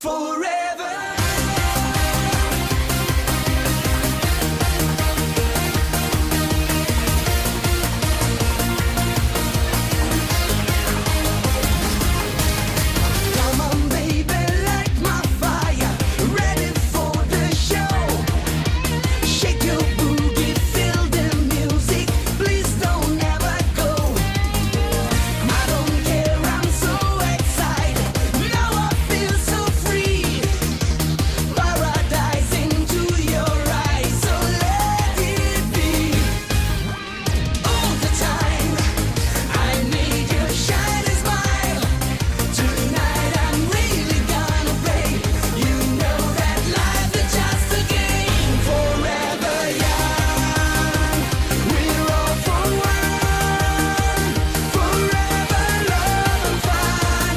Forever. Come on, baby, light my fire. Ready for the show. Shake your booty, feel the music. Please don't ever go. I don't care, I'm so excited. Now I feel so free. Paradise into your eyes, so let it be. All the time, I need your shiny smile. Tonight I'm really gonna play. You know that life is just a game. Forever young, we're all for one. Forever love and fun,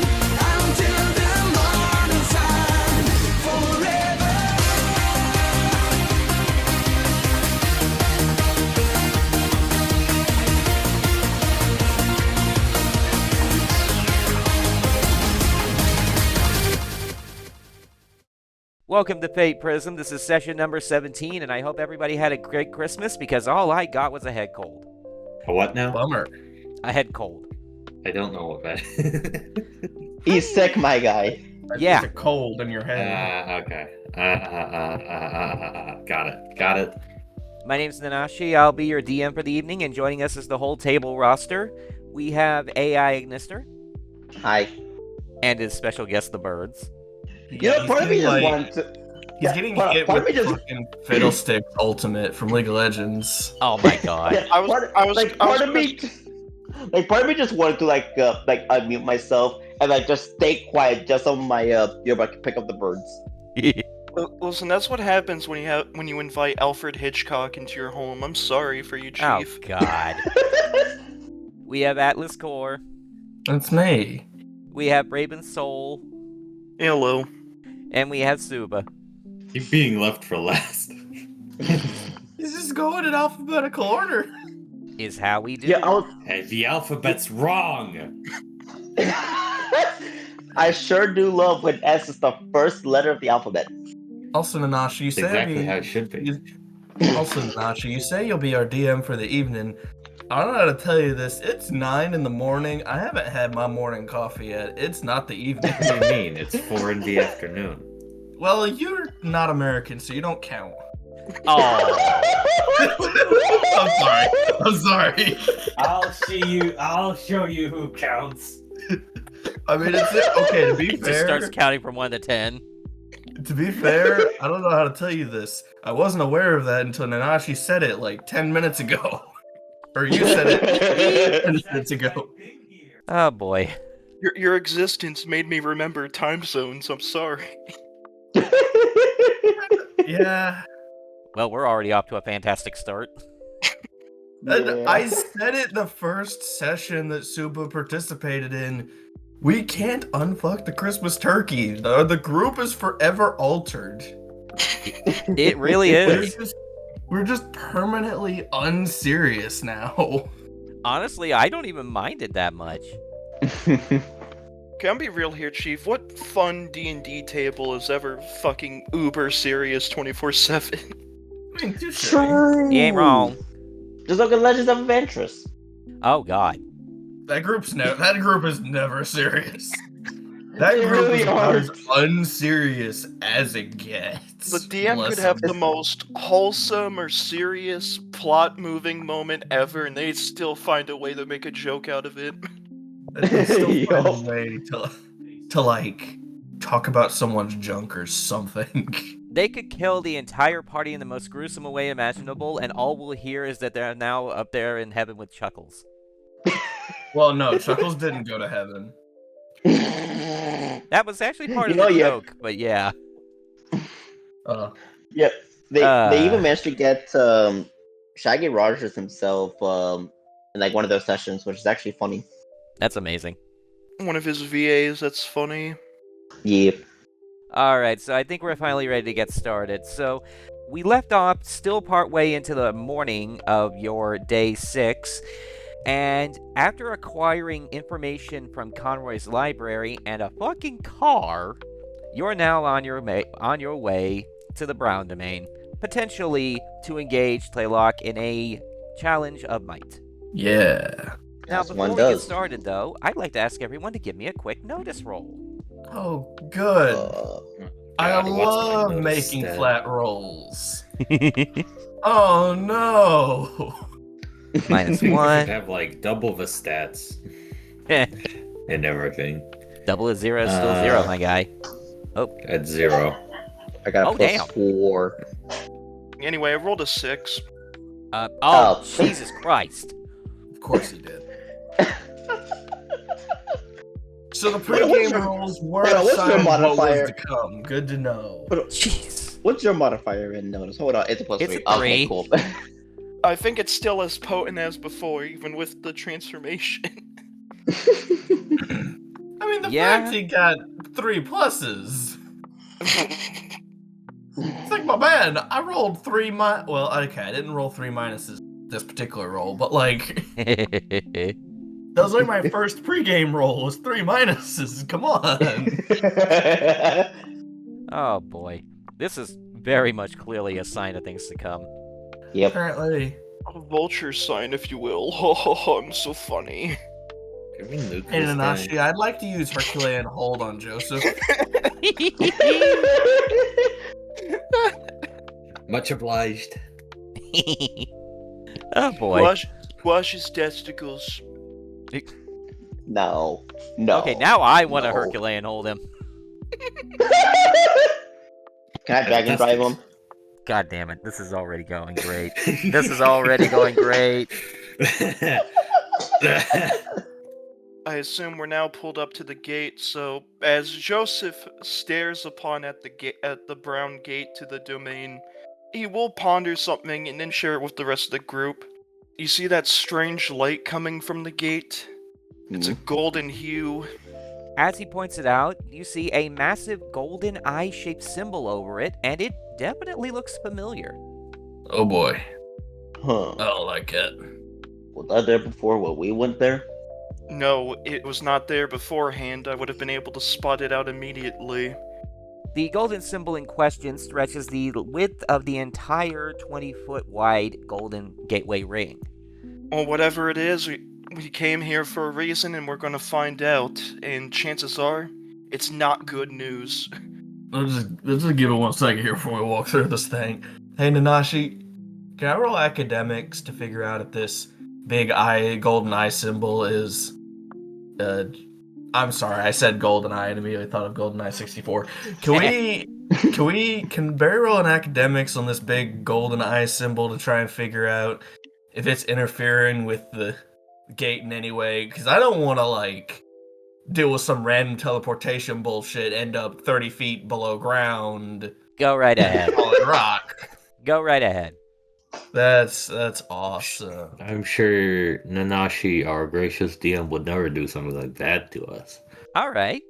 until the morning sun. Forever. Welcome to Fate Prism. This is session number 17, and I hope everybody had a great Christmas because all I got was a head cold. A what now? Bummer. A head cold. I don't know what that. He's sick, my guy. Yeah. There's a cold in your head. Okay. Got it. My name's Nanashi. I'll be your DM for the evening, and joining us is the whole table roster. We have AI Ignister Hi. and his special guest, the birds. You know, part of me just wanted to. He's getting part- hit part of with me just- fucking Fiddlestick Ultimate from League of Legends. Oh my god. Yeah, part of me just wanted to like unmute myself and like just stay quiet, just so my earbud can pick up the birds. Listen, that's what happens when you invite Alfred Hitchcock into your home. I'm sorry for you, Oh Chief. god. We have Atlas Core. That's me. We have Raven Soul. Hello. And we have Suba. You're being left for last. He's just going in alphabetical order. Is how we do. Yeah, I was. Hey, the alphabet's wrong. I sure do love when S is the first letter of the alphabet. Also, Nanashi, you That's say exactly how it should be. Also, Nanashi, you say you'll be our DM for the evening. I don't know how to tell you this. It's 9 in the morning. I haven't had my morning coffee yet. It's not the evening. What do you mean? It's 4 in the afternoon. Well, you're not American, so you don't count. Oh. I'm sorry. I'll show you who counts. I mean, okay, to be It just fair, starts counting from 1 to 10. to be fair, I don't know how to tell you this. I wasn't aware of that until Nanashi said it like 10 minutes ago. Or you said it 10 minutes ago. Oh boy. Your existence made me remember time zones. I'm sorry. Yeah. Well, we're already off to a fantastic start. And I said it the first session that Suba participated in. We can't unfuck the Christmas turkey. The group is forever altered. It really is. We're just permanently unserious now. Honestly, I don't even mind it that much. Can I be real here, Chief? What fun D&D table is ever fucking uber serious 24/7? I mean, touche. True. You ain't wrong. Just look at Legends of Adventurous. Oh god. That group is never serious. That They group really is about are. as unserious as it gets. The DM Bless could have them. the most wholesome or serious plot-moving moment ever, and they'd still find a way to make a joke out of it. They still Yo. find a way to like talk about someone's junk or something. They could kill the entire party in the most gruesome way imaginable, and all we'll hear is that they're now up there in heaven with Chuckles. Well, no, Chuckles didn't go to heaven. That was actually part of You know, the yeah. joke, but yeah. Yep. They Uh. even managed to get Shaggy Rogers himself in like one of those sessions, which is actually funny. That's amazing. One of his VAs, that's funny. Yeah. Alright, so I think we're finally ready to get started. So, we left off still partway into the morning of your day 6, and after acquiring information from Conroy's library and a fucking car, You're now on your way to the Brown Domain, potentially to engage Tlaylock in a challenge of might. Yeah. Now, As before one we get does. started, though, I'd like to ask everyone to give me a quick notice roll. Oh, good. I God, what's my love notice making stat? flat rolls. Oh no. Minus You one. have like double the stats and everything. Double is zero is still zero, my guy. At 0. I got a Oh, plus damn. 4. Anyway, I rolled a 6. Oh. Jesus Christ. Of course he did. So the What's pregame your- rolls were hold on, what's your assigned what was modifier? to come. Good to know. Jeez. What's your modifier in notice? Hold on, it's a plus It's 3. a Okay, 3. cool. I think it's still as potent as before, even with the transformation. I mean, the Yeah. fact he got 3 pluses. It's like, my man, I rolled 3 well, okay, I didn't roll 3 minuses this particular roll, but like, that was like my first pregame roll was 3 minuses. Come on. Oh boy. This is very much clearly a sign of things to come. Yep. Apparently. A vulture sign, if you will. Ho ho ho, I'm so funny. Can we nuke Hey, this Nanashi, thing? I'd like to use Herculean hold on Joseph. Much obliged. Oh boy. Wash his testicles. No. No. Okay, now I want to No. Herculean hold him. Can I dragon drive him? God damn it, this is already going great. This is already going great. I assume we're now pulled up to the gate, so as Joseph stares upon at the brown gate to the domain, he will ponder something and then share it with the rest of the group. You see that strange light coming from the gate? It's a golden hue. As he points it out, you see a massive golden eye-shaped symbol over it, and it definitely looks familiar. Oh boy. Huh. I don't like it. Was that there before when we went there? No, it was not there beforehand. I would have been able to spot it out immediately. The golden symbol in question stretches the width of the entire 20-foot wide golden gateway ring. Well, whatever it is, we came here for a reason and we're gonna find out, and chances are, it's not good news. Let's just give it 1 second here before we walk through this thing. Hey, Nanashi, can I roll academics to figure out if this big eye, golden eye symbol is... I'm sorry, I said golden eye and immediately thought of GoldenEye 64. Can Barry roll an academics on this big golden eye symbol to try and figure out if it's interfering with the gate in any way? Because I don't want to, like, deal with some random teleportation bullshit, end up 30 feet below ground, Go right ahead. solid rock. Go right ahead. That's awesome. I'm sure Nanashi, our gracious DM, would never do something like that to us. All right.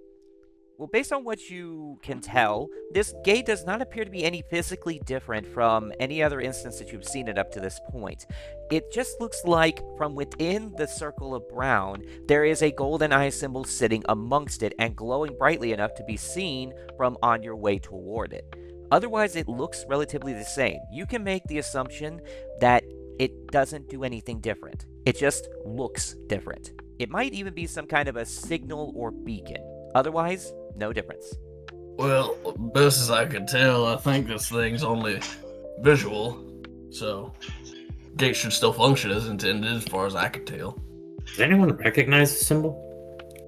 Well, based on what you can tell, this gate does not appear to be any physically different from any other instance that you've seen it up to this point. It just looks like from within the circle of brown, there is a golden eye symbol sitting amongst it and glowing brightly enough to be seen from on your way toward it. Otherwise, it looks relatively the same. You can make the assumption that it doesn't do anything different. It just looks different. It might even be some kind of a signal or beacon. Otherwise, no difference. Well, best as I can tell, I think this thing's only visual, so gate should still function as intended as far as I can tell. Does anyone recognize the symbol?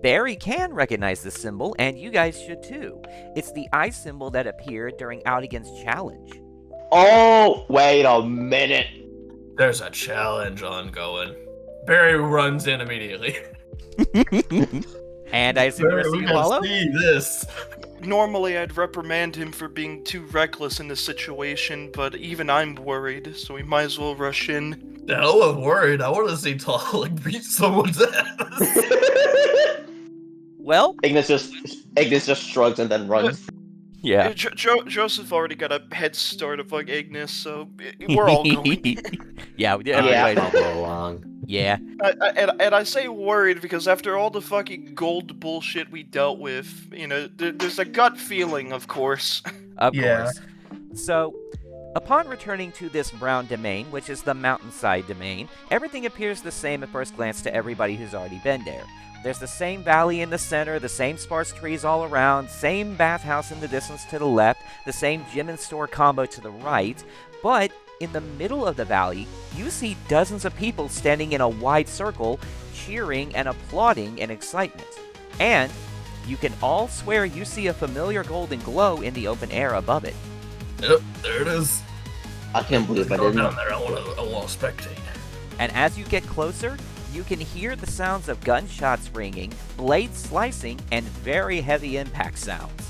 Barry can recognize the symbol, and you guys should too. It's the eye symbol that appeared during Oudigan's challenge. Oh, wait a minute. There's a challenge ongoing. Barry runs in immediately. And I assume the Barry, rest of we you gotta follow? see this. Normally, I'd reprimand him for being too reckless in this situation, but even I'm worried, so we might as well rush in. The hell I'm worried. I want to see Talik beat someone's ass. Well, Ignis just shrugs and then runs. yeah. Joseph already got a head start of like Ignis, so we're all going. Yeah, Yeah. everybody- I'll go along. Yeah. And I say worried because after all the fucking gold bullshit we dealt with, there's a gut feeling, of course. Of Yeah. course. So, upon returning to this Brown Demesne, which is the mountainside domain, everything appears the same at first glance to everybody who's already been there. There's the same valley in the center, the same sparse trees all around, same bathhouse in the distance to the left, the same gym and store combo to the right, but in the middle of the valley, you see dozens of people standing in a wide circle, cheering and applauding in excitement. And you can all swear you see a familiar golden glow in the open air above it. Yep, there it is. I can't believe I Go didn't. down there. I want to spectate. And as you get closer, you can hear the sounds of gunshots ringing, blades slicing, and very heavy impact sounds.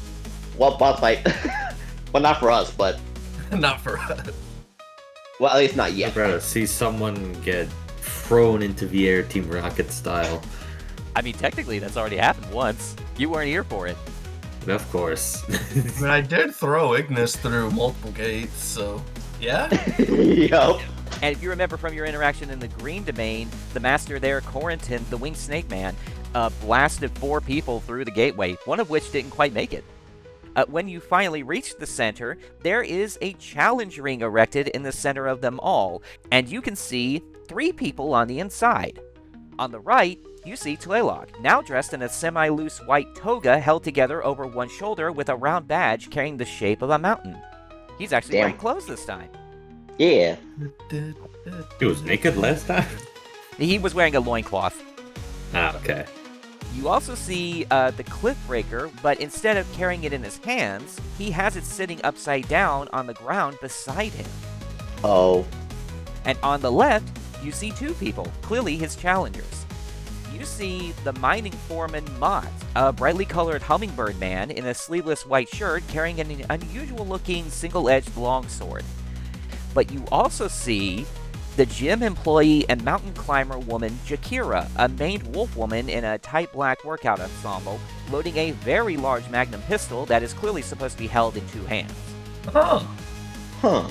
Well, boss fight. Well, not for us, but Not for us. well, at least not I'd yet. rather see someone get thrown into the air Team Rocket style. I mean, technically, that's already happened once. You weren't here for it. Of course. I mean, I did throw Ignis through multiple gates, so yeah. Yup. And if you remember from your interaction in the Green Domain, the master there, Corentin, the Winged Snake Man, blasted 4 people through the gateway, one of which didn't quite make it. When you finally reach the center, there is a challenge ring erected in the center of them all, and you can see 3 people on the inside. On the right, you see Tlaloc, now dressed in a semi-loose white toga held together over one shoulder with a round badge carrying the shape of a mountain. He's actually Damn. wearing clothes this time. Yeah. He was naked last time? He was wearing a loincloth. Ah, okay. You also see the Cliffbreaker, but instead of carrying it in his hands, he has it sitting upside down on the ground beside him. Oh. And on the left, you see 2 people, clearly his challengers. You see the mining foreman Mott, a brightly colored hummingbird man in a sleeveless white shirt carrying an unusual-looking single-edged longsword. But you also see the gym employee and mountain climber woman Jakira, a maned wolf woman in a tight black workout ensemble, loading a very large magnum pistol that is clearly supposed to be held in 2 hands. Oh. Huh.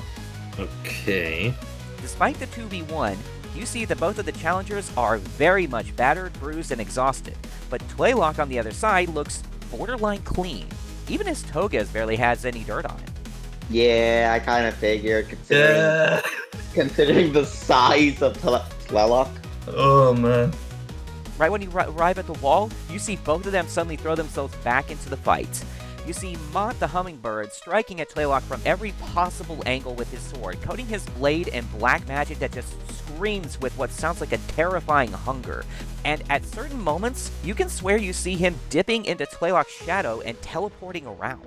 Okay. Despite the 2v1, you see that both of the challengers are very much battered, bruised, and exhausted, but Tlaloc on the other side looks borderline clean. Even his toga barely has any dirt on it. Yeah, I kind of figured, Yeah. considering the size of Tlaloc. Oh man. Right when you arrive at the wall, you see both of them suddenly throw themselves back into the fight. You see Mott the Hummingbird striking at Tlaloc from every possible angle with his sword, coating his blade in black magic that just screams with what sounds like a terrifying hunger. And at certain moments, you can swear you see him dipping into Tlaloc's shadow and teleporting around.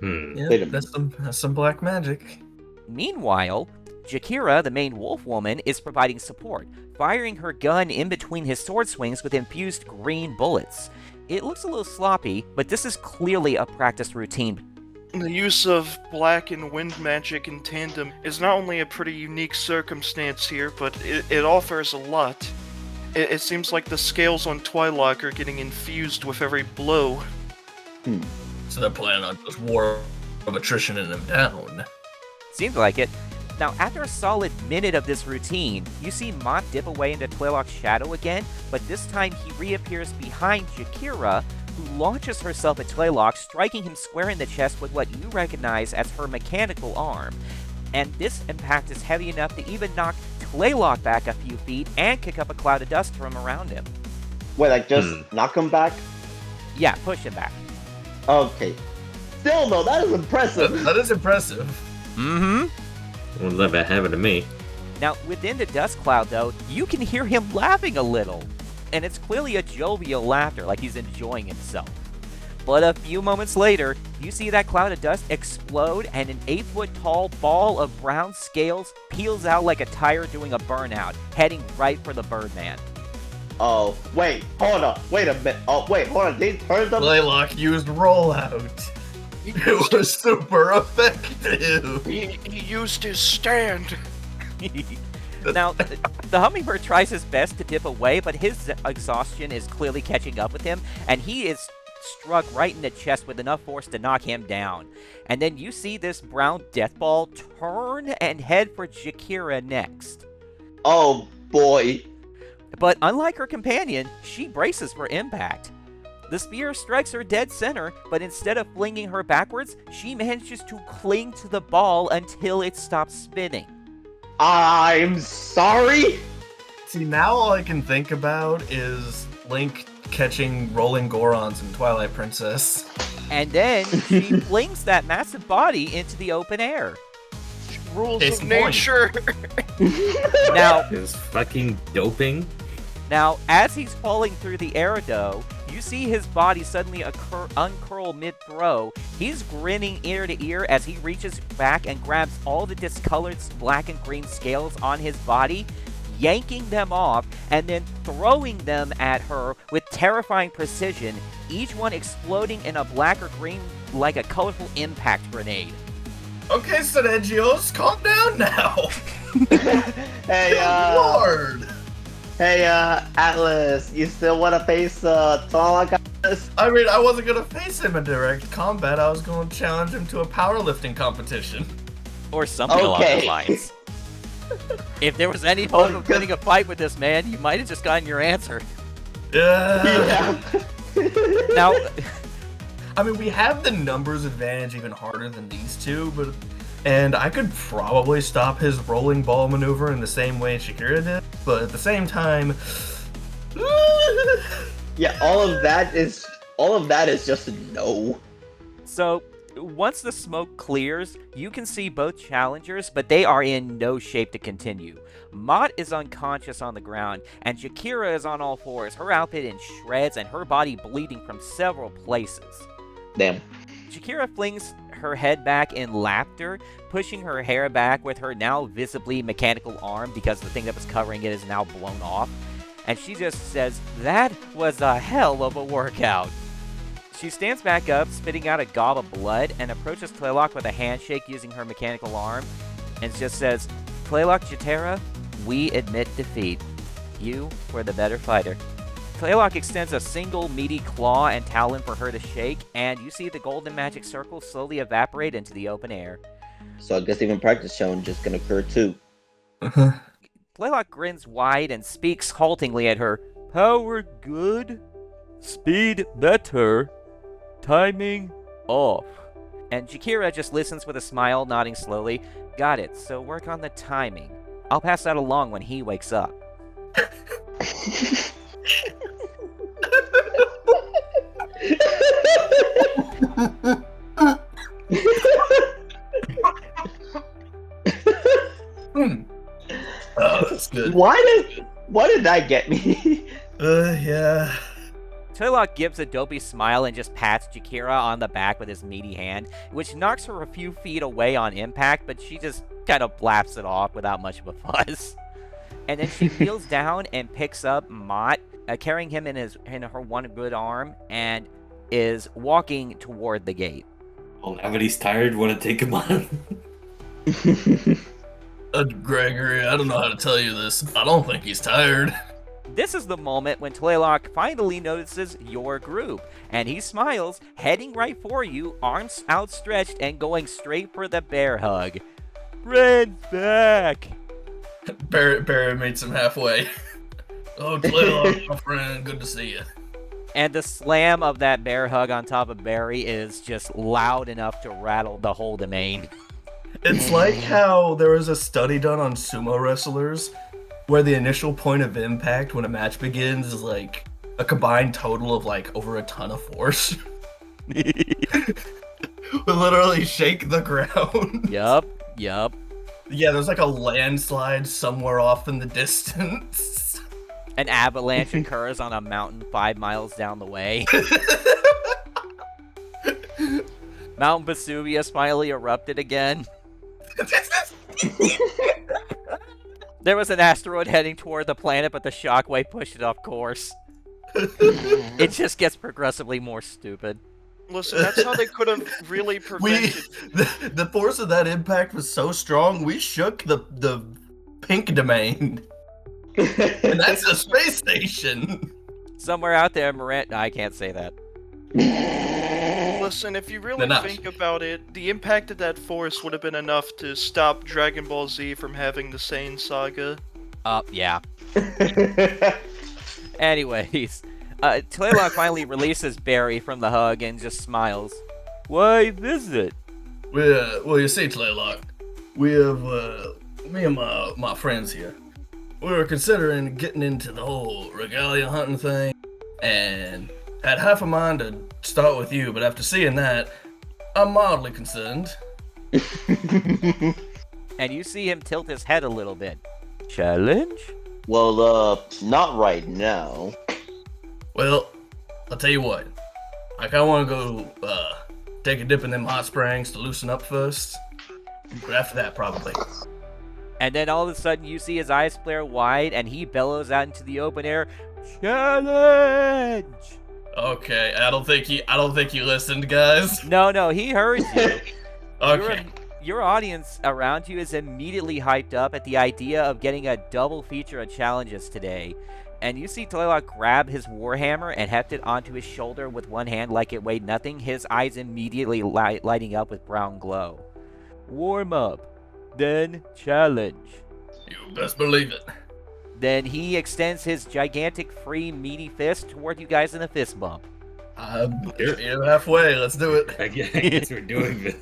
Yeah, Wait a minute. that's some black magic. Meanwhile, Jakira, the main wolf woman, is providing support, firing her gun in between his sword swings with infused green bullets. It looks a little sloppy, but this is clearly a practice routine. The use of black and wind magic in tandem is not only a pretty unique circumstance here, but it offers a lot. It seems like the scales on Twi'lek are getting infused with every blow. So they're planning on just war of attrition in them down. Seems like it. Now, after a solid minute of this routine, you see Mott dip away into Tlaloc's shadow again, but this time he reappears behind Jakira, who launches herself at Tlaloc, striking him square in the chest with what you recognize as her mechanical arm. And this impact is heavy enough to even knock Tlaloc back a few feet and kick up a cloud of dust from around him. Wait, like just knock him back? Yeah, push him back. Okay. Still though, that is impressive. That is impressive. Mm-hmm. Wouldn't let that happen to me. Now, within the dust cloud, though, you can hear him laughing a little. And it's clearly a jovial laughter, like he's enjoying himself. But a few moments later, you see that cloud of dust explode and an 8-foot-tall ball of brown scales peels out like a tire doing a burnout, heading right for the Birdman. Oh, wait, hold on. Wait a minute. Oh, wait, hold on. They turned them. Laylock used rollout. It was super effective. He used his stand. Now, the Hummingbird tries his best to dip away, but his exhaustion is clearly catching up with him, and he is struck right in the chest with enough force to knock him down. And then you see this brown death ball turn and head for Jakira next. Oh boy. But unlike her companion, she braces for impact. The spear strikes her dead center, but instead of flinging her backwards, she manages to cling to the ball until it stops spinning. I'm sorry? See, now all I can think about is Link catching rolling Gorons in Twilight Princess. And then she flings that massive body into the open air. Rules Case of in point. nature. Now, Is fucking doping? Now, as he's falling through the air, though, you see his body suddenly uncurl mid-throw. He's grinning ear to ear as he reaches back and grabs all the discolored black and green scales on his body, yanking them off, and then throwing them at her with terrifying precision, each one exploding in a black or green like a colorful impact grenade. Okay, Synergios, calm down now. Hey, Good lord. Hey, Atlas, you still want to face Tallak? I mean, I wasn't gonna face him in direct combat. I was gonna challenge him to a powerlifting competition. Or something along those Okay. lines. If there was any hope of winning a fight with this man, you might have just gotten your answer. Yeah. Now, I mean, we have the numbers advantage even harder than these two, and I could probably stop his rolling ball maneuver in the same way Shakira did, but at the same time, Yeah, all of that is just a no. so once the smoke clears, you can see both challengers, but they are in no shape to continue. Mott is unconscious on the ground, and Shakira is on all fours, her outfit in shreds and her body bleeding from several places. Damn. Shakira flings her head back in laughter, pushing her hair back with her now visibly mechanical arm because the thing that was covering it is now blown off. And she just says, "That was a hell of a workout." She stands back up, spitting out a gob of blood, and approaches Tlaylock with a handshake using her mechanical arm, and just says, "Tlaylock Jatera, we admit defeat. You were the better fighter." Tlaylock extends a single meaty claw and talon for her to shake, and you see the golden magic circle slowly evaporate into the open air. So I guess even practice challenges can occur too. Tlaylock grins wide and speaks haltingly at her. "Power good, speed better, timing off." And Shakira just listens with a smile, nodding slowly. "Got it, so work on the timing. I'll pass that along when he wakes up." Oh, that's good. Why did that get me? Yeah. Tlaylock gives a dopey smile and just pats Shakira on the back with his meaty hand, which knocks her a few feet away on impact, but she just kind of blaps it off without much of a fuss. And then she feels down and picks up Mott, carrying him in her one good arm, and is walking toward the gate. Well, now that he's tired, want to take him on? Gregory, I don't know how to tell you this. I don't think he's tired. This is the moment when Tlaylock finally notices your group, and he smiles, heading right for you, arms outstretched and going straight for the bear hug. "Friend back!" Barry meets him halfway. Oh, Tlaylock, my friend, good to see you. And the slam of that bear hug on top of Barry is just loud enough to rattle the whole domain. It's like how there was a study done on sumo wrestlers where the initial point of impact when a match begins is like a combined total of like over a ton of force. We literally shake the ground. Yup. Yeah, there's like a landslide somewhere off in the distance. An avalanche occurs on a mountain 5 miles down the way. Mount Vesuvius finally erupted again. There was an asteroid heading toward the planet, but the shockwave pushed it off course. It just gets progressively more stupid. Listen, that's how they could have really prevented. The force of that impact was so strong, we shook the pink domain. And that's the space station. Somewhere out there, I can't say that. Listen, if you really Enough. think about it, the impact of that force would have been enough to stop Dragon Ball Z from having the Saiyan Saga. Yeah. Anyways, Tlaylock finally releases Barry from the hug and just smiles. Why visit? Well, you see, Tlaylock, we have, me and my friends here, we were considering getting into the whole Regalia hunting thing, and had half a mind to start with you, but after seeing that, I'm mildly concerned. And you see him tilt his head a little bit. Challenge? Well, not right now. Well, I'll tell you what, I kinda wanna go, take a dip in them hot springs to loosen up first, but after that, probably. And then all of a sudden you see his eyes flare wide and he bellows out into the open air, Challenge! Okay, I don't think you listened, guys. No, he heard you. Okay. Your audience around you is immediately hyped up at the idea of getting a double feature of challenges today. And you see Tlaylock grab his warhammer and heft it onto his shoulder with one hand like it weighed nothing, his eyes immediately lighting up with brown glow. Warm up, then challenge. You best believe it. Then he extends his gigantic, free, meaty fist toward you guys in a fist bump. You're halfway. Let's do it. I guess we're doing this.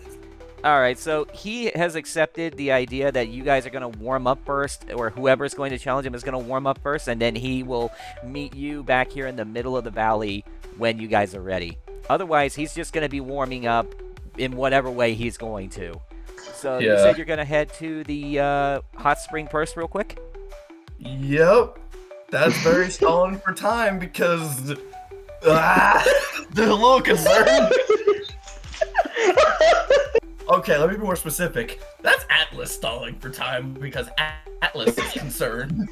Alright, so he has accepted the idea that you guys are going to warm up first, or whoever's going to challenge him is going to warm up first, and then he will meet you back here in the middle of the valley when you guys are ready. Otherwise, he's just going to be warming up in whatever way he's going to. So you said you're going to head to the hot spring first real quick? Yep. That's very stalling for time because they're a little concerned. Okay, let me be more specific. That's Atlas stalling for time because Atlas is concerned.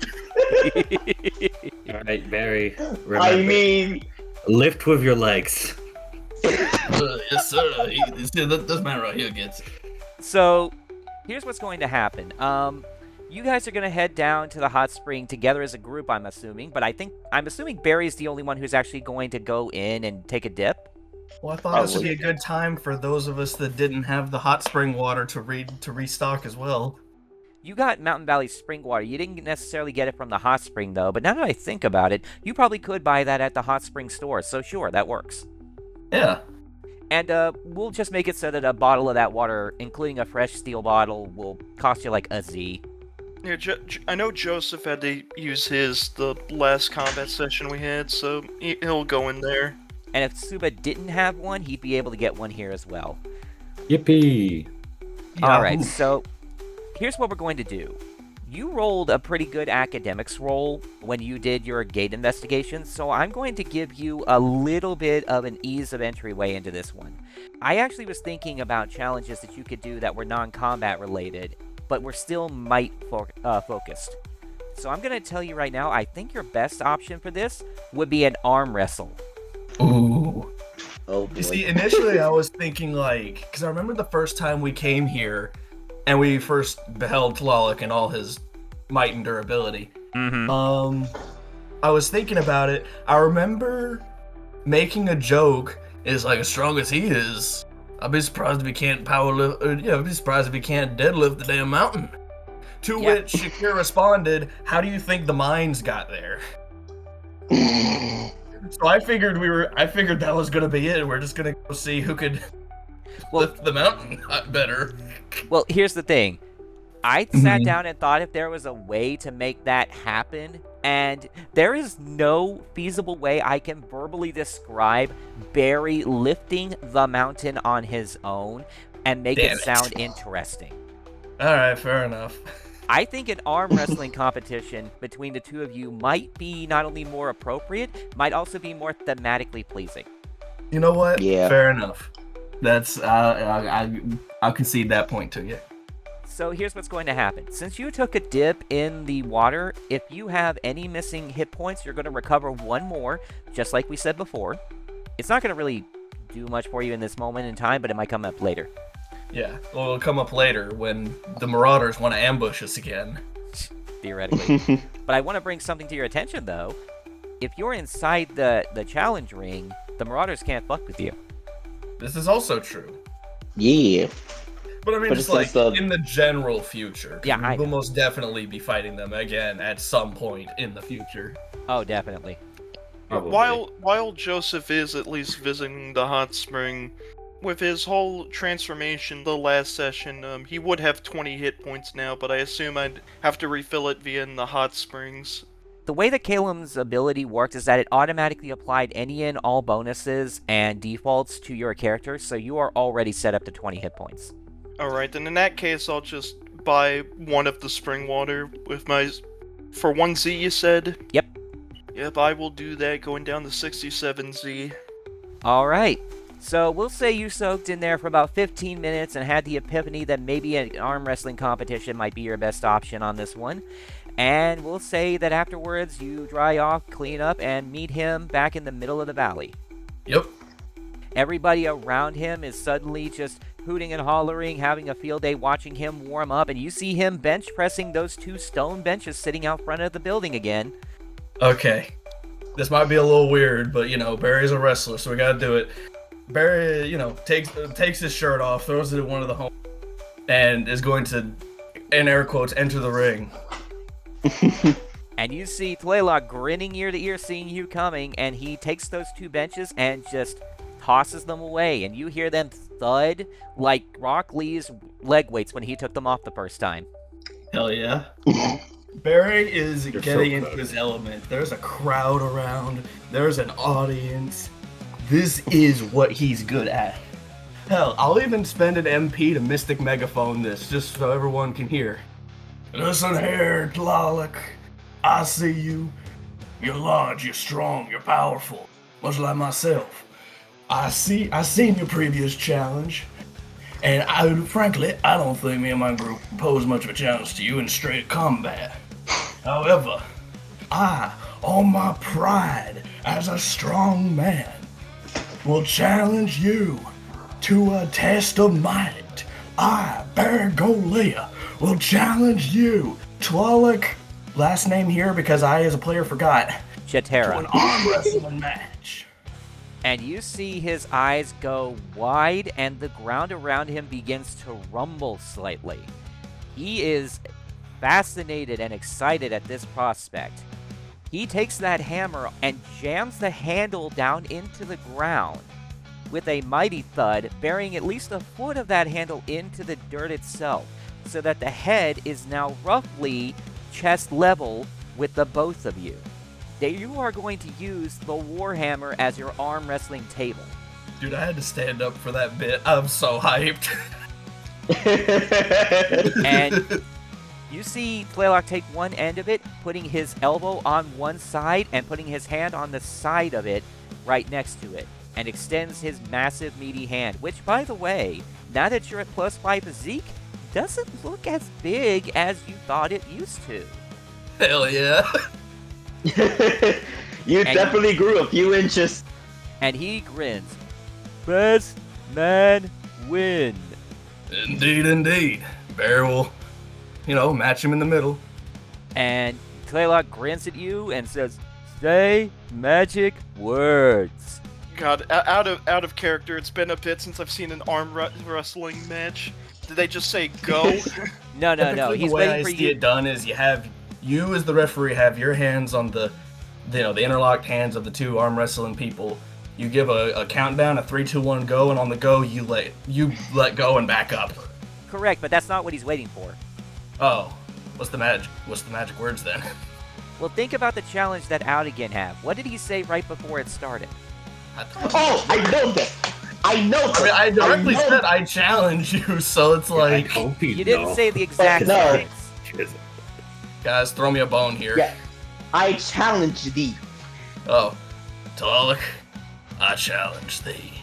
All right, Barry. Remember, I mean, lift with your legs. Yes, sir. This man right here gets it. So, here's what's going to happen. You guys are going to head down to the hot spring together as a group, I'm assuming. But I'm assuming Barry's the only one who's actually going to go in and take a dip. Well, I thought this would be a good time for those of us that didn't have the hot spring water to restock as well. You got Mountain Valley spring water. You didn't necessarily get it from the hot spring, though. But now that I think about it, you probably could buy that at the hot spring store. So sure, that works. Yeah. And we'll just make it so that a bottle of that water, including a fresh steel bottle, will cost you like a Z. Yeah, I know Joseph had to use the last combat session we had, so he'll go in there. And if Suba didn't have one, he'd be able to get one here as well. Yippee! Alright, so here's what we're going to do. You rolled a pretty good academics roll when you did your gate investigation, so I'm going to give you a little bit of an ease of entryway into this one. I actually was thinking about challenges that you could do that were non-combat related, but were still might focused. So I'm going to tell you right now, I think your best option for this would be an arm wrestle. Ooh. oh boy. You see, initially I was thinking because I remember the first time we came here and we first beheld Tlaloc and all his might and durability. Mm-hmm. I was thinking about it. I remember making a joke, as strong as he is, I'd be surprised if he can't I'd be surprised if he can't deadlift the damn mountain. To which Shakir responded, how do you think the mines got there? So I figured that was gonna be it. We're just gonna go see who could lift the mountain better. Well, here's the thing. I sat down and thought if there was a way to make that happen, and there is no feasible way I can verbally describe Barry lifting the mountain on his own and make it sound interesting. Alright, fair enough. I think an arm wrestling competition between the two of you might be not only more appropriate, might also be more thematically pleasing. You know what? Yeah. Fair enough. That's I'll concede that point to you. So here's what's going to happen. Since you took a dip in the water, if you have any missing hit points, you're going to recover one more, just like we said before. It's not going to really do much for you in this moment in time, but it might come up later. Yeah, well, it'll come up later when the Marauders want to ambush us again. Theoretically. But I want to bring something to your attention, though. If you're inside the challenge ring, the Marauders can't fuck with you. This is also true. Yeah. But I mean, But just it's like just, in the general future. 'Cause Yeah, we I will know. most definitely be fighting them again at some point in the future. Oh, definitely. Probably. While Joseph is at least visiting the hot spring, with his whole transformation the last session, he would have 20 hit points now, but I assume I'd have to refill it via in the hot springs. The way that Calum's ability worked is that it automatically applied any and all bonuses and defaults to your character, so you are already set up to 20 hit points. Alright, then in that case, I'll just buy one of the spring water with my... For 1Z, you said? Yep. Yep, I will do that, going down to 67Z. Alright, so we'll say you soaked in there for about 15 minutes and had the epiphany that maybe an arm wrestling competition might be your best option on this one. And we'll say that afterwards you dry off, clean up, and meet him back in the middle of the valley. Yep. Everybody around him is suddenly just hooting and hollering, having a field day watching him warm up, and you see him bench pressing those 2 stone benches sitting out front of the building again. Okay. This might be a little weird, but Barry's a wrestler, so we gotta do it. Barry, takes his shirt off, throws it at one of the home, and is going to, in air quotes, enter the ring. And you see Tlaylock grinning ear to ear seeing you coming, and he takes those 2 benches and just tosses them away, and you hear them thud like Rock Lee's leg weights when he took them off the first time. Hell yeah. Barry is You're getting so into good. his element. There's a crowd around. There's an audience. This is what he's good at. Hell, I'll even spend an MP to Mystic Megaphone this, just so everyone can hear. Listen here, Tlaloc. I see you. You're large, you're strong, you're powerful. Much like myself. I seen your previous challenge. And frankly, I don't think me and my group pose much of a challenge to you in straight combat. However, I, on my pride as a strong man, will challenge you to a test of might. I, Regalia, will challenge you, Tlaloc, last name here because I as a player forgot, to an Chatera. arm wrestling match. And you see his eyes go wide and the ground around him begins to rumble slightly. He is fascinated and excited at this prospect. He takes that hammer and jams the handle down into the ground with a mighty thud, burying at least a foot of that handle into the dirt itself, so that the head is now roughly chest level with the both of you. You are going to use the Warhammer as your arm wrestling table. Dude, I had to stand up for that bit. I'm so hyped. And you see Tlaylock take one end of it, putting his elbow on one side and putting his hand on the side of it right next to it, and extends his massive meaty hand, which, by the way, now that you're at +5 physique, doesn't look as big as you thought it used to. Hell yeah. You definitely grew a few inches. And he grins. Best man win. Indeed, indeed. Bear will, match him in the middle. And Tlaylock grins at you and says, "Say magic words." God, out of character, it's been a bit since I've seen an arm wrestling match. Did they just say go? No. Typically, He's the way waiting I for see you. it done is you as the referee have your hands on the interlocked hands of the 2 arm wrestling people. You give a countdown, a 3, 2, 1, go, and on the go you let go and back up. Correct, but that's not what he's waiting for. Oh, what's the magic words then? Well, think about the challenge that Out Again had. What did he say right before it started? Oh, I know this. I know this. I mean, I directly know said I challenge you, so it's like, You didn't say the exact No. things. guys, throw me a bone here. Yeah. I challenge thee. Oh, Tlaloc, I challenge thee.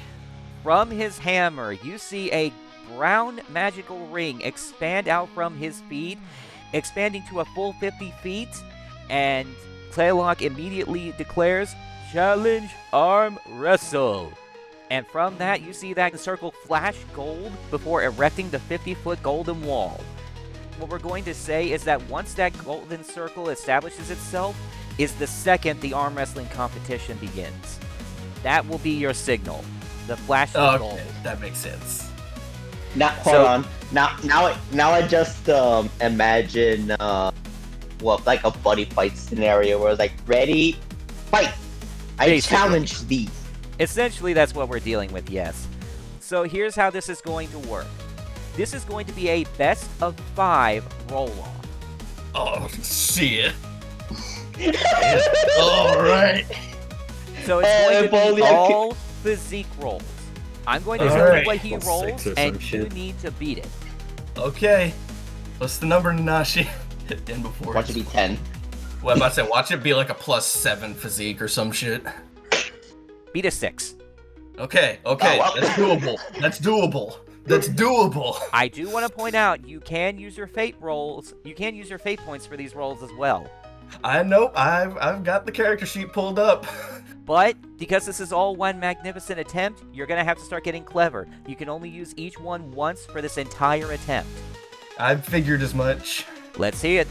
From his hammer, you see a brown magical ring expand out from his feet, expanding to a full 50 feet, and Tlaylock immediately declares, "Challenge Arm Wrestle." And from that, you see that circle flash gold before erecting the 50-foot golden wall. What we're going to say is that once that golden circle establishes itself, is the second the arm wrestling competition begins. That will be your signal. The flash of gold. Okay, that makes sense. Now, hold So- on. Now I just imagine like a buddy fight scenario where it's like, ready, fight. I Basically. challenge thee. Essentially, that's what we're dealing with, yes. So here's how this is going to work. This is going to be a best of 5 roll-off. Oh, shit. All right. So it's If going to only be I could- all physique rolls. I'm going to tell you Alright. what he Well, 6 rolls, or some and you shit. need to beat it. Okay. What's the number, Nanashi? Hit in before. Watch it be 10. Well, I'm about to say, watch it be like a +7 physique or some shit. Beat a 6. Okay, Oh, well. that's doable. That's doable. That's doable. I do want to point out, you can use your fate rolls. You can use your fate points for these rolls as well. I know. I've got the character sheet pulled up. But because this is all one magnificent attempt, you're going to have to start getting clever. You can only use each one once for this entire attempt. I figured as much. Let's see it.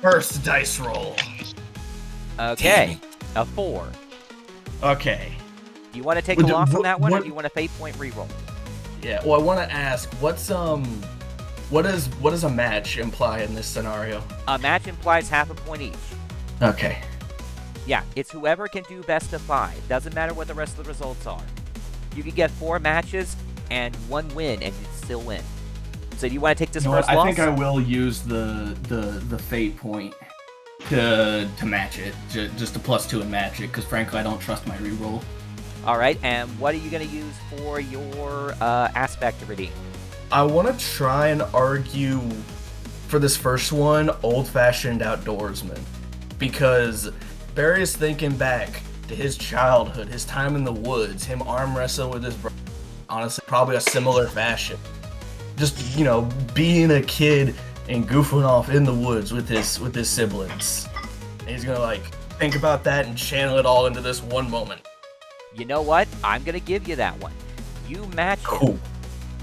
First dice roll. Okay, a 4. Okay. Do you want to take a What- loss on what- that one, or what- do you want a fate point reroll? Yeah. Well, I want to ask, what does a match imply in this scenario? A match implies half a point each. Okay. Yeah, it's whoever can do best of 5. Doesn't matter what the rest of the results are. You can get 4 matches and 1 win, and you'd still win. So do you want to take this You know what, first I loss? think I will use the fate point to match it, just a +2 and match it, because frankly I don't trust my reroll. All right, and what are you going to use for your aspect to redeem? I want to try and argue for this first one, old-fashioned outdoorsman, because Barry is thinking back to his childhood, his time in the woods, him arm wrestling with his brother. Honestly, probably a similar fashion. Just, you know, being a kid and goofing off in the woods with his siblings. And he's gonna like think about that and channel it all into this one moment. You know what? I'm going to give you that one. You match it, Cool.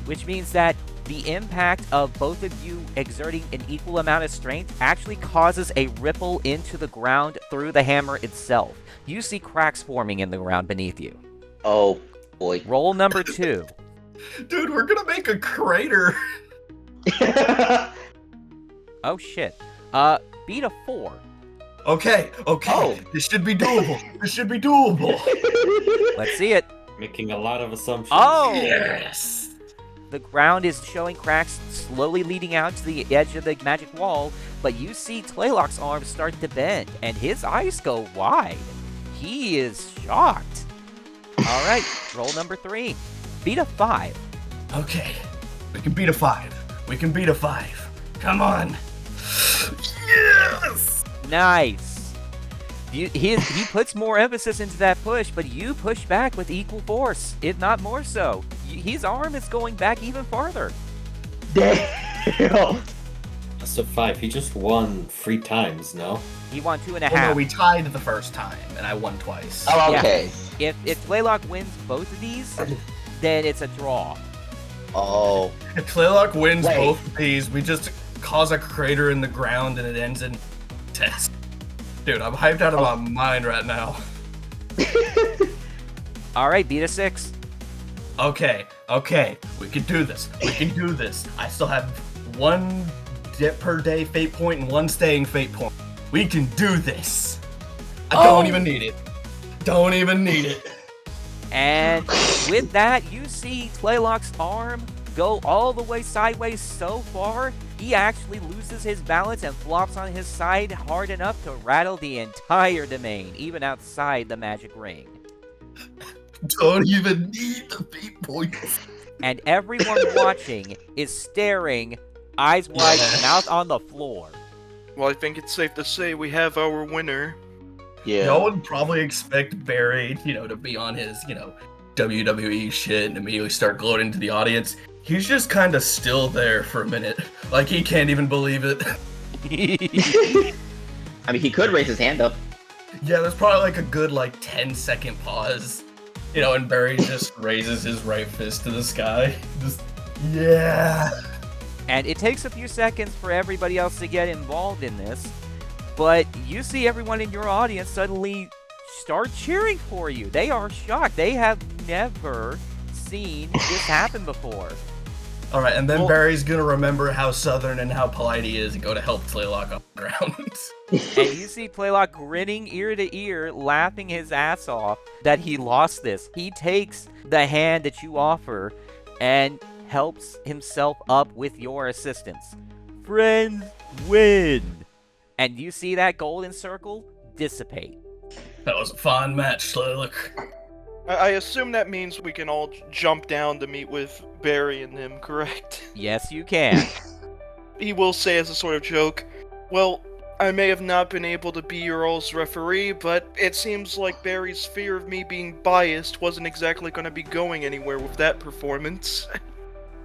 which means that the impact of both of you exerting an equal amount of strength actually causes a ripple into the ground through the hammer itself. You see cracks forming in the ground beneath you. Oh boy. Roll number 2. Dude, we're gonna make a crater. Oh shit. Beat a 4. Okay. Oh. This should be doable. This should be doable. Let's see it. Making a lot of assumptions. Oh! Yes. The ground is showing cracks slowly leading out to the edge of the magic wall, but you see Tlaylock's arms start to bend, and his eyes go wide. He is shocked. All right, roll number 3. Beat a 5. Okay. We can beat a 5. We can beat a 5. Come on. Yes. Nice. He puts more emphasis into that push, but you push back with equal force, if not more so. His arm is going back even farther. Damn. Best of 5. He just won 3 times, no? He won 2.5. Well, no, we tied the first time, and I won twice. Oh, okay. If Tlaylock wins both of these, then it's a draw. Oh. If Tlaylock wins Wait. both of these, we just cause a crater in the ground, and it ends in test. Dude, I'm hyped out of my mind right now. All right, beat a 6. Okay, we can do this. We can do this. I still have 1 per day fate point and 1 staying fate point. We can do this. I don't even need it. Don't even need it. And with that, you see Tlaylock's arm go all the way sideways so far, he actually loses his balance and flops on his side hard enough to rattle the entire domain, even outside the magic ring. Don't even need the fate points. And everyone watching is staring, eyes wide, mouth on the floor. Well, I think it's safe to say we have our winner. Yeah. No one probably expect Barry, to be on his, WWE shit and immediately start gloating to the audience. He's just kind of still there for a minute. Like, he can't even believe it. I mean, he could raise his hand up. Yeah, there's probably like a good 10-second pause. And Barry just raises his right fist to the sky. Just, yeah. And it takes a few seconds for everybody else to get involved in this, but you see everyone in your audience suddenly start cheering for you. They are shocked. They have never seen this happen before. All right, and then Well- Barry's gonna remember how southern and how polite he is and go to help Tlaylock on the ground. And you see Playlock grinning ear to ear, laughing his ass off that he lost this. He takes the hand that you offer and helps himself up with your assistance. Friends win! And you see that golden circle dissipate. That was a fine match, Tlaylock. I assume that means we can all jump down to meet with Barry and him, correct? Yes, you can. He will say as a sort of joke, well, I may have not been able to be your all's referee, but it seems like Barry's fear of me being biased wasn't exactly going to be going anywhere with that performance.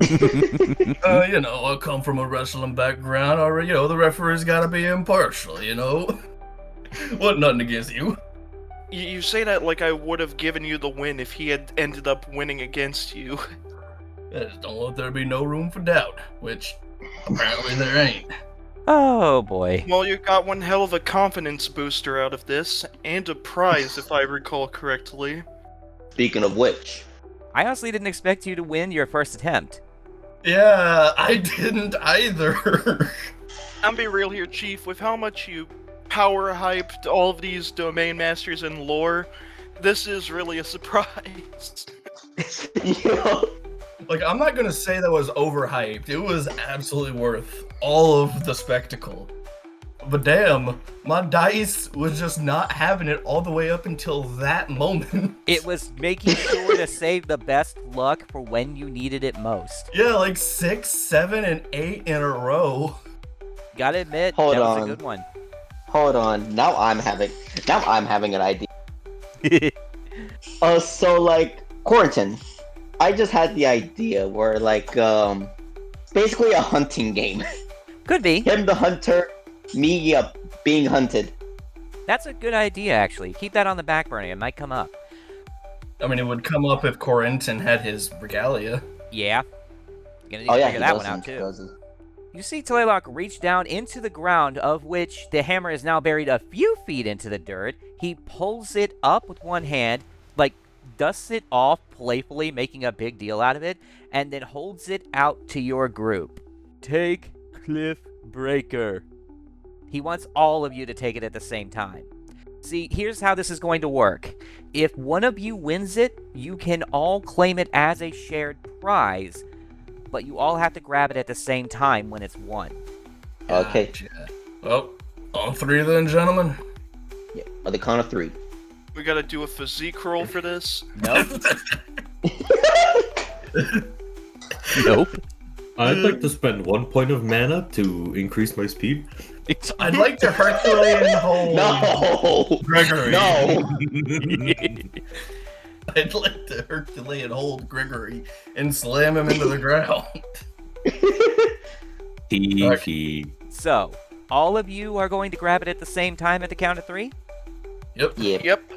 You know, I come from a wrestling background, or, you know, the referee's gotta be impartial, you know? What, nothing against you? You say that like I would have given you the win if he had ended up winning against you. I just don't want there to be no room for doubt, which apparently there ain't. Oh boy. Well, you got one hell of a confidence booster out of this, and a prize if I recall correctly. Speaking of which, I honestly didn't expect you to win your first attempt. Yeah, I didn't either. I'm be real here, Chief, with how much you power hyped all of these domain masters and lore, this is really a surprise. you know, Like, I'm not gonna say that was overhyped. It was absolutely worth all of the spectacle. But damn, my dice was just not having it all the way up until that moment. It was making sure to save the best luck for when you needed it most. Yeah, like 6, 7, and 8 in a row. Gotta admit, Hold that was on. a good one. hold on. Now I'm having an idea. So like Quarantine, I just had the idea where like basically a hunting game. Could be. Him the hunter, me being hunted. That's a good idea, actually. Keep that on the back burner. It might come up. I mean, it would come up if Quarantine had his Regalia. Yeah. You're gonna need Oh to yeah, figure he that one doesn't, out, he too. doesn't. You see Tlaylock reach down into the ground, of which the hammer is now buried a few feet into the dirt. He pulls it up with one hand, like dusts it off playfully, making a big deal out of it, and then holds it out to your group. Take Cliff Breaker. He wants all of you to take it at the same time. See, here's how this is going to work. If one of you wins it, you can all claim it as a shared prize, but you all have to grab it at the same time when it's won. Okay. Gotcha. Well, on 3 then, gentlemen. Yeah, on the count of 3. We gotta do a physique roll for this. Nope. Nope. I'd like to spend 1 point of mana to increase my speed. I'd like to Herculean hold No! Gregory. No! I'd like to Herculean hold Gregory and slam him into the ground. Tee. So, all of you are going to grab it at the same time at the count of 3? Yep. Yeah. Yep.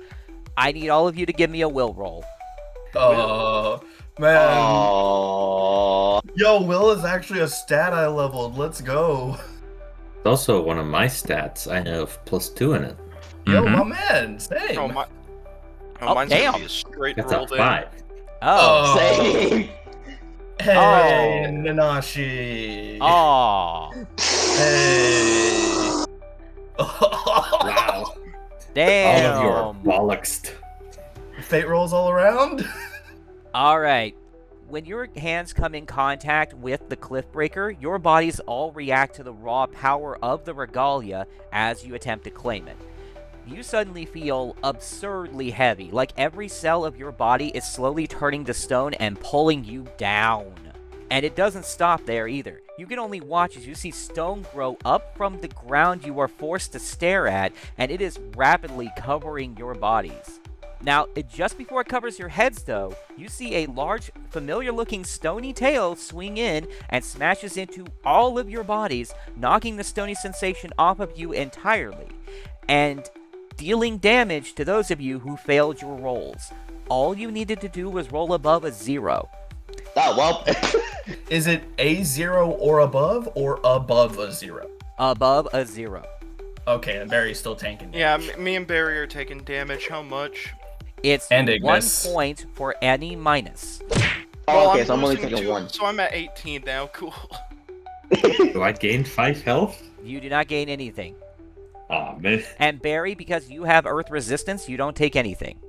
I need all of you to give me a will roll. Man. Oh. Yo, Will is actually a stat I leveled. Let's go. It's also one of my stats. I have +2 in it. Yo, Mhm. my man. Same. Oh, my. Oh, Mine's damn. gonna be a straight That's roll a then. 5. Oh. Same. Hey, Oh. Nanashi. Aw. Hey. Wow. Damn. All of you are bollocksed. Fate rolls all around. All right. When your hands come in contact with the Cliffbreaker, your bodies all react to the raw power of the Regalia as you attempt to claim it. You suddenly feel absurdly heavy, like every cell of your body is slowly turning to stone and pulling you down. And it doesn't stop there either. You can only watch as you see stone grow up from the ground you are forced to stare at, and it is rapidly covering your bodies. Now, just before it covers your heads, though, you see a large, familiar-looking stony tail swing in and smashes into all of your bodies, knocking the stony sensation off of you entirely, and dealing damage to those of you who failed your rolls. All you needed to do was roll above a 0. Oh, well. Is it a 0 or above, or above a 0? Above a 0. Okay, and Barry's still tanking. Yeah, me and Barry are taking damage. How much? It's And 1 Ignis. point for any minus. Oh, okay, I'm so I'm only losing taking 2, one. so I'm at 18 now. Cool. Do I gain 5 health? You do not gain anything. Aw, man. And Barry, because you have earth resistance, you don't take anything.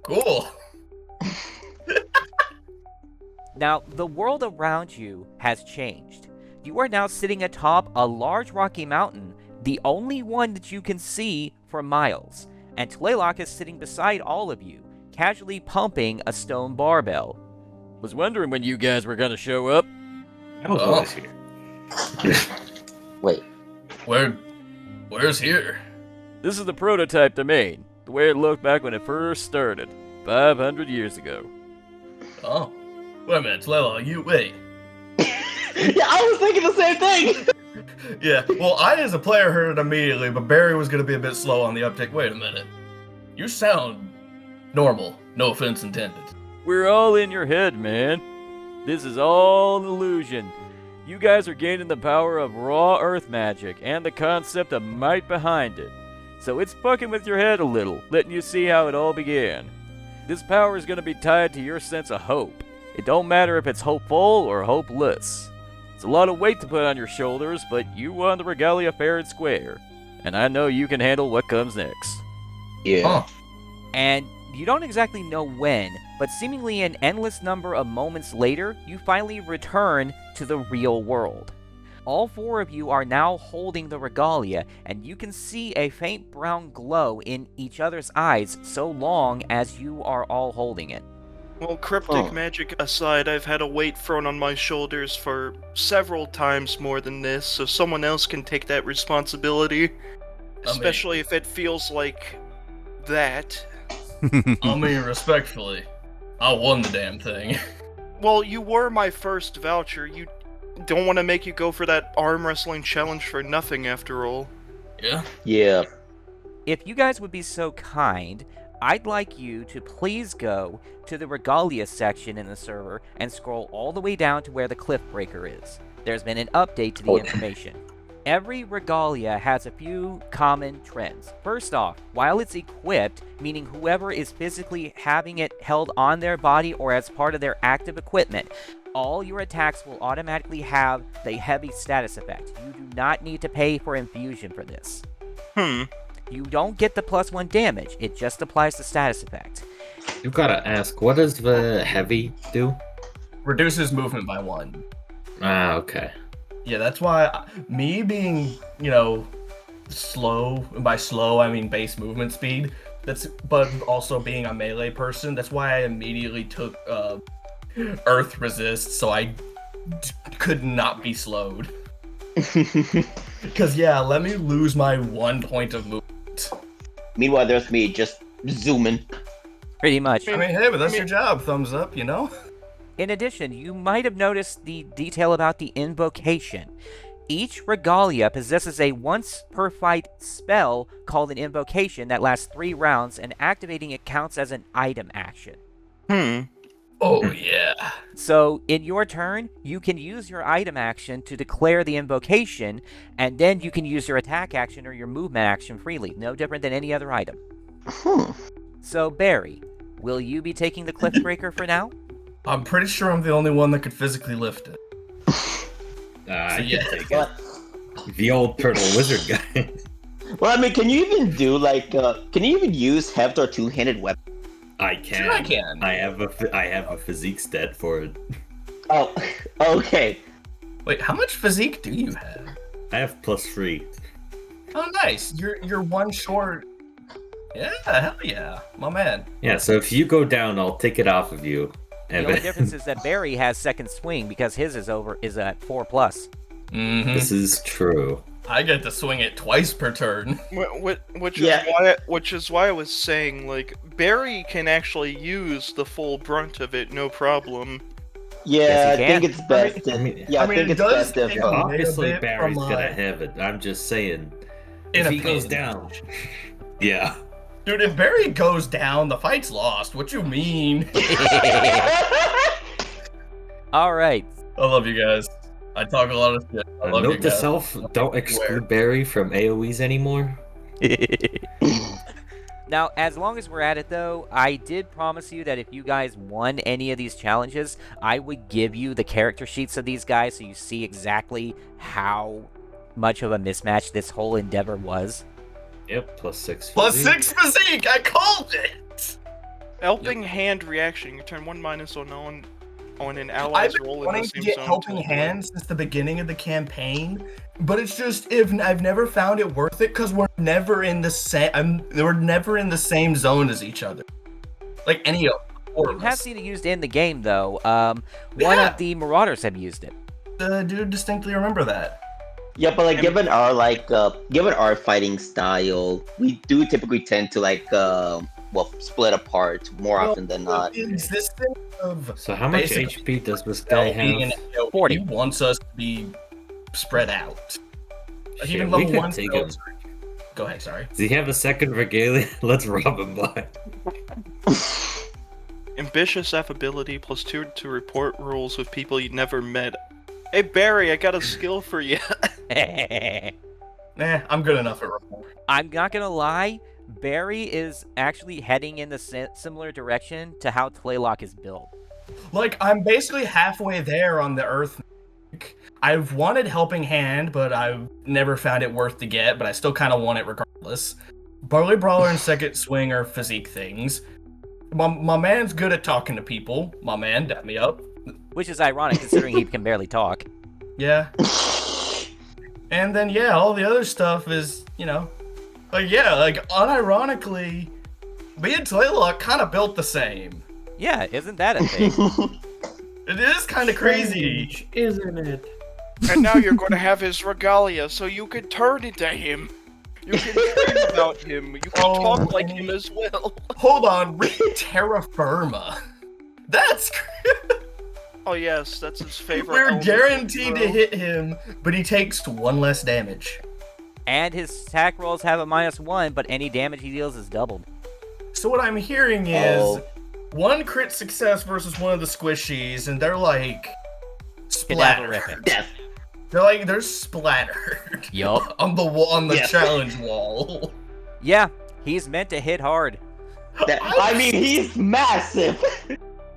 Cool. Now, the world around you has changed. You are now sitting atop a large rocky mountain, the only one that you can see for miles. And Tlaylock is sitting beside all of you, casually pumping a stone barbell. Was wondering when you guys were gonna show up. I was always here. Wait. Where's here? This is the prototype domain, the way it looked back when it first started, 500 years ago. Oh. Wait a minute, Layla, wait. Yeah, I was thinking the same thing. Yeah, well, I as a player heard it immediately, but Barry was going to be a bit slow on the uptake. Wait a minute. You sound normal. No offense intended. We're all in your head, man. This is all an illusion. You guys are gaining the power of raw earth magic and the concept of might behind it. So it's fucking with your head a little, letting you see how it all began. This power is going to be tied to your sense of hope. It don't matter if it's hopeful or hopeless. It's a lot of weight to put on your shoulders, but you won the Regalia fair and square. And I know you can handle what comes next. Yeah. Huh. And you don't exactly know when, but seemingly an endless number of moments later, you finally return to the real world. All 4 of you are now holding the Regalia, and you can see a faint brown glow in each other's eyes so long as you are all holding it. Well, cryptic magic aside, I've had a weight thrown on my shoulders for several times more than this, so someone else can take that responsibility. Especially if it feels like that. I mean, respectfully, I won the damn thing. Well, you were my first voucher. You don't want to make you go for that arm wrestling challenge for nothing, after all. Yeah? Yeah. If you guys would be so kind, I'd like you to please go to the Regalia section in the server and scroll all the way down to where the cliff breaker is. There's been an update to the information. Every Regalia has a few common trends. First off, while it's equipped, meaning whoever is physically having it held on their body or as part of their active equipment, all your attacks will automatically have the heavy status effect. You do not need to pay for infusion for this. You don't get the +1 damage, it just applies the status effect. You gotta ask, what does the heavy do? Reduces movement by 1. Ah, okay. Yeah, that's why me being, slow, and by slow I mean base movement speed, but also being a melee person, that's why I immediately took Earth Resist, so I could not be slowed. Because, yeah, let me lose my 1 point of movement. Meanwhile, there's me just zooming. Pretty much. I mean, hey, but that's your job, thumbs up, In addition, you might have noticed the detail about the invocation. Each Regalia possesses a once per fight spell called an invocation that lasts 3 rounds, and activating it counts as an item action. Oh, yeah. So, in your turn, you can use your item action to declare the invocation, and then you can use your attack action or your movement action freely, no different than any other item. So, Barry, will you be taking the Cliffbreaker for now? I'm pretty sure I'm the only one that could physically lift it. I yeah. can take it. The old turtle wizard guy. Well, I mean, can you even do, can you even use heft or two-handed weapon? I can. Sure I can. I have a physique stat for it. Oh, okay. Wait, how much physique do you have? I have +3. Oh, nice. You're 1 short. Yeah, hell yeah, my man. Yeah, so if you go down, I'll take it off of you. The only difference is that Barry has second swing because his is at 4+. Mm-hmm. This is true. I get to swing it twice per turn. Which is why I was saying, Barry can actually use the full brunt of it, no problem. Yeah, Yes, he I think can. it's best. I mean, I think it it's does best if. take a Obviously, bit Barry's from, gonna have it. I'm just saying. In If a he goes pain. down. Yeah. Dude, if Barry goes down, the fight's lost. What you mean? Alright. I love you guys. I talk a lot of shit. I love you Note to guys. self, don't exclude Barry from AoEs anymore. Now, as long as we're at it, though, I did promise you that if you guys won any of these challenges, I would give you the character sheets of these guys so you see exactly how much of a mismatch this whole endeavor was. Yep, +6. Plus physique. 6 physique! I called it! Helping hand reaction. You turn 1- on an I've ally's been roll in wanting the to same get zone. helping hand since the beginning of the campaign, but it's just if I've never found it worth it because we're never in the same. We're never in the same zone as each other, like any of You have seen it used in the game, though. One Yeah. of the Marauders have used it. Do distinctly remember that. Yeah, but like given our fighting style, we do typically tend to like split apart more often than not. The existence of So how much basically HP does this guy being have? an AOE 40. wants us to be spread out. Like, Shit, even we level could 1 take spells- him. Go ahead, sorry. Does he have a second Regalia? Let's rob him blind. Ambitious affability +2 to report rules with people you never met. Hey Barry, I got a skill for you. I'm good enough at report. I'm not gonna lie, Barry is actually heading in the similar direction to how Tlaylock is built. Like, I'm basically halfway there on the Earth. I've wanted Helping Hand, but I've never found it worth to get, but I still kind of want it regardless. Barley Brawler and Second Swing are physique things. My man's good at talking to people. My man, dap me up. Which is ironic considering he can barely talk. Yeah. And then, yeah, all the other stuff is, like, unironically, me and Tlaylock kind of built the same. Yeah, isn't that a thing? It is kind of crazy. Isn't it? And now you're going to have his Regalia, so you can turn into him. You can dream about him. You can talk like him as well. Hold on, read Terra Firma. That's Oh yes, that's his favorite. We're element, guaranteed bro. to hit him, but he takes 1 less damage. And his attack rolls have a -1, but any damage he deals is doubled. So what I'm hearing is 1 crit success versus one of the squishies, and they're like splattered. Cadaverific. Death. They're splattered. Yup. on the Yeah. challenge wall. Yeah, he's meant to hit hard. I mean, he's massive.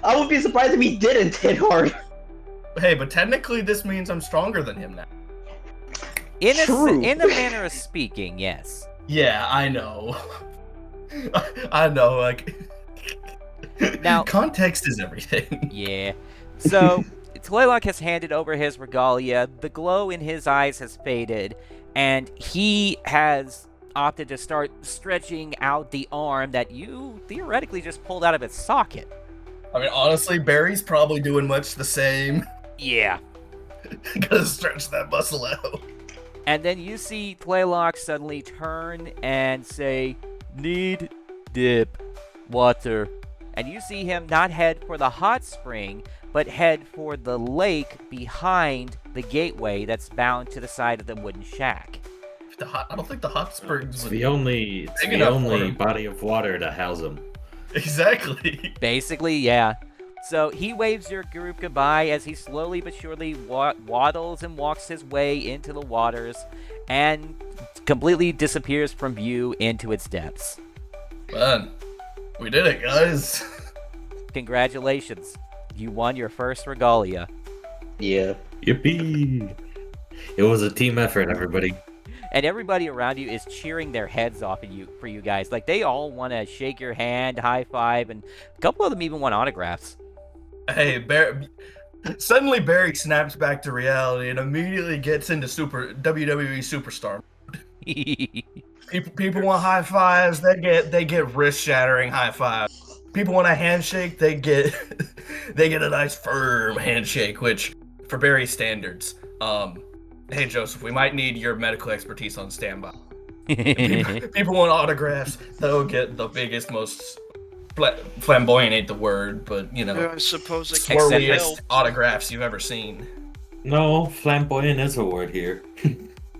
I would be surprised if he didn't hit hard. Hey, but technically this means I'm stronger than him now. True. In a manner of speaking, yes. Yeah, I know. I know, like Now- context is everything. Yeah. So, Tlaylock has handed over his Regalia, the glow in his eyes has faded, and he has opted to start stretching out the arm that you theoretically just pulled out of its socket. I mean, honestly, Barry's probably doing much the same. Yeah. Gotta stretch that muscle out. And then you see Tlaylock suddenly turn and say, "Need dip water." And you see him not head for the hot spring, but head for the lake behind the gateway that's bound to the side of the wooden shack. I don't think the hot springs It's would... the only Big enough for him. body of water to house him. Exactly. Basically, yeah. So he waves your group goodbye as he slowly but surely waddles and walks his way into the waters and completely disappears from view into its depths. Man, we did it, guys. Congratulations. You won your first Regalia. Yeah. Yippee! It was a team effort, everybody. And everybody around you is cheering their heads off at you for you guys. Like, they all want to shake your hand, high five, and a couple of them even want autographs. Hey, suddenly Barry snaps back to reality and immediately gets into WWE superstar. People want high fives, they get wrist shattering high fives. People want a handshake, they get a nice firm handshake, which for Barry's standards, hey Joseph, we might need your medical expertise on standby. People want autographs, they'll get the biggest, most flamboyant ain't the word, but Yeah, I suppose it can swirliest help. autographs you've ever seen. No, flamboyant is a word here.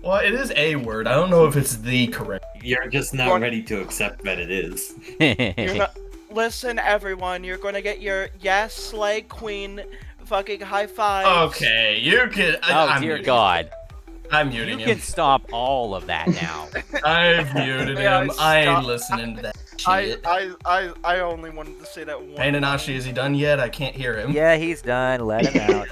Well, it is a word. I don't know if it's the correct. You're just not What? ready to accept that it is. You're not. Listen, everyone, you're gonna get your yes, slay queen, fucking high five. Okay, you can. Oh, I'm dear muting. God. I'm You muting can him. stop all of that now. I've muted Yeah, him. I ain't stop. listening to that. Shit. I only wanted to say that one. Hey, Nanashi, is he done yet? I can't hear him. Yeah, he's done. Let him out.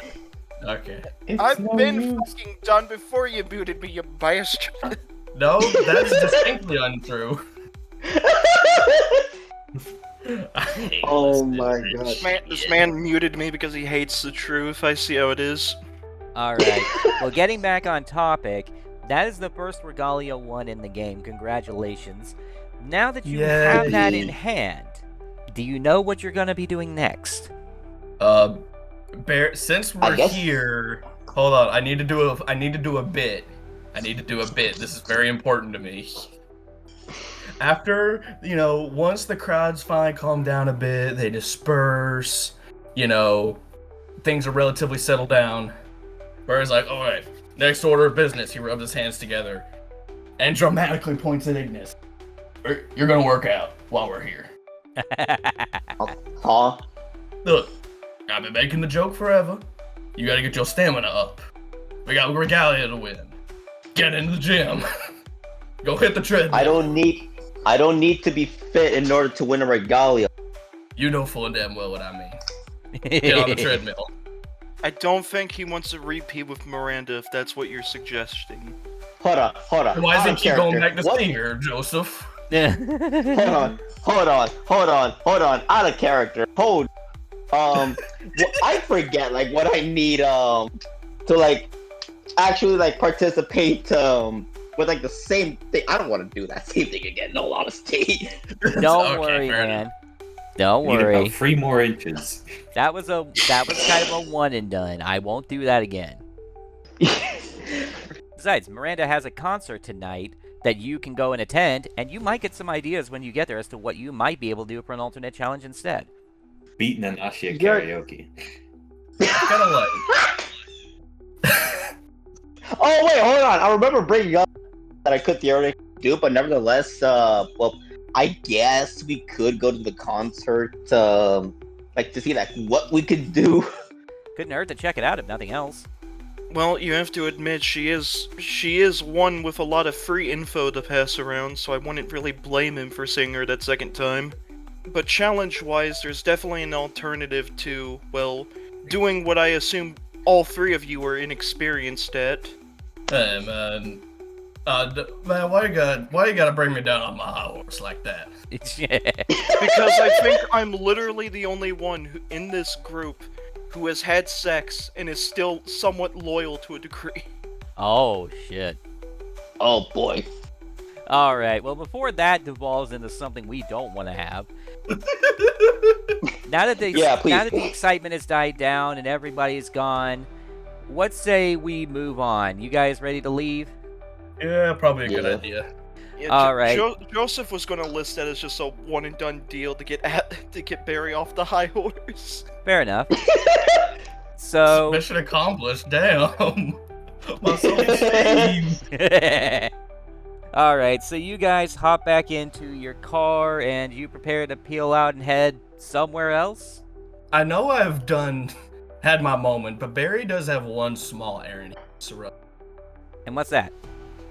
Okay. I've been fucking done before you booted me, you bastard. No, that's distinctly untrue. Oh my god. This man muted me because he hates the truth. I see how it is. Alright. Well, getting back on topic, that is the first Regalia 1 in the game. Congratulations. Now that you have that in hand, do you know what you're going to be doing next? Since we're here, hold on. I need to do a bit. This is very important to me. After, once the crowds finally calm down a bit, they disperse, things are relatively settled down. Whereas, like, all right, next order of business, he rubs his hands together and dramatically points at Ignis. You're gonna work out while we're here. Huh? Look, I've been making the joke forever. You gotta get your stamina up. We got Regalia to win. Get into the gym. Go hit the treadmill. I don't need to be fit in order to win a Regalia. You know full and damn well what I mean. Get on the treadmill. I don't think he wants a repeat with Miranda if that's what you're suggesting. Hold on. Why does he keep going back to What? see her, Joseph? Hold on. Out of character. I forget what I need to actually participate with the same thing. I don't want to do that same thing again. No honesty. Don't worry, man. Don't worry. About 3 more inches. That was kind of a one and done. I won't do that again. Besides, Miranda has a concert tonight that you can go and attend, and you might get some ideas when you get there as to what you might be able to do for an alternate challenge instead. Beat Nanashi at karaoke. Kind of like. Oh wait, hold on. I remember bringing up that I could theoretically do, but nevertheless, I guess we could go to the concert, to see what we could do. Couldn't hurt to check it out if nothing else. Well, you have to admit she is one with a lot of free info to pass around, so I wouldn't really blame him for seeing her that second time. But challenge-wise, there's definitely an alternative to, doing what I assume all 3 of you are inexperienced at. Hey, man. Man, why you gotta bring me down on my high horse like that? Because I think I'm literally the only one in this group who has had sex and is still somewhat loyal to a degree. Oh, shit. Oh boy. Alright, well, before that devolves into something we don't want to have, now that the excitement has died down and everybody's gone, what say we move on? You guys ready to leave? Yeah, probably a good idea. Yeah, Alright. Joseph was gonna list that as just a one and done deal to get Barry off the high horse. Fair enough. So... Mission accomplished, damn. My self-esteem. Alright, so you guys hop back into your car and you prepare to peel out and head somewhere else? I know I've had my moment, but Barry does have one small errand. And what's that?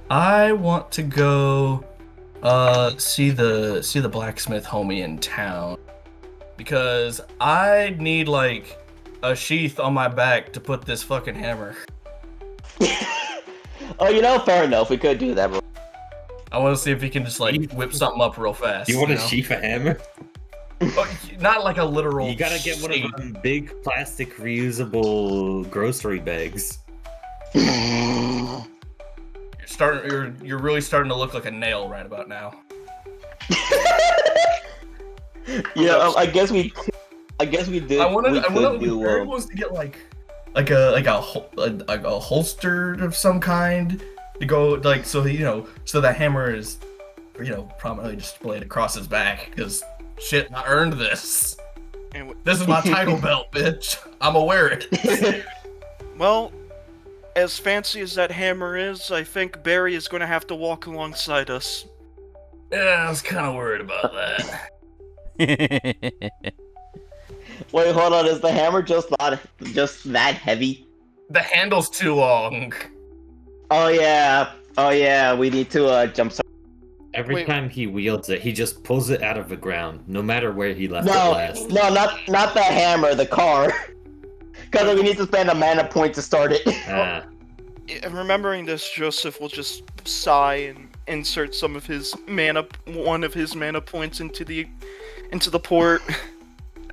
I want to go see the blacksmith homie in town, because I need a sheath on my back to put this fucking hammer. Oh, fair enough. We could do that. Bro. I want to see if he can just whip something up real fast. You want to sheath a hammer? Not like a literal. You gotta get one of them big plastic reusable grocery bags. You're really starting to look like a nail right about now. Yeah, I guess we did. I wanted Barry wants to get like a holster of some kind to go so the hammer is prominently displayed across his back, because shit, I earned this. This is my title belt, bitch. I'ma wear it. Well, as fancy as that hammer is, I think Barry is going to have to walk alongside us. Yeah, I was kind of worried about that. Wait, hold on. Is the hammer just that heavy? The handle's too long. Oh yeah. We need to jump. Every Wait. time he wields it, he just pulls it out of the ground, no matter where he left it No, last. no, not the hammer, the car. Because we need to spend a mana point to start it. Remembering this, Joseph will just sigh and insert one of his mana points into the port. I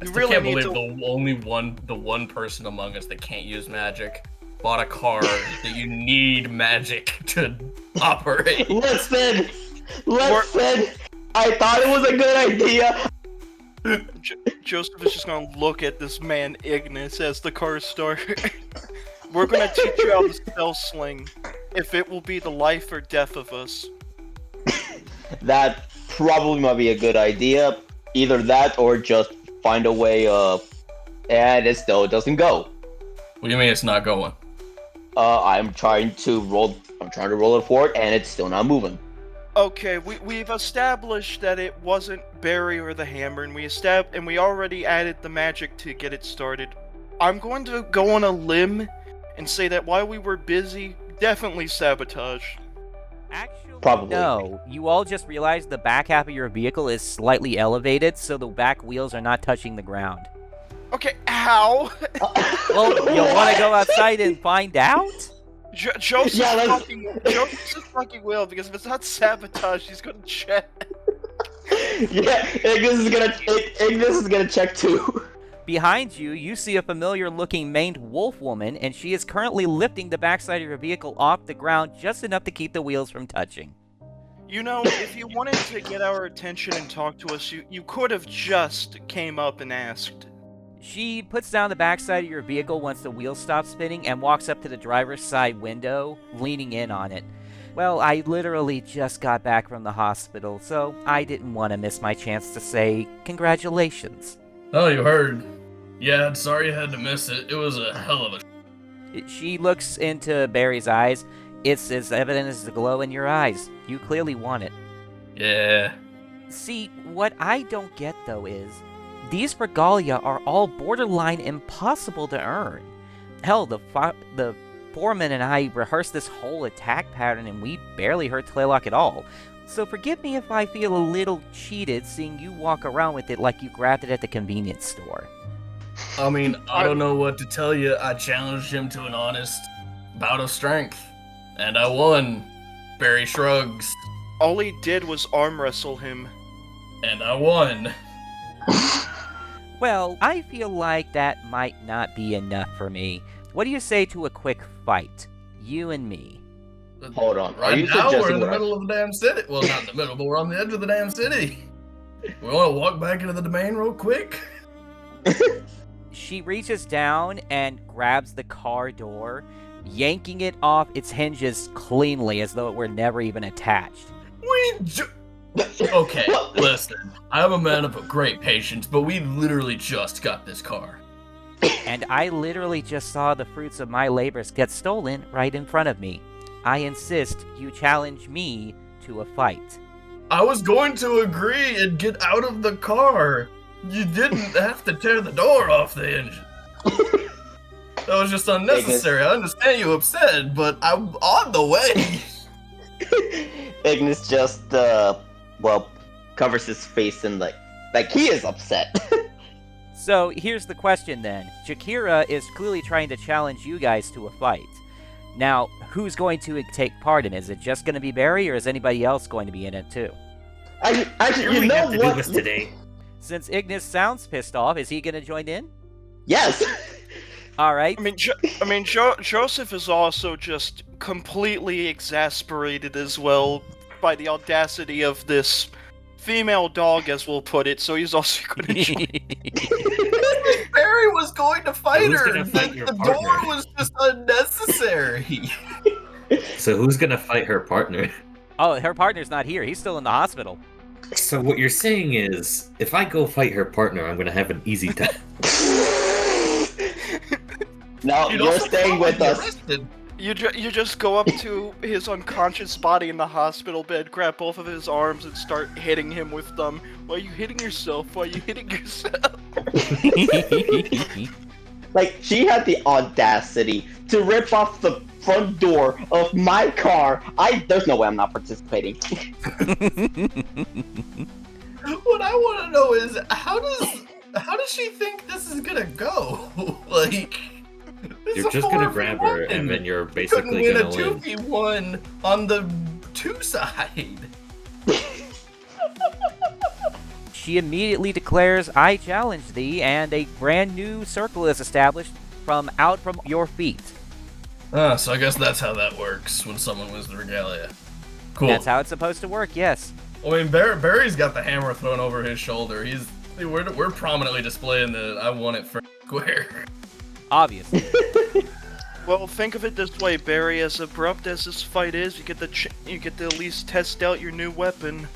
You still really can't need believe to. the one person among us that can't use magic bought a car that you need magic to operate. Listen, I thought it was a good idea. Joseph is just gonna look at this man Ignis as the car starter. We're gonna teach you how to spell sling. If it will be the life or death of us. That probably might be a good idea. Either that or just find a way and it still doesn't go. What do you mean it's not going? I'm trying to roll it forward and it's still not moving. Okay, we've established that it wasn't Barry or the hammer, and we already added the magic to get it started. I'm going to go on a limb and say that while we were busy, definitely sabotage. Actually, Probably. no. You all just realized the back half of your vehicle is slightly elevated, so the back wheels are not touching the ground. Okay, how? Well, you want to go outside and find out? Joseph Yeah, let's- fucking will, because if it's not sabotage, he's gonna check. Yeah, Ignis is gonna check too. Behind you, you see a familiar-looking maned wolf woman, and she is currently lifting the backside of your vehicle off the ground just enough to keep the wheels from touching. You know, if you wanted to get our attention and talk to us, you could have just came up and asked. She puts down the backside of your vehicle once the wheels stop spinning and walks up to the driver's side window, leaning in on it. Well, I literally just got back from the hospital, so I didn't want to miss my chance to say congratulations. Oh, you heard. Yeah, sorry you had to miss it. It was a hell of a... She looks into Barry's eyes. It's as evident as the glow in your eyes. You clearly want it. Yeah. See, what I don't get, though, is these regalia are all borderline impossible to earn. Hell, the foreman and I rehearsed this whole attack pattern and we barely hurt Tlaylock at all. So forgive me if I feel a little cheated seeing you walk around with it like you grabbed it at the convenience store. I mean, I don't know what to tell you. I challenged him to an honest bout of strength. And I won. Barry shrugs. All he did was arm wrestle him. And I won. Well, I feel like that might not be enough for me. What do you say to a quick fight? You and me. Hold on. Are Right you now, we're suggesting in the what I- middle of the damn city. Well, not in the middle, but we're on the edge of the damn city. We want to walk back into the domain real quick? She reaches down and grabs the car door, yanking it off its hinges cleanly as though it were never even attached. Okay, listen. I'm a man of great patience, but we literally just got this car. And I literally just saw the fruits of my labors get stolen right in front of me. I insist you challenge me to a fight. I was going to agree and get out of the car. You didn't have to tear the door off the engine. That was just unnecessary. I understand you upset, but I'm on the way. Ignis just covers his face and like he is upset. So here's the question then. Jakira is clearly trying to challenge you guys to a fight. Now, who's going to take part in it? Is it just going to be Barry, or is anybody else going to be in it too? Actually, you know have to do what? this today. Since Ignis sounds pissed off, is he going to join in? Yes. All right. Joseph is also just completely exasperated as well by the audacity of this female dog, as we'll put it, so he's also going to join. Barry was going to fight Who's her. gonna fight your The partner? door was just unnecessary. So who's gonna fight her partner? Oh, her partner's not here. He's still in the hospital. So what you're saying is, if I go fight her partner, I'm gonna have an easy time. No, You'd you're also staying probably with be us. arrested. You just go up to his unconscious body in the hospital bed, grab both of his arms, and start hitting him with them. Why are you hitting yourself? Why are you hitting yourself? Like, she had the audacity to rip off the front door of my car, there's no way I'm not participating. What I want to know is how does she think this is gonna go? Like, this You're is just a gonna 4v1. grab her, and then you're Couldn't basically win a gonna win. 2v1 on the 2 side. She immediately declares, I challenge thee, and a brand new circle is established from your feet. So I guess that's how that works when someone wins the Regalia. Cool. That's how it's supposed to work, yes. I mean, Barry's got the hammer thrown over his shoulder. We're prominently displaying the I won it for square. Obviously. Well, think of it this way, Barry. As abrupt as this fight is, you get to at least test out your new weapon.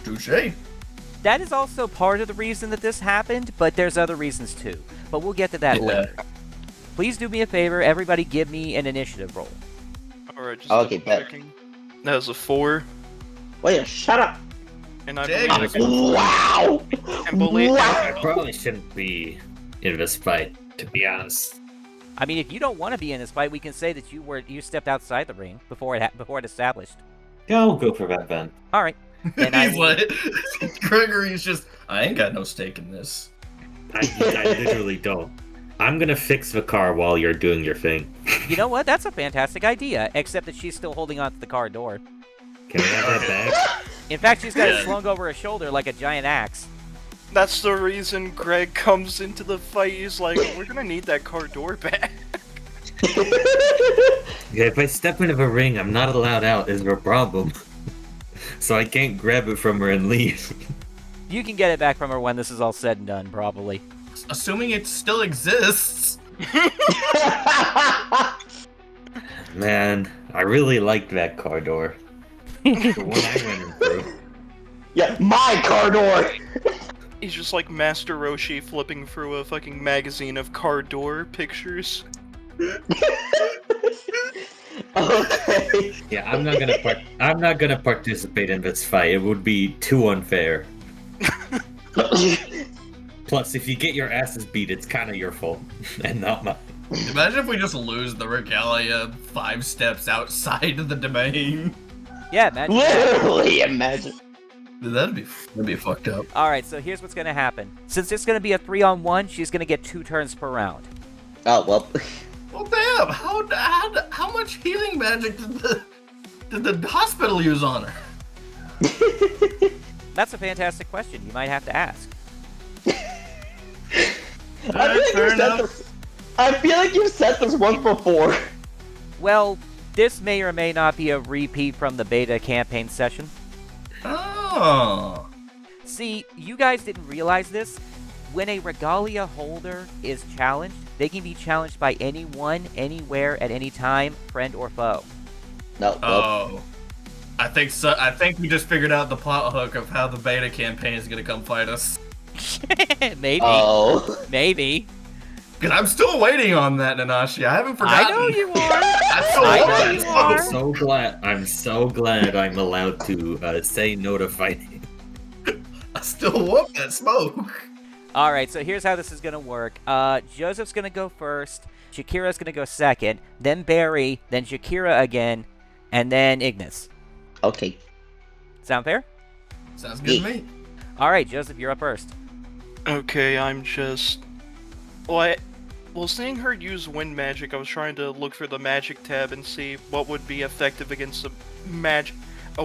Touché. That is also part of the reason that this happened, but there's other reasons too. But we'll get to that later. Please do me a favor, everybody give me an initiative roll. Alright, just Okay, bet. checking. That was a 4. Wait, shut up. And I Jake. believe Wow! and believe Wow! I probably shouldn't be in this fight, to be honest. I mean, if you don't want to be in this fight, we can say that you stepped outside the ring before it established. Yeah, I'll go for that then. All right. Then I He's will- like, Gregory's just, I ain't got no stake in this. I literally don't. I'm gonna fix the car while you're doing your thing. You know what? That's a fantastic idea. Except that she's still holding on to the car door. Can I have that back? In fact, she's got it Yeah. slung over her shoulder like a giant axe. that's the reason Greg comes into the fight. He's like, we're gonna need that car door back. Yeah, if I step into the ring, I'm not allowed out, is the problem. So I can't grab it from her and leave. You can get it back from her when this is all said and done, probably. Assuming it still exists. Man, I really liked that car door. The one I went in through. Yeah, my car door! He's just like Master Roshi flipping through a fucking magazine of car door pictures. Okay. Yeah, I'm not gonna participate in this fight. It would be too unfair. Plus, if you get your asses beat, it's kind of your fault, and not mine. Imagine if we just lose the Regalia 5 steps outside of the domain. Yeah, imagine that. Literally, imagine. That'd be fucked up. All right, so here's what's going to happen. Since it's going to be a 3-on-1, she's going to get 2 turns per round. Oh, well. Well, damn! How much healing magic did the hospital use on her? That's a fantastic question. You might have to ask. I feel like you've said this once before. Well, this may or may not be a repeat from the beta campaign session. Oh. See, you guys didn't realize this. When a Regalia holder is challenged, they can be challenged by anyone, anywhere, at any time, friend or foe. No. Oh. I think we just figured out the plot hook of how the beta campaign is gonna come fight us. Maybe. Oh. Maybe. Because I'm still waiting on that, Nanashi. I haven't forgotten. I know you are. I still I want know that you smoke. are. I'm so glad I'm allowed to say no to fighting. I still want that smoke. All right, so here's how this is going to work. Joseph's going to go first. Shakira's going to go second. Then Barry. Then Shakira again. And then Ignis. Okay. Sound fair? Sounds good to me. All right, Joseph, you're up first. Okay, I'm just... Well, seeing her use wind magic, I was trying to look for the magic tab and see what would be effective against a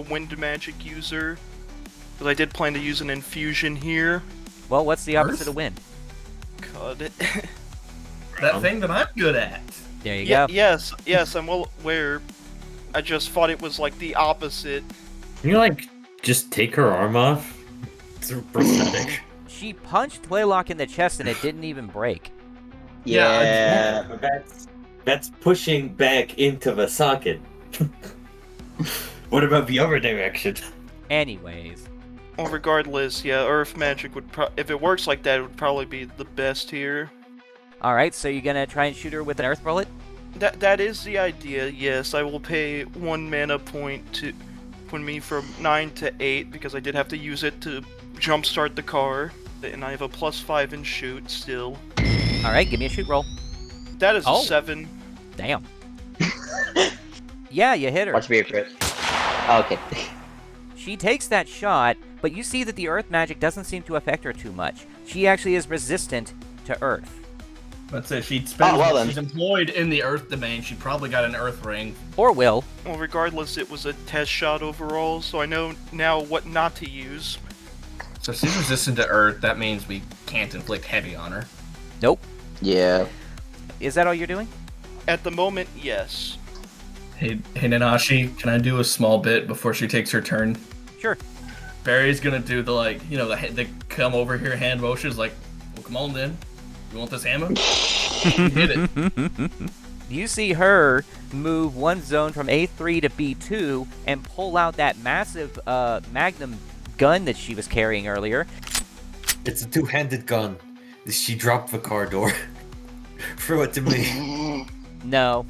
wind magic user. Because I did plan to use an infusion here. Well, what's the opposite Earth? of wind? God. That thing that I'm good at. There you go. Yes, I'm well aware. I just thought it was like the opposite. Can you just take her arm off? It's prosthetic. She punched Playlock in the chest and it didn't even break. Yeah. But that's pushing back into the socket. What about the other direction? Anyways. Well, regardless, yeah, Earth magic would if it works like that, it would probably be the best here. All right, so you're going to try and shoot her with an Earth Bullet? That is the idea, yes. I will pay 1 mana point to put me from 9 to 8, because I did have to use it to jumpstart the car. And I have a +5 in shoot still. All right, give me a shoot roll. That is Oh. a 7. Damn. Yeah, you hit her. Watch me a crit. Okay. She takes that shot, but you see that the earth magic doesn't seem to affect her too much. She actually is resistant to earth. Let's say she's employed in the earth domain. She probably got an earth ring. Or will. Well, regardless, it was a test shot overall, so I know now what not to use. So if she's resistant to earth, that means we can't inflict heavy on her. Nope. Yeah. Is that all you're doing? At the moment, yes. Hey, Nanashi, can I do a small bit before she takes her turn? Sure. Barry's gonna do the, like, you know, the come over here hand motions, like, well, come on then. You want this ammo? You did it. You see her move one zone from A3 to B2 and pull out that massive magnum gun that she was carrying earlier. It's a two-handed gun. She dropped the car door. Throw it to me. No,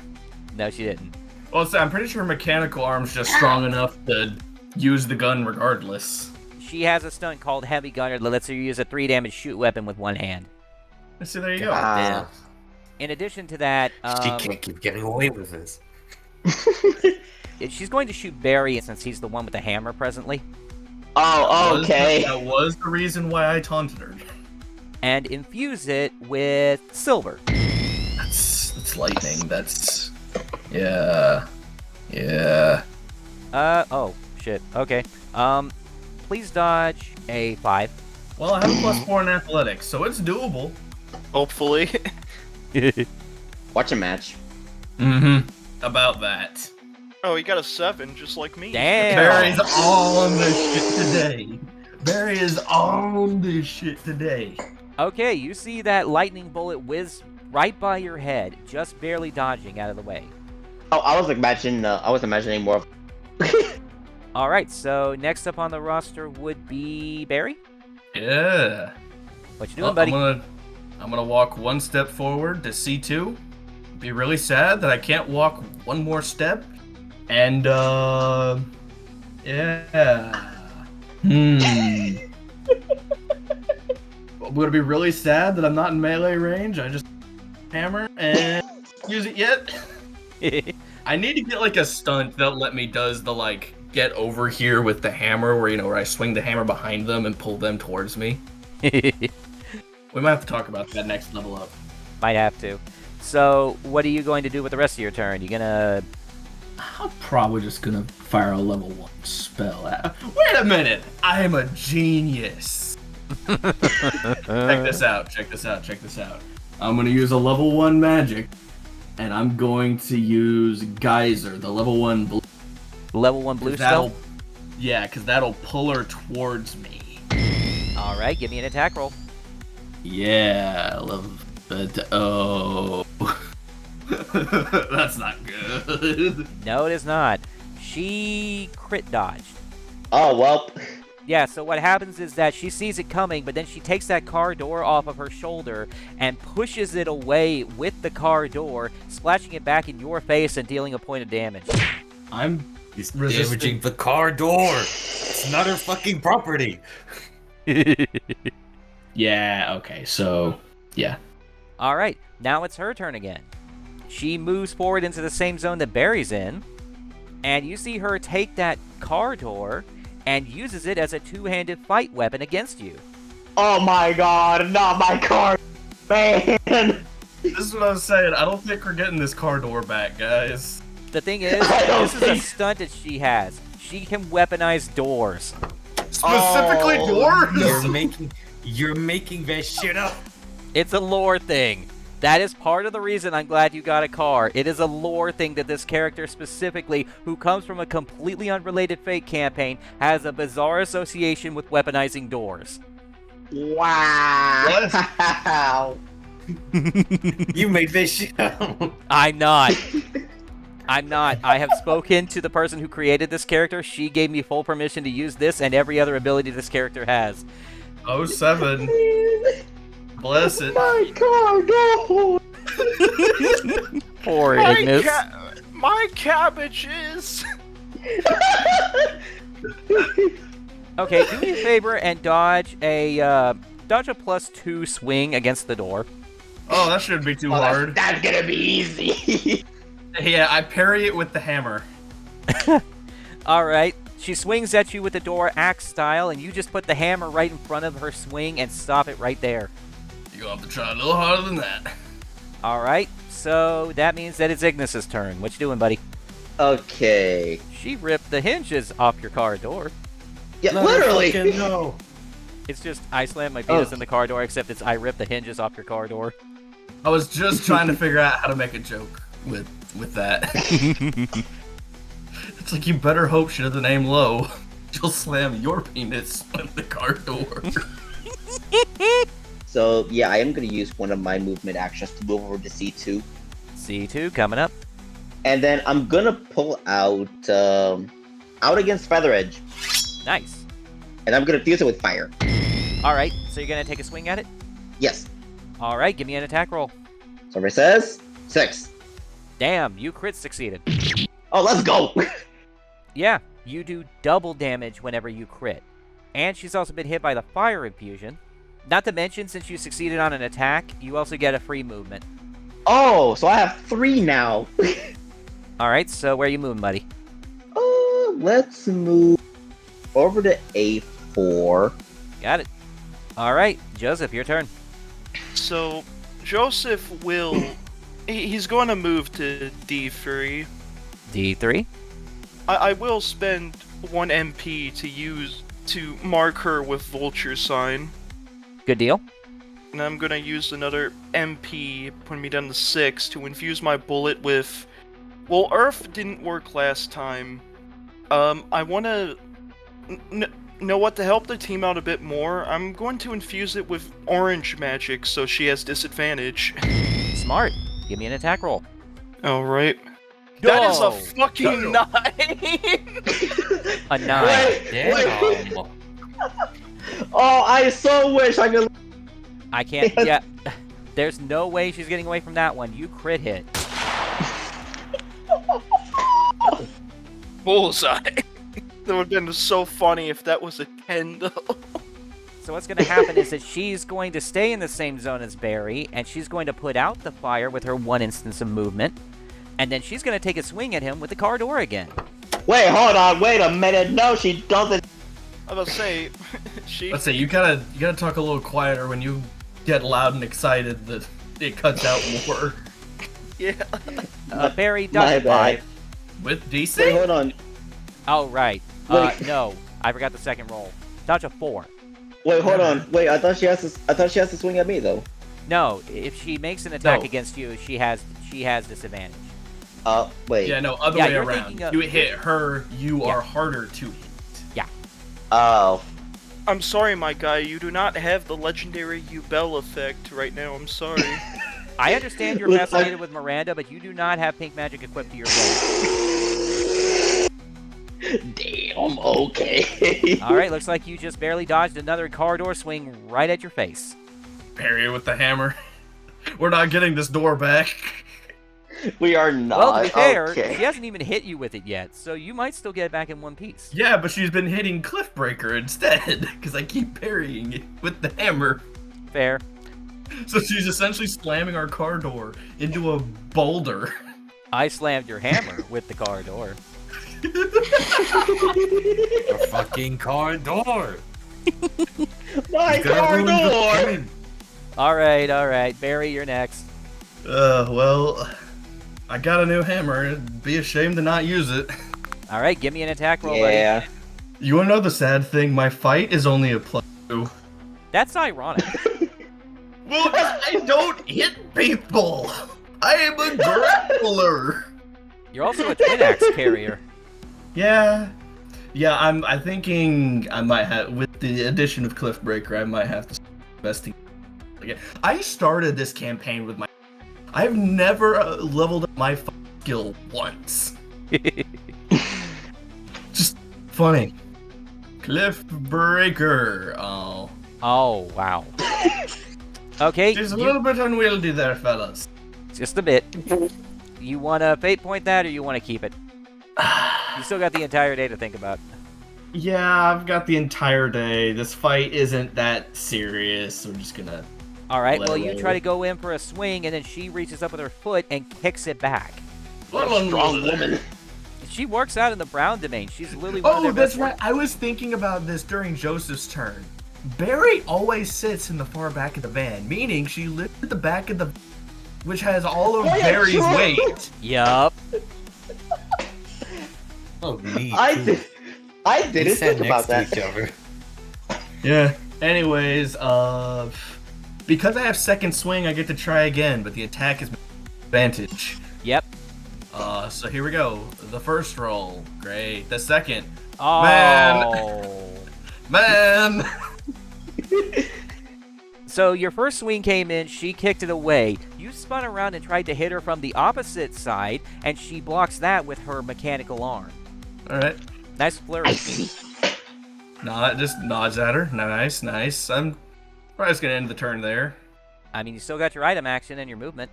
she didn't. Well, so I'm pretty sure mechanical arm's just strong enough to use the gun regardless. She has a stunt called Heavy Gunner that lets her use a 3 damage shoot weapon with one hand. So there you go. Damn. In addition to that, She can't keep getting away with this. she's going to shoot Barry since he's the one with the hammer presently. Oh, okay. That was the reason why I taunted her. And infuse it with silver. That's lightning. That's... Yeah. Oh, shit. Okay. Please dodge a 5. Well, I have a +4 in athletics, so it's doable. Hopefully. Watch a match. Mm-hmm. About that. Oh, he got a 7, just like me. Damn! Barry's on this shit today. Barry is on this shit today. Okay, you see that lightning bullet whiz right by your head, just barely dodging out of the way. Oh, I was imagining more. Alright, so next up on the roster would be Barry? Yeah. What you doing, buddy? I'm gonna walk one step forward to C2. Be really sad that I can't walk one more step. And yeah. I'm gonna be really sad that I'm not in melee range. I just hammer and use it yet. I need to get like a stunt that'll let me does the like get over here with the hammer where I swing the hammer behind them and pull them towards me. We might have to talk about that next level up. Might have to. So, what are you going to do with the rest of your turn? You gonna... I'm probably just gonna fire a level 1 spell at... Wait a minute! I am a genius! Check this out. I'm gonna use a level 1 magic, and I'm going to use Geyser, the level 1 blue. Level 1 blue spell? Yeah, because that'll pull her towards me. Alright, give me an attack roll. Yeah, oh. That's not good. No, it is not. She crit dodged. Oh, well. Yeah, so what happens is that she sees it coming, but then she takes that car door off of her shoulder and pushes it away with the car door, splashing it back in your face and dealing a point of damage. He's damaging the car door. It's not her fucking property. Yeah, okay, so, yeah. Alright, now it's her turn again. She moves forward into the same zone that Barry's in, and you see her take that car door and uses it as a two-handed fight weapon against you. Oh my god, not my car, man! This is what I was saying. I don't think we're getting this car door back, guys. The thing is, this is a stunt that she has. She can weaponize doors. Specifically doors? You're making that shit up. It's a lore thing. That is part of the reason I'm glad you got a car. It is a lore thing that this character specifically, who comes from a completely unrelated Fate campaign, has a bizarre association with weaponizing doors. Wow! You made this shit up. I'm not. I have spoken to the person who created this character. She gave me full permission to use this and every other ability this character has. 07. Bless it. My car, no! Poor Ignis. My cabbages! Okay, do me a favor and dodge a +2 swing against the door. Oh, that shouldn't be too hard. That's gonna be easy. Yeah, I parry it with the hammer. All right. She swings at you with the door axe style, and you just put the hammer right in front of her swing and stop it right there. You'll have to try a little harder than that. All right. So that means that it's Ignis's turn. What you doing, buddy? Okay. She ripped the hinges off your car door. Yeah, literally. No. It's just I slammed my penis in the car door, except it's I ripped the hinges off your car door. I was just trying to figure out how to make a joke with that. It's like, you better hope she doesn't aim low. She'll slam your penis in the car door. So yeah, I am gonna use one of my movement actions to move over to C2, C2 coming up. and then I'm gonna pull out against Feather Edge, Nice. and I'm gonna fuse it with fire. All right. So you're gonna take a swing at it. Yes. All right. Give me an attack roll. Somebody says 6. Damn, you crit succeeded. Oh, let's go. Yeah, you do double damage whenever you crit. And she's also been hit by the fire infusion. Not to mention, since you succeeded on an attack, you also get a free movement. Oh, so I have 3 now. Alright, so where are you moving, buddy? Let's move over to A4. Got it. Alright, Joseph, your turn. So, Joseph will... He's going to move to D3. D3. I will spend 1 MP to mark her with Vulture Sign. Good deal. And I'm gonna use another MP, putting me down to 6, to infuse my bullet with... Well, Earth didn't work last time. I wanna... know what, to help the team out a bit more, I'm going to infuse it with orange magic, so she has disadvantage. Smart. Give me an attack roll. Alright. That is a Go. fucking 9! A 9. Wait, Damn. Oh, I so wish I could. I can't... Yeah. There's no way she's getting away from that one. You crit hit. Bullseye. That would have been so funny if that was a 10, though. So what's going to happen is that she's going to stay in the same zone as Barry, and she's going to put out the fire with her 1 instance of movement, and then she's going to take a swing at him with the car door again. Wait, hold on. Wait a minute. No, she doesn't. I was about to say, she... Let's say you gotta talk a little quieter when you get loud and excited. That it cuts out more. Yeah. Barry, My dodge a bad. 5. With Wait, DC. hold on. Oh, right. Wait. No, I forgot the second roll. Dodge a 4. Wait, hold on. Wait, I thought she has to swing at me though. No, if she makes an attack No. against you, she has disadvantage. Wait. Yeah, no, other Yeah, way you're around. thinking of- You hit her, you Yeah. are harder to hit. Oh. I'm sorry, my guy, you do not have the legendary Ubel effect right now, I'm sorry. I understand you're Look, fascinated with Miranda, but you do not have pink magic equipped to your bow. Damn. Okay. All right, looks like you just barely dodged another car door swing right at your face. Parry it with the hammer. We're not getting this door back. We are not. Well, to be fair, okay. she hasn't even hit you with it yet, so you might still get it back in one piece. Yeah, but she's been hitting Cliffbreaker instead, because I keep parrying it with the hammer. Fair. So she's essentially slamming our car door into a boulder. I slammed your hammer with the car door. The fucking car door. My car door. All right. Barry, you're next. Well, I got a new hammer. It'd be a shame to not use it. All right, give me an attack roll, Yeah. buddy. You wanna know the sad thing? My fight is only a +2. That's ironic. Well, I don't hit people. I am a grappler. You're also a twin axe carrier. Yeah. I'm thinking I might have, with the addition of Cliffbreaker, I might have to investing again. I started this campaign with my. I've never leveled up my skill once. Just funny. Cliffbreaker. Oh. Oh, wow. Okay, She's a little bit unwieldy there, fellas. just a bit. You want to fate point that, or you want to keep it? You still got the entire day to think about. Yeah, I've got the entire day. This fight isn't that serious. We're just gonna. All right, Let well, her you roll. try to go in for a swing, and then she reaches up with her foot and kicks it back. What a strong woman. She works out in the Brown Demesne. She's literally one of Oh, their that's best right. I was thinking about this during Joseph's turn. Barry always sits in the far back of the van, meaning she lives at the back of the, which has all of yeah, Barry's true. weight. Yup. Oh, me. I too. didn't We sat think about next that. to each other. Yeah. Anyways, because I have second swing, I get to try again, but the attack is advantage. Yep. So here we go. The first roll, great. The second, Oh. man. So your first swing came in, she kicked it away. You spun around and tried to hit her from the opposite side, and she blocks that with her mechanical arm. All right. Nice I flourish. see. Just nods at her. Nice, nice. I'm probably just gonna end the turn there. I mean, you still got your item action and your movement.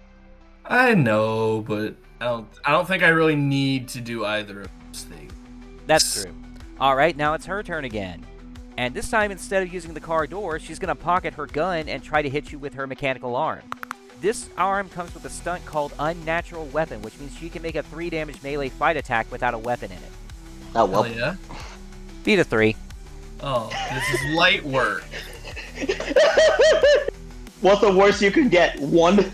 I know, but I don't think I really need to do either of those things. That's true. All right, now it's her turn again. And this time, instead of using the car door, she's going to pocket her gun and try to hit you with her mechanical arm. This arm comes with a stunt called Unnatural Weapon, which means she can make a 3 damage melee fight attack without a weapon in it. Oh well. Hell yeah. Beat a 3. Oh, this is light work. What's the worst you can get? 1.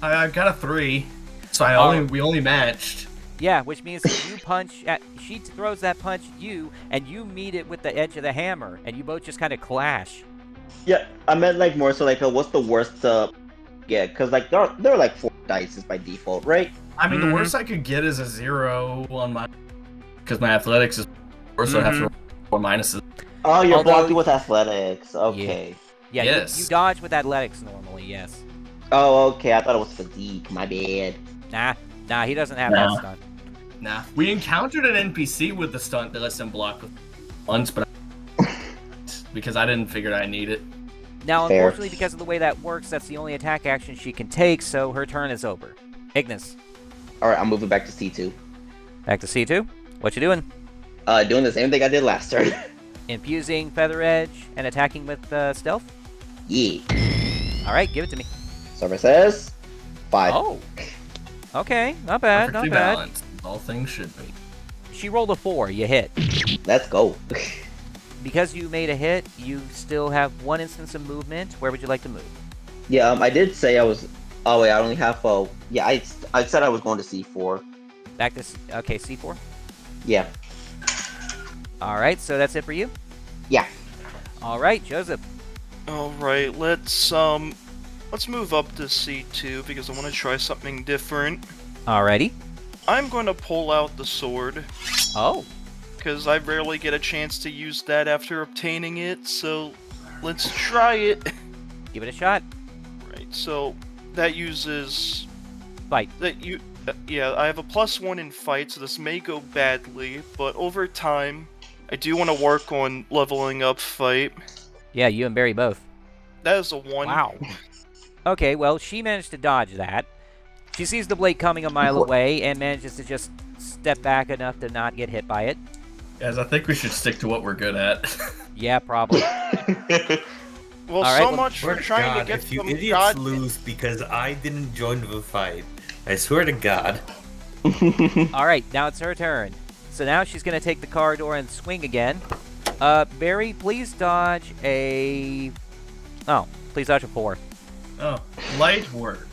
I got a 3, so we only matched. Yeah, which means if you punch at, she throws that punch at you, and you meet it with the edge of the hammer, and you both just kind of clash. Yeah, I meant like more so like what's the worst yeah, because like there are like 4 dice by default, right? I mean, the worst I could get is a 0 on my, because my athletics is worse, so I have to roll 4 minuses. Oh, you're Although- blocking with athletics. Okay. Yeah, Yes. you dodge with athletics normally, yes. Oh, okay. I thought it was fatigue. My bad. Nah, he doesn't have Nah. that stunt. Nah, we encountered an NPC with the stunt that lets him block with once, but because I didn't figure I need it. Now, Fair. unfortunately, because of the way that works, that's the only attack action she can take, so her turn is over. Ignis, All right, I'm moving back to C2. back to C2. What you doing? Doing the same thing I did last turn. Infusing Feather Edge and attacking with stealth? Yeah. All right, give it to me. Server says 5. Oh. Okay, not bad, Perfectly not bad. balanced. All things should be. She rolled a 4, you hit. Let's go. Because you made a hit, you still have 1 instance of movement. Where would you like to move? Yeah, I did say I was. Oh wait, I only have. Yeah, I said I was going to C4. Back to okay, C4. Yeah. All right, so that's it for you. Yeah. All right, Joseph. All right, let's move up to C2 because I want to try something different. Alrighty. I'm going to pull out the sword Oh. because I rarely get a chance to use that after obtaining it. So let's try it. Give it a shot. Right. So that uses Fight. yeah, I have a +1 in fight, so this may go badly, but over time, I do want to work on leveling up fight. Yeah, you and Barry both. That is a 1. Wow. Okay, well, she managed to dodge that. She sees the blade coming a mile away and manages to just step back enough to not get hit by it. Guys, I think we should stick to what we're good at. Yeah, probably. Well, All right, so well, much for trying God, to get if you some idiots god. lose because I didn't join the fight, I swear to God. All right, now it's her turn. So now she's going to take the car door and swing again. Barry, please dodge a... Oh, please dodge a 4. Oh, light work.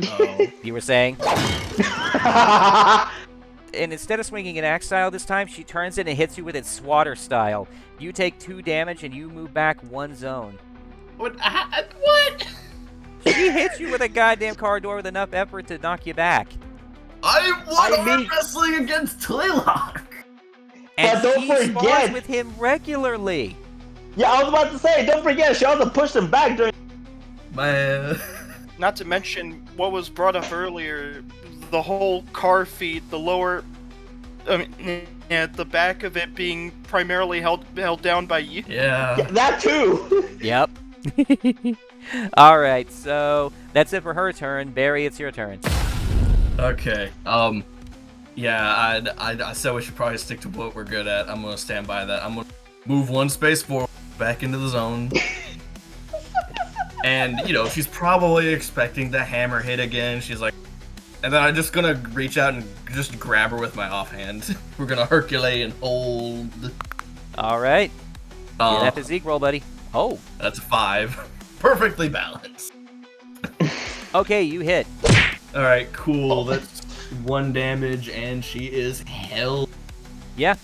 Oh, You were saying? And instead of swinging an axe style this time, she turns it and hits you with its swatter style. You take 2 damage and you move back 1 zone. what? What? She hits you with a goddamn car door with enough effort to knock you back. I won I arm mean- wrestling against Tlaylock. And But don't she spars forget- with him regularly. Yeah, I was about to say, don't forget, she also pushed him back during. Man. Not to mention what was brought up earlier, the whole car feed, the lower, I mean, yeah, the back of it being primarily held down by you. Yeah. Yeah, that too. Yep. All right, so that's it for her turn. Barry, it's your turn. Okay. Yeah, I said we should probably stick to what we're good at. I'm gonna stand by that. I'm gonna move 1 space forward, back into the zone. And, you know, she's probably expecting the hammer hit again. She's like, And then I'm just gonna reach out and just grab her with my offhand. We're gonna Herculane and hold. All right. Get that physique roll, buddy. Oh. That's a 5. Perfectly balanced. Okay, you hit. All right, cool. That's 1 damage, and she is held. Yeah.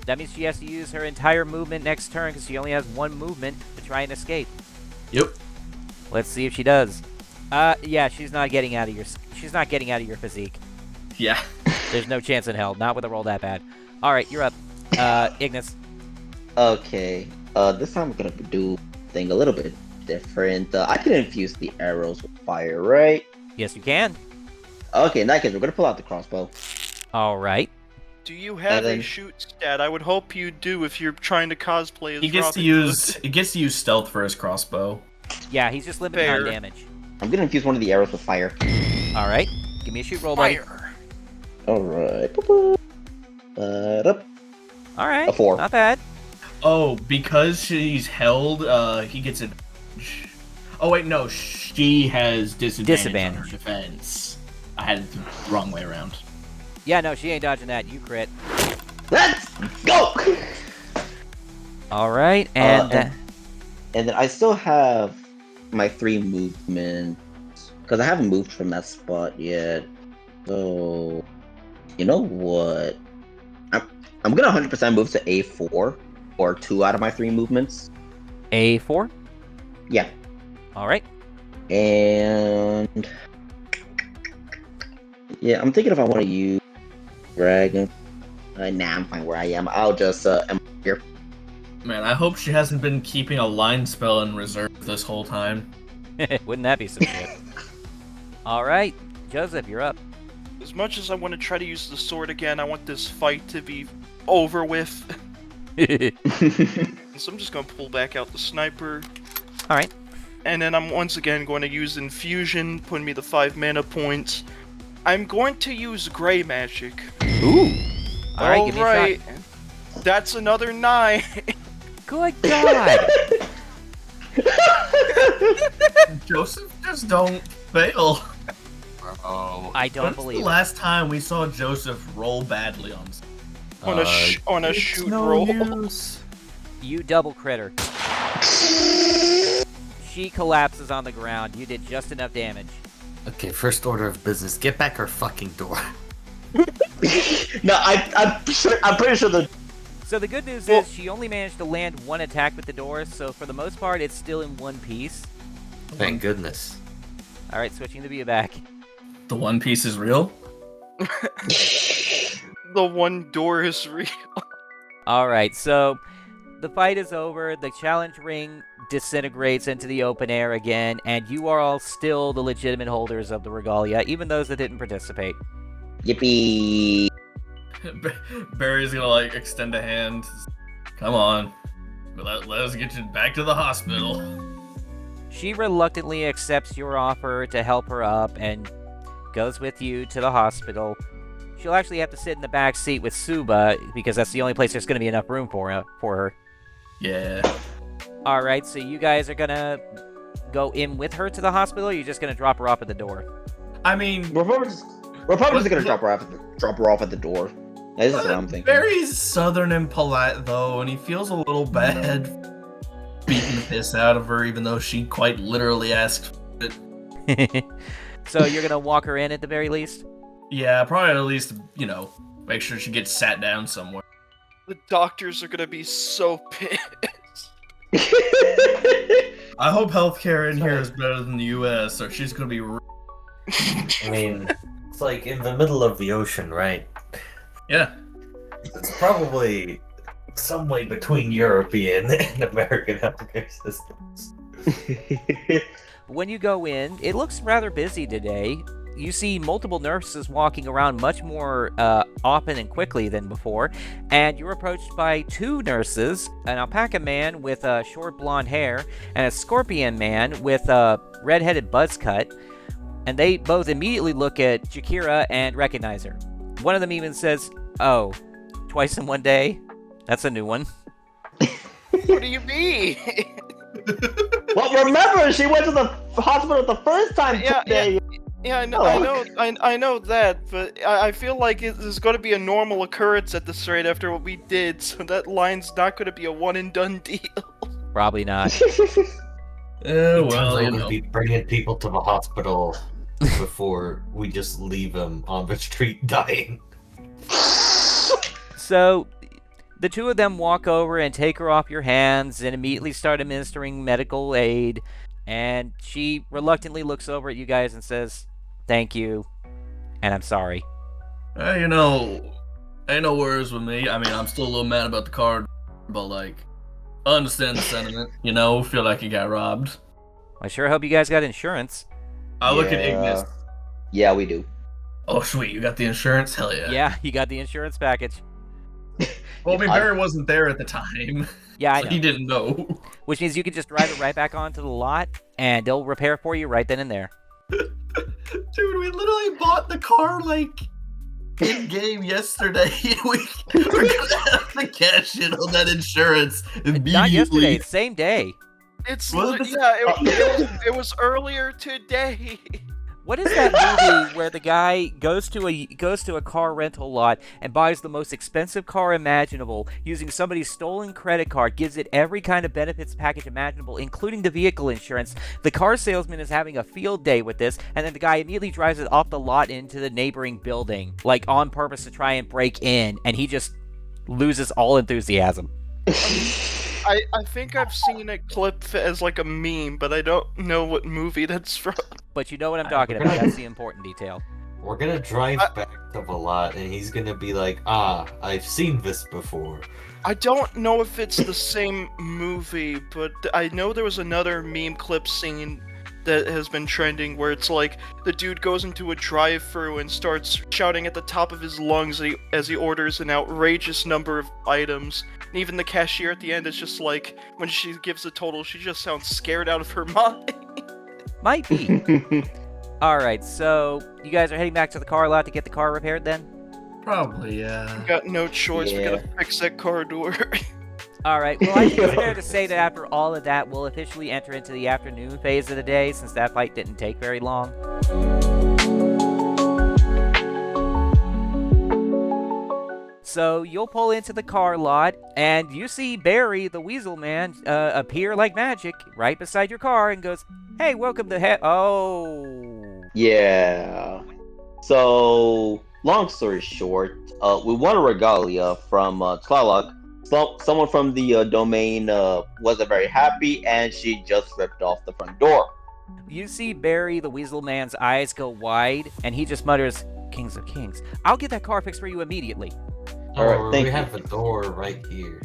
That means she has to use her entire movement next turn because she only has 1 movement to try and escape. Yep. Let's see if she does. Yeah, she's not getting out of your physique. Yeah. There's no chance in hell. Not with a roll that bad. All right, you're up. Ignis. Okay. This time I'm gonna do thing a little bit different. I can infuse the arrows with fire, right? Yes, you can. Okay, in that case, we're gonna pull out the crossbow. All right. Do you have then- a shoot stat? I would hope you do if you're trying to cosplay as He gets to use stealth for his crossbow. Yeah, he's just limited on Fair. damage. I'm gonna infuse one of the arrows with fire. All right. Give me a shoot roll, buddy. Fire. All right. All right. A 4. Not bad. Oh, because she's held, he gets advantage. Oh wait, no, she has disadvantage on her defense. I had it the wrong way around. Yeah, no, she ain't dodging that. You crit. Let's go. All right, and And then I still have my 3 movements because I haven't moved from that spot yet. So, you know what? I'm gonna 100% move to A4 or 2 out of my 3 movements. A4. Yeah, All right. and yeah, I'm thinking if I want to use dragon. Nah, I'm fine where I am. I'll just am here. Man, I hope she hasn't been keeping a line spell in reserve this whole time. Wouldn't that be some shit? All right, Joseph, you're up. As much as I want to try to use the sword again, I want this fight to be over with. So I'm just going to pull back out the sniper. All right. And then I'm once again going to use infusion, putting me the 5 mana points. I'm going to use gray magic. Ooh. All right, give me a shot. That's another 9. Good God. Joseph just don't fail. Oh. I don't When's believe the it. last time we saw Joseph roll badly on on a shoot roll. You double critter. She collapses on the ground. You did just enough damage. Okay, first order of business. Get back her fucking door. No, I'm pretty sure the So the good news is she only managed to land 1 attack with the door, so for the most part, it's still in one piece. Thank goodness. All right, switching to be back. The One Piece is real? The one door is real. All right, so the fight is over. The challenge ring disintegrates into the open air again, and you are all still the legitimate holders of the Regalia, even those that didn't participate. yippee. Barry's gonna like extend a hand. Come on. Let us get you back to the hospital. She reluctantly accepts your offer to help her up and goes with you to the hospital. She'll actually have to sit in the back seat with Suba because that's the only place there's going to be enough room for her. Yeah. All right, so you guys are going to go in with her to the hospital, or you're just going to drop her off at the door? I mean, We're probably just gonna drop her off at the door. This is what I'm thinking. Barry's southern and polite though, and he feels a little bad beating the piss out of her, even though she quite literally asked for it. So you're going to walk her in at the very least? Yeah, probably at least, make sure she gets sat down somewhere. The doctors are gonna be so pissed. I hope healthcare in here is better than the US, or she's gonna be. I mean, it's like in the middle of the ocean, right? Yeah. It's probably some way between European and American healthcare systems. When you go in, it looks rather busy today. You see multiple nurses walking around much more often and quickly than before, and you're approached by 2 nurses, an alpaca man with short blonde hair and a scorpion man with a red-headed buzz cut, and they both immediately look at Jakira and recognize her. One of them even says, "Oh, twice in one day? That's a new one." What do you mean? Well, remember, she went to the hospital the first time Yeah, today. Yeah, Oh. I know that, but I feel like there's going to be a normal occurrence at this rate after what we did, so that line's not going to be a one and done deal. Probably not. Yeah, well, Well, you would know. be bringing people to the hospital before we just leave them on the street dying. So, the two of them walk over and take her off your hands and immediately start administering medical aid. And she reluctantly looks over at you guys and says, "Thank you, and I'm sorry." You know, ain't no worries with me. I mean, I'm still a little mad about the card, but like, I understand the sentiment. You know, feel like you got robbed. I sure hope you guys got insurance. I look at Ignis. Yeah, we do. Oh, sweet, you got the insurance? Hell yeah. Yeah, you got the insurance package. Well, I mean, Barry wasn't there at the time. Yeah, I so know. he didn't know. Which means you can just drive it right back onto the lot, and they'll repair for you right then and there. Dude, we literally bought the car like in game yesterday. We're gonna have to cash in on that insurance immediately. Not yesterday, same day. It's What? it was earlier today. What is that movie where the guy goes to a car rental lot and buys the most expensive car imaginable using somebody's stolen credit card, gives it every kind of benefits package imaginable, including the vehicle insurance. The car salesman is having a field day with this, and then the guy immediately drives it off the lot into the neighboring building, like on purpose to try and break in, and he just loses all enthusiasm. I think I've seen a clip as like a meme, but I don't know what movie that's from. But you know what I'm talking about. That's the important detail. We're gonna drive back to the lot, and he's gonna be like, I've seen this before. I don't know if it's the same movie, but I know there was another meme clip scene that has been trending where it's like the dude goes into a drive-thru and starts shouting at the top of his lungs as he orders an outrageous number of items. And even the cashier at the end is just like, when she gives a total, she just sounds scared out of her mind. Might be. Alright, so you guys are heading back to the car lot to get the car repaired then? Probably, yeah. We got no choice, we gotta fix that car door. Alright, well I think it's fair to say that after all of that, we'll officially enter into the afternoon phase of the day, since that fight didn't take very long. So you'll pull into the car lot, and you see Barry, the Weasel Man, appear like magic right beside your car and goes, "Hey, welcome to Oh. Yeah. So, long story short, we won a Regalia from Tlaloc. Someone from the domain wasn't very happy, and she just ripped off the front door. You see Barry, the Weasel Man's eyes go wide, and he just mutters, "Kings of Kings. I'll get that car fixed for you immediately." Alright, thank we you. have a door right here.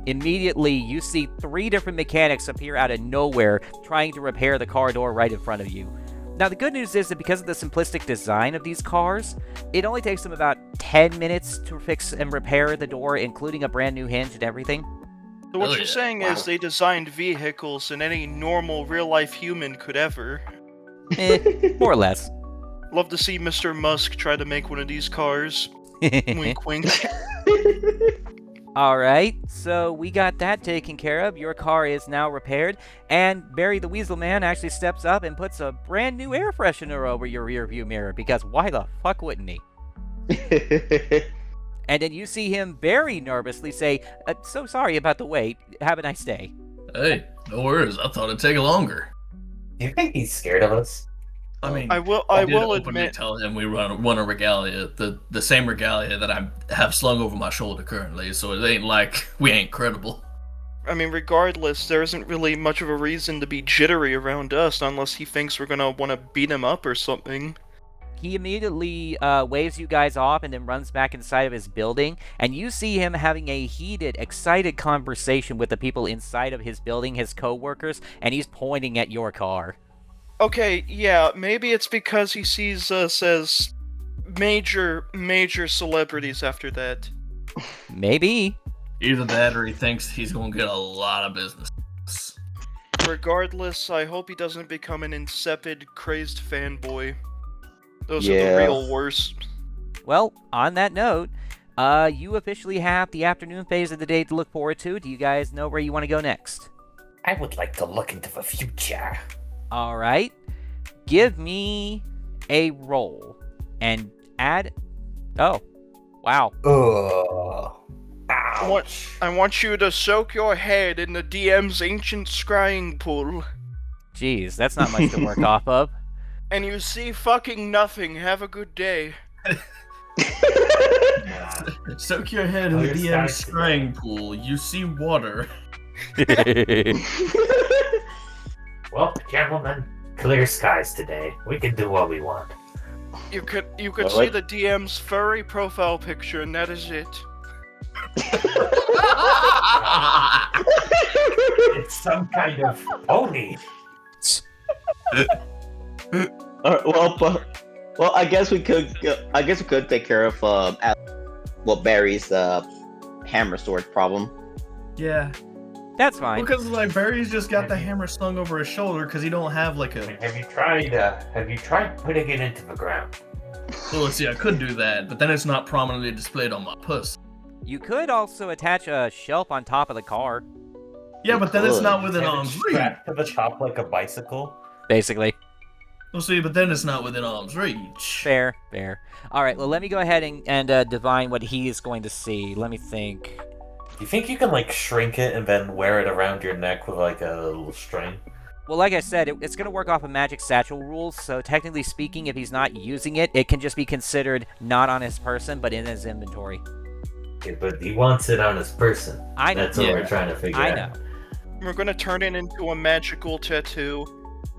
Immediately, you see 3 different mechanics appear out of nowhere trying to repair the car door right in front of you. Now, the good news is that because of the simplistic design of these cars, it only takes them about 10 minutes to fix and repair the door, including a brand new hinge and everything. So what Oh, you're yeah. saying is they designed vehicles than any normal real-life human could ever. More or less. Love to see Mr. Musk try to make one of these cars. Wink, wink. Alright, so we got that taken care of. Your car is now repaired, and Barry the Weasel Man actually steps up and puts a brand new air freshener over your rear view mirror, because why the fuck wouldn't he? And then you see him very nervously say, "So sorry about the wait. Have a nice day." Hey, no worries. I thought it'd take longer. Do you think he's scared of us? I mean, I will did openly admit, tell him we won a Regalia, the same Regalia that I have slung over my shoulder currently, so it ain't like we ain't credible. I mean, regardless, there isn't really much of a reason to be jittery around us unless he thinks we're gonna want to beat him up or something. He immediately waves you guys off and then runs back inside of his building, and you see him having a heated, excited conversation with the people inside of his building, his co-workers, and he's pointing at your car. Okay, yeah, maybe it's because he sees us as major celebrities after that. Maybe. Either that or he thinks he's gonna get a lot of business. Regardless, I hope he doesn't become an insipid, crazed fanboy. Those are Yeah. the real worst. Well, on that note, you officially have the afternoon phase of the day to look forward to. Do you guys know where you want to go next? I would like to look into the future. All right. Give me a roll and add. Oh, wow. Ugh. I want you to soak your head in the DM's ancient scrying pool. Jeez, that's not much to work off of. And you see fucking nothing. Have a good day. Soak your head in Oh, the you're DM's starting scrying pool. You see water. Well, gentlemen, clear skies today. We can do what we want. You could Well, see like- the DM's furry profile picture, and that is it. It's some kind of pony. Well, I guess we could. I guess we could take care of Barry's hammer sword problem. Yeah. That's fine. Because like Barry's just got the hammer slung over his shoulder because he don't have like a. Have you tried putting it into the ground? Well, let's see, I could do that, but then it's not prominently displayed on my puss. You could also attach a shelf on top of the car, Yeah, but then it's could. not within Have it arm's reach. strapped to the top like a bicycle? basically. Well, see, but then it's not within arm's reach. Fair, fair. All right, well, let me go ahead and divine what he is going to see. Let me think. Do you think you can like shrink it and then wear it around your neck with like a little string? Well, like I said, it's going to work off of magic satchel rules, so technically speaking, if he's not using it, it can just be considered not on his person, but in his inventory. Yeah, but he wants it on his person. I know. That's what we're trying to figure I out. know. We're gonna turn it into a magical tattoo.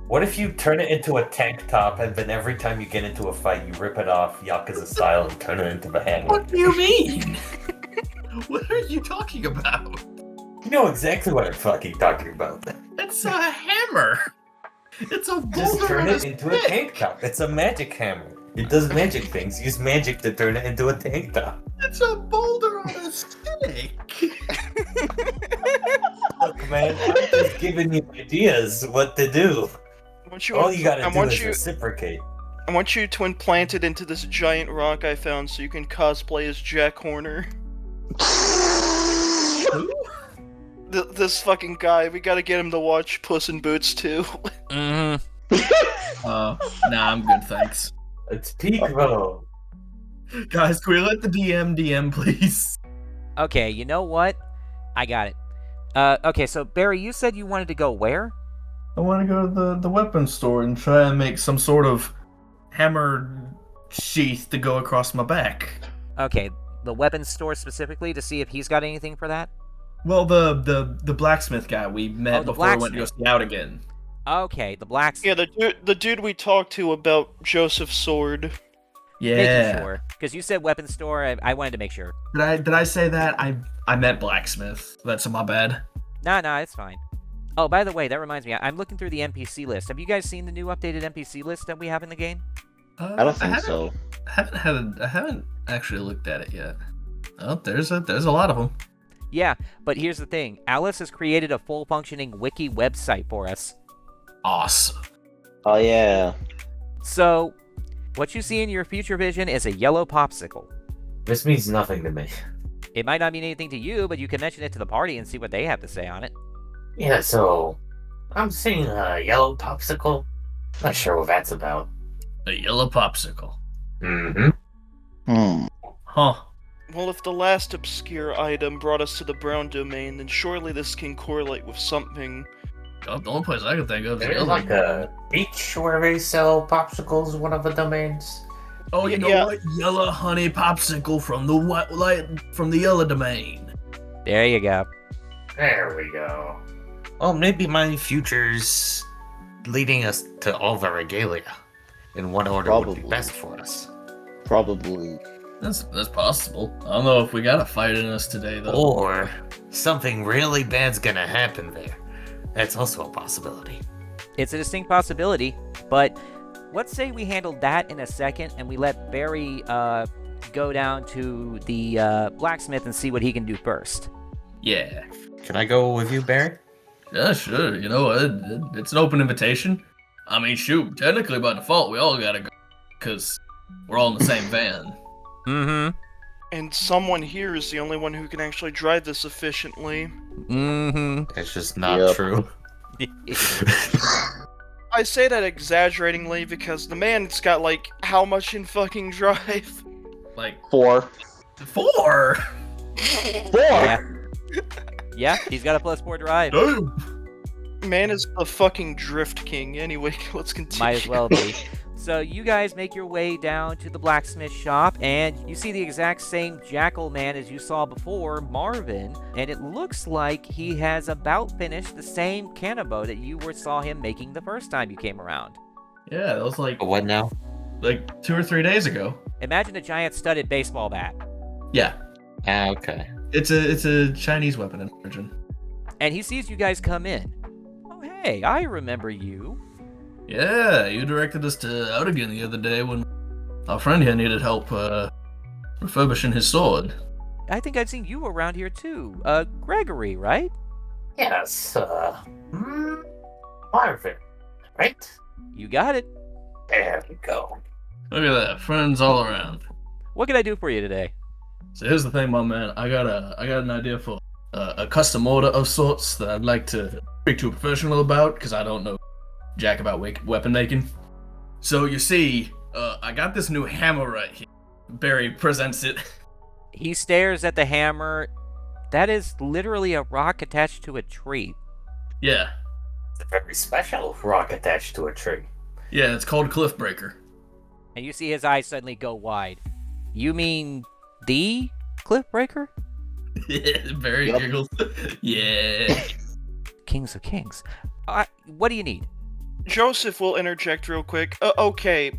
What if you turn it into a tank top and then every time you get into a fight, you rip it off Yakuza style and turn it into the hammer? What do you mean? What are you talking about? You know exactly what I'm fucking talking about. It's a hammer. It's a Just boulder turn on it a into a stick. tank top. It's a magic hammer. It does magic things. Use magic to turn it into a tank top. It's a boulder on a stick. Look, man, I'm just giving you ideas what to do. All you gotta do is reciprocate. I want you to implant it into this giant rock I found so you can cosplay as Jack Horner. This fucking guy, we gotta get him to watch Puss in Boots too. Mm-hmm. Nah, I'm good, thanks. It's peak though. Guys, can we let the DM, please? Okay, you know what? I got it. Okay, so Barry, you said you wanted to go where? I want to go to the weapons store and try and make some sort of hammer sheath to go across my back. Okay, the weapons store specifically to see if he's got anything for that? Well, the blacksmith guy we met Oh, the before I went to go blacksmith. see out again. Okay, the blacks. Yeah, the dude we talked to about Joseph's sword. Yeah. Making sure, because you said weapons store. I wanted to make sure. Did I say that? I meant blacksmith. That's my bad. Nah, it's fine. Oh, by the way, that reminds me. I'm looking through the NPC list. Have you guys seen the new updated NPC list that we have in the game? I don't think so. I haven't actually looked at it yet. Oh, there's a lot of them. Yeah, but here's the thing. Alice has created a full functioning wiki website for us. Awesome. Oh yeah. So, what you see in your future vision is a yellow popsicle. This means nothing to me. It might not mean anything to you, but you can mention it to the party and see what they have to say on it. Yeah, so I'm seeing a yellow popsicle. Not sure what that's about. A yellow popsicle. Mm-hmm. Huh. Well, if the last obscure item brought us to the Brown Domain, then surely this can correlate with something. Oh, the only place I can think of is There's Yellow. like a beach where they sell popsicles, one of the domains. Oh, you know Yeah. what? Yellow honey popsicle from the Yellow Demesne. There you go. There we go. Oh, maybe my future's leading us to all the regalia. In what order would be Probably. best for us? Probably. That's possible. I don't know if we got a fight in us today though. Or something really bad's gonna happen there. That's also a possibility. It's a distinct possibility, but let's say we handle that in a second and we let Barry go down to the blacksmith and see what he can do first. Yeah. Can I go with you, Barry? Yeah, sure. You know, it's an open invitation. I mean, shoot, technically by default, we all gotta go, because we're all in the same van. Mm-hmm. And someone here is the only one who can actually drive this efficiently. Mm-hmm. It's just not Yep. true. I say that exaggeratingly because the man's got like how much in fucking drive? Like 4. 4. 4. Yeah, he's got a +4 drive. Damn. Man is a fucking drift king. Anyway, let's continue. Might as well be. So you guys make your way down to the blacksmith shop, and you see the exact same jackal man as you saw before, Marvin, and it looks like he has about finished the same cannabo that you saw him making the first time you came around. Yeah, that was like What now? 2 or 3 days ago. Imagine a giant studded baseball bat. Yeah, Okay. it's a Chinese weapon in origin. And he sees you guys come in. Oh, hey, I remember you. Yeah, you directed us to Oudigan the other day when our friend here needed help refurbishing his sword. I think I've seen you around here too. Gregory, right? Yes, Marvin, right? You got it. There we go. Look at that, friends all around. What can I do for you today? So here's the thing, my man. I got an idea for a custom order of sorts that I'd like to speak to a professional about, because I don't know jack about weapon making. So you see, I got this new hammer right here. Barry presents it. He stares at the hammer. That is literally a rock attached to a tree. Yeah, It's a very special rock attached to a tree. yeah, it's called Cliffbreaker. And you see his eyes suddenly go wide. You mean the Cliffbreaker? Yeah, Barry Yup. giggles. Yeah. Kings of Kings. What do you need? Joseph will interject real quick. Okay,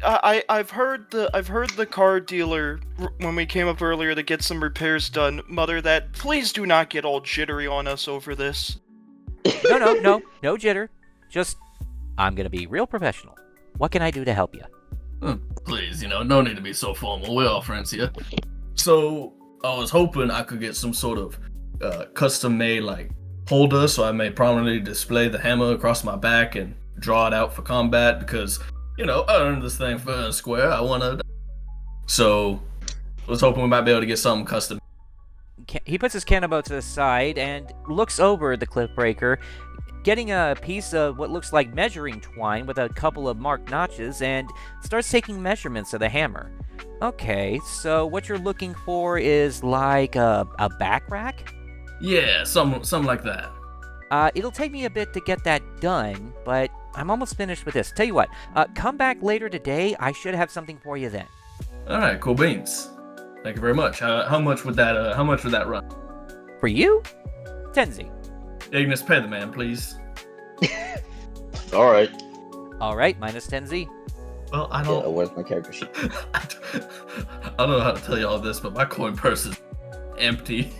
I've heard the car dealer when we came up earlier to get some repairs done mutter that please do not get all jittery on us over this. No jitter. Just, I'm gonna be real professional. What can I do to help you? Please, no need to be so formal. We're all friends here. So, I was hoping I could get some sort of custom-made, holder so I may prominently display the hammer across my back and draw it out for combat because, I earned this thing fair and square. I want to... So, I was hoping we might be able to get something custom. He puts his cannonbow to the side and looks over the Cliffbreaker, getting a piece of what looks like measuring twine with a couple of marked notches, and starts taking measurements of the hammer. Okay, so what you're looking for is like a back rack? Yeah, something like that. It'll take me a bit to get that done, but I'm almost finished with this. Tell you what, come back later today. I should have something for you then. All right, cool beans. Thank you very much. How much would that run? For you? Tenzi. Ignis, pay the man, please. All right. All right, minus Tenzi. Well, I Yeah, don't. where's my character sheet? I don't know how to tell you all this, but my coin purse is empty.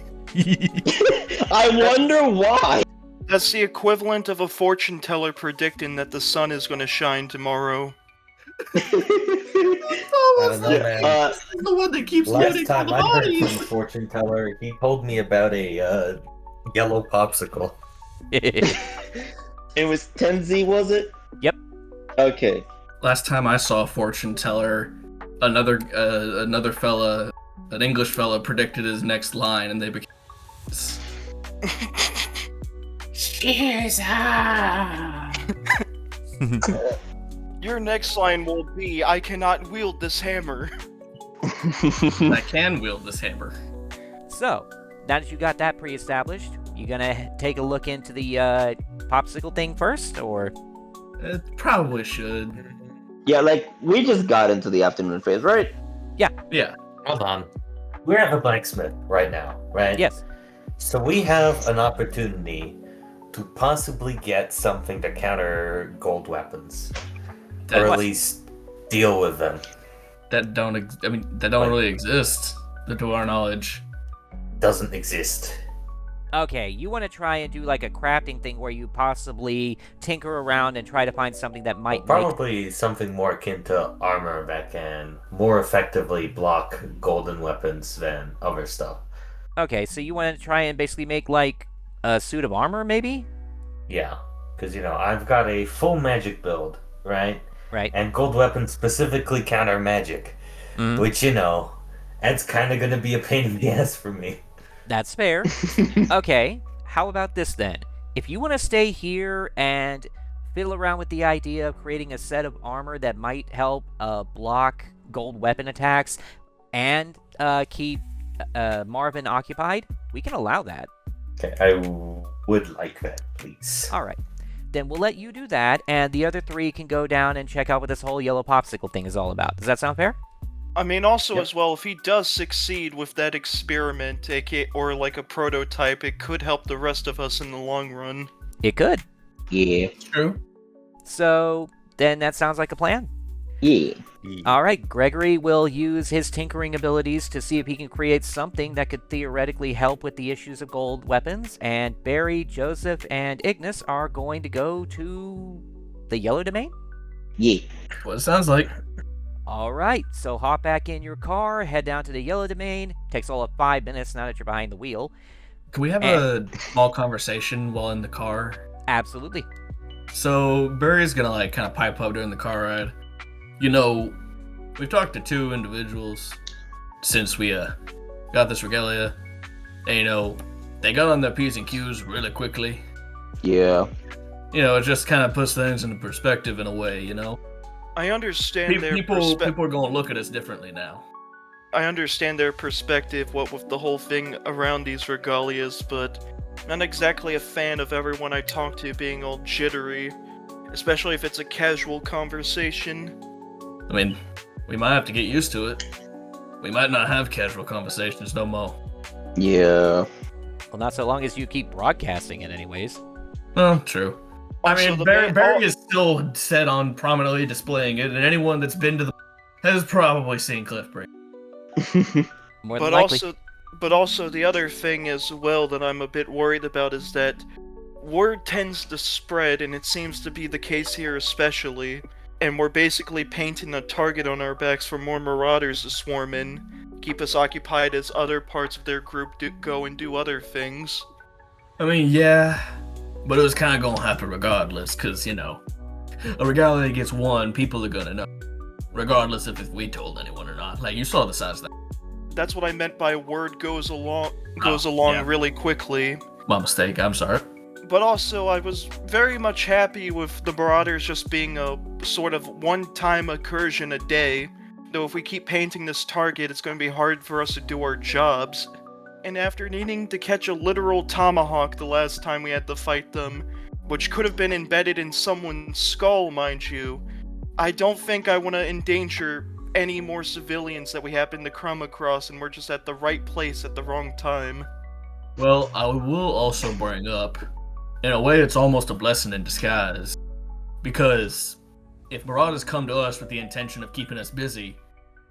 I wonder why. That's the equivalent of a fortune teller predicting that the sun is going to shine tomorrow. I don't know, man. The one that keeps Last getting to time the I heard from bodies. the fortune teller, he told me about a yellow popsicle. It was Tenzi, was it? Yep. Okay. Last time I saw a fortune teller, another fella, an English fella, predicted his next line, and they became. Cheers! Your next line will be, I cannot wield this hammer. I can wield this hammer. So, now that you got that pre-established, you gonna take a look into the popsicle thing first, or? It probably should. Yeah, we just got into the afternoon phase, right? Yeah. Hold on. We're at the blacksmith right now, right? Yes. So we have an opportunity to possibly get something to counter gold weapons, or What? at least deal with them. That don't really exist, to our knowledge. Doesn't exist. Okay, you want to try and do like a crafting thing where you possibly tinker around and try to find something that might make... Probably something more akin to armor that can more effectively block golden weapons than other stuff. Okay, so you want to try and basically make like a suit of armor, maybe? Yeah, because I've got a full magic build, right? Right. And gold weapons specifically counter magic, Mhm. which that's kind of going to be a pain in the ass for me. That's fair. Okay, how about this then? If you want to stay here and fiddle around with the idea of creating a set of armor that might help block gold weapon attacks and keep Marvin occupied, we can allow that. Okay, I would like that, please. All right. Then we'll let you do that, and the other 3 can go down and check out what this whole yellow popsicle thing is all about. Does that sound fair? I mean, also Yep. as well, if he does succeed with that experiment, or like a prototype, it could help the rest of us in the long run. It could. Yeah. True. So then that sounds like a plan. Yeah. All right, Gregory will use his tinkering abilities to see if he can create something that could theoretically help with the issues of gold weapons, and Barry, Joseph, and Ignis are going to go to the Yellow Demesne? Yeah. What it sounds like. All right, so hop back in your car, head down to the Yellow Demesne. Takes all of 5 minutes now that you're behind the wheel. Can we have a small conversation while in the car? Absolutely. So Barry's gonna like kind of pipe up during the car ride. You know, we've talked to 2 individuals since we got this regalia, and you know, they got on their P's and Q's really quickly. Yeah. You know, it just kind of puts things into perspective in a way. You know, I understand their people are going to look at us differently now. I understand their perspective, what with the whole thing around these regalias, but not exactly a fan of everyone I talk to being all jittery, especially if it's a casual conversation. I mean, we might have to get used to it. We might not have casual conversations no more. Yeah. Well, not so long as you keep broadcasting it anyways. Oh, true. I Also, mean, the Barry main- is still set on prominently displaying it, and anyone that's been to the has probably seen Cliffbreak. More than likely. But also the other thing as well that I'm a bit worried about is that word tends to spread, and it seems to be the case here especially, and we're basically painting a target on our backs for more marauders to swarm in, keep us occupied as other parts of their group go and do other things. I mean, yeah, but it was kind of going to happen regardless, because, you know, a regalia gets one, people are going to know, regardless if we told anyone or not. Like, you saw the size of that. That's what I meant by word goes along yeah. really quickly. My mistake, I'm sorry. But also, I was very much happy with the Marauders just being a sort of one-time incursion a day. Though if we keep painting this target, it's going to be hard for us to do our jobs. And after needing to catch a literal tomahawk the last time we had to fight them, which could have been embedded in someone's skull, mind you, I don't think I want to endanger any more civilians that we happen to come across, and we're just at the right place at the wrong time. Well, I will also bring up, in a way, it's almost a blessing in disguise. Because if marauders come to us with the intention of keeping us busy,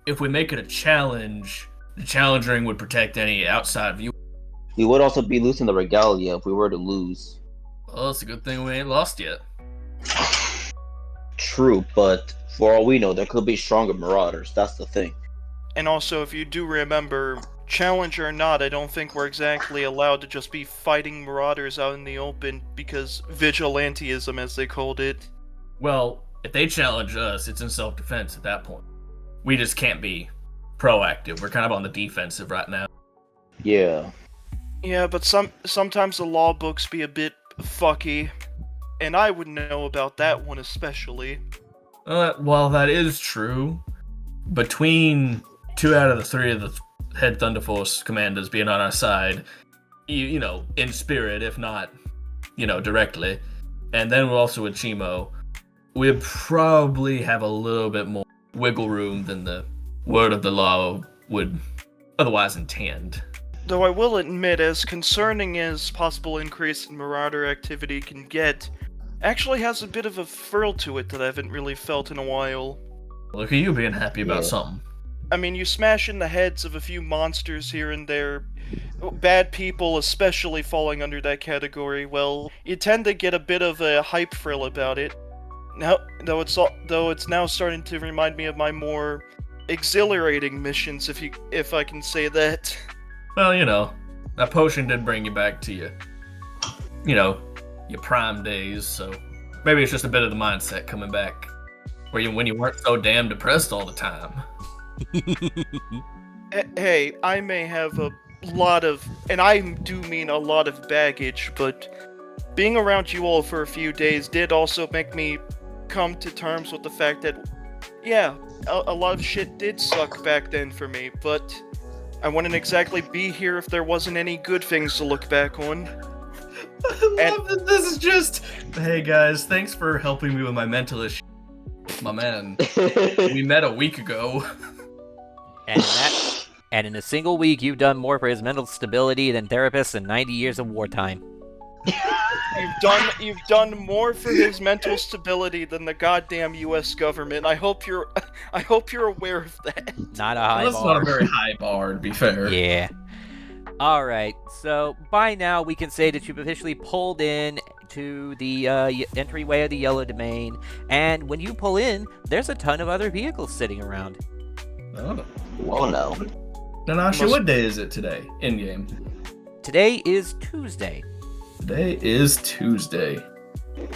if we make it a challenge, the challenge ring would protect any outside view. We would also be losing the regalia if we were to lose. Well, it's a good thing we ain't lost yet. True, but for all we know, there could be stronger marauders. That's the thing. And also, if you do remember, challenge or not, I don't think we're exactly allowed to just be fighting marauders out in the open because vigilantism, as they called it. Well, if they challenge us, it's in self-defense at that point. We just can't be proactive. We're kind of on the defensive right now. Yeah. Yeah, but sometimes the law books be a bit fucky, and I would know about that one especially. While that is true, between 2 out of the 3 of the head Thunder Force commanders being on our side, you know, in spirit, if not, you know, directly, and then we're also with Chimo, we probably have a little bit more wiggle room than the word of the law would otherwise intend. Though I will admit, as concerning as possible increase in marauder activity can get, actually has a bit of a thrill to it that I haven't really felt in a while. Look at you being happy about something. I mean, you smash in the heads of a few monsters here and there, bad people especially falling under that category, well, you tend to get a bit of a hype thrill about it. Now, though it's now starting to remind me of my more exhilarating missions, if I can say that. Well, you know, that potion did bring you back to your prime days, so maybe it's just a bit of the mindset coming back, when you weren't so damn depressed all the time. Hey, I may have a lot of, and I do mean a lot of baggage, but being around you all for a few days did also make me come to terms with the fact that, yeah, a lot of shit did suck back then for me, but I wouldn't exactly be here if there wasn't any good things to look back on. I love that this is just, hey guys, thanks for helping me with my mental issue. My man, we met a week ago. And in a single week, you've done more for his mental stability than therapists in 90 years of wartime. You've done more for his mental stability than the goddamn U.S. government. I hope you're aware of that. Not a high That's bar. not a very high bar, to be fair. Yeah. Alright, so by now we can say that you've officially pulled in to the entryway of the Yellow Demesne, and when you pull in, there's a ton of other vehicles sitting around. Oh. Well, no. Nanashi, what day is it today, in-game? Today is Tuesday. Today is Tuesday.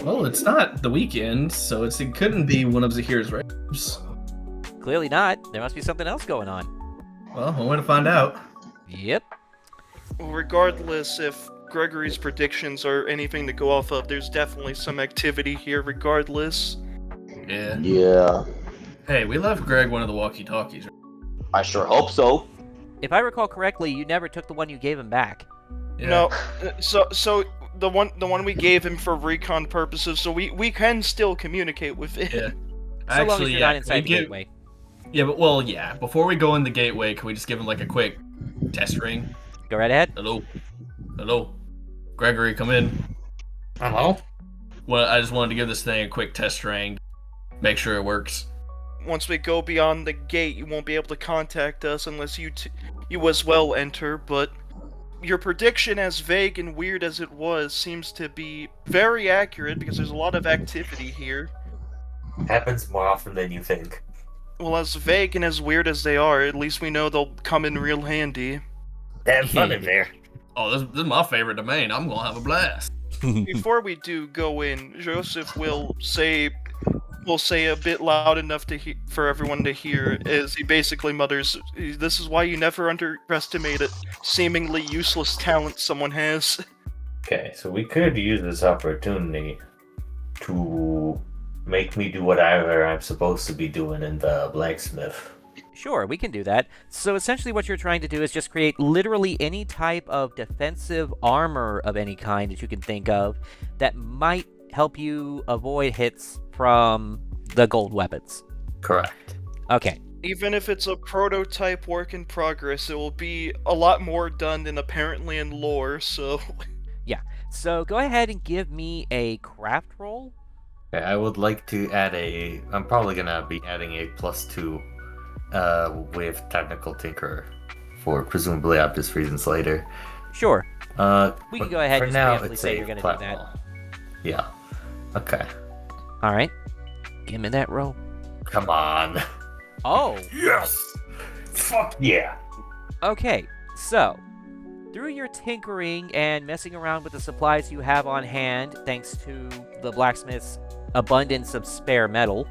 Well, it's not the weekend, so it couldn't be one of Zahir's regulars. Clearly not. There must be something else going on. Well, we're going to find out. Yep. Regardless if Gregory's predictions are anything to go off of, there's definitely some activity here regardless. Yeah. Yeah. Hey, we left Greg one of the walkie-talkies. I sure hope so. If I recall correctly, you never took the one you gave him back. Yeah. No, so the one we gave him for recon purposes, so we can still communicate with it. Yeah. So long as you're not inside the gateway. Yeah, but, well, yeah. Before we go in the gateway, can we just give him, like, a quick test ring? Go right ahead. Hello? Hello? Gregory, come in. Hello? Well, I just wanted to give this thing a quick test ring. Make sure it works. Once we go beyond the gate, you won't be able to contact us unless you as well enter, but your prediction, as vague and weird as it was, seems to be very accurate because there's a lot of activity here. Happens more often than you think. Well, as vague and as weird as they are, at least we know they'll come in real handy. Have fun in there. Oh, this is my favorite domain. I'm gonna have a blast. Before we do go in, Joseph will say a bit loud enough for everyone to hear, as he basically mutters, "This is why you never underestimate a seemingly useless talent someone has." Okay, so we could use this opportunity to make me do whatever I'm supposed to be doing in the blacksmith. Sure, we can do that. So essentially what you're trying to do is just create literally any type of defensive armor of any kind that you can think of that might help you avoid hits from the gold weapons. Correct. Okay. Even if it's a prototype work in progress, it will be a lot more done than apparently in lore, so... Yeah. So go ahead and give me a craft roll. Okay, I would like to add I'm probably gonna be adding a +2 with technical tinker for presumably obvious reasons later. Sure. We can go ahead for and now, just it's say a you're going to do platform. that. Yeah. Okay. All right. Give me that roll. Come on. Oh. Yes. Fuck yeah. Okay. So, through your tinkering and messing around with the supplies you have on hand, thanks to the blacksmith's abundance of spare metal,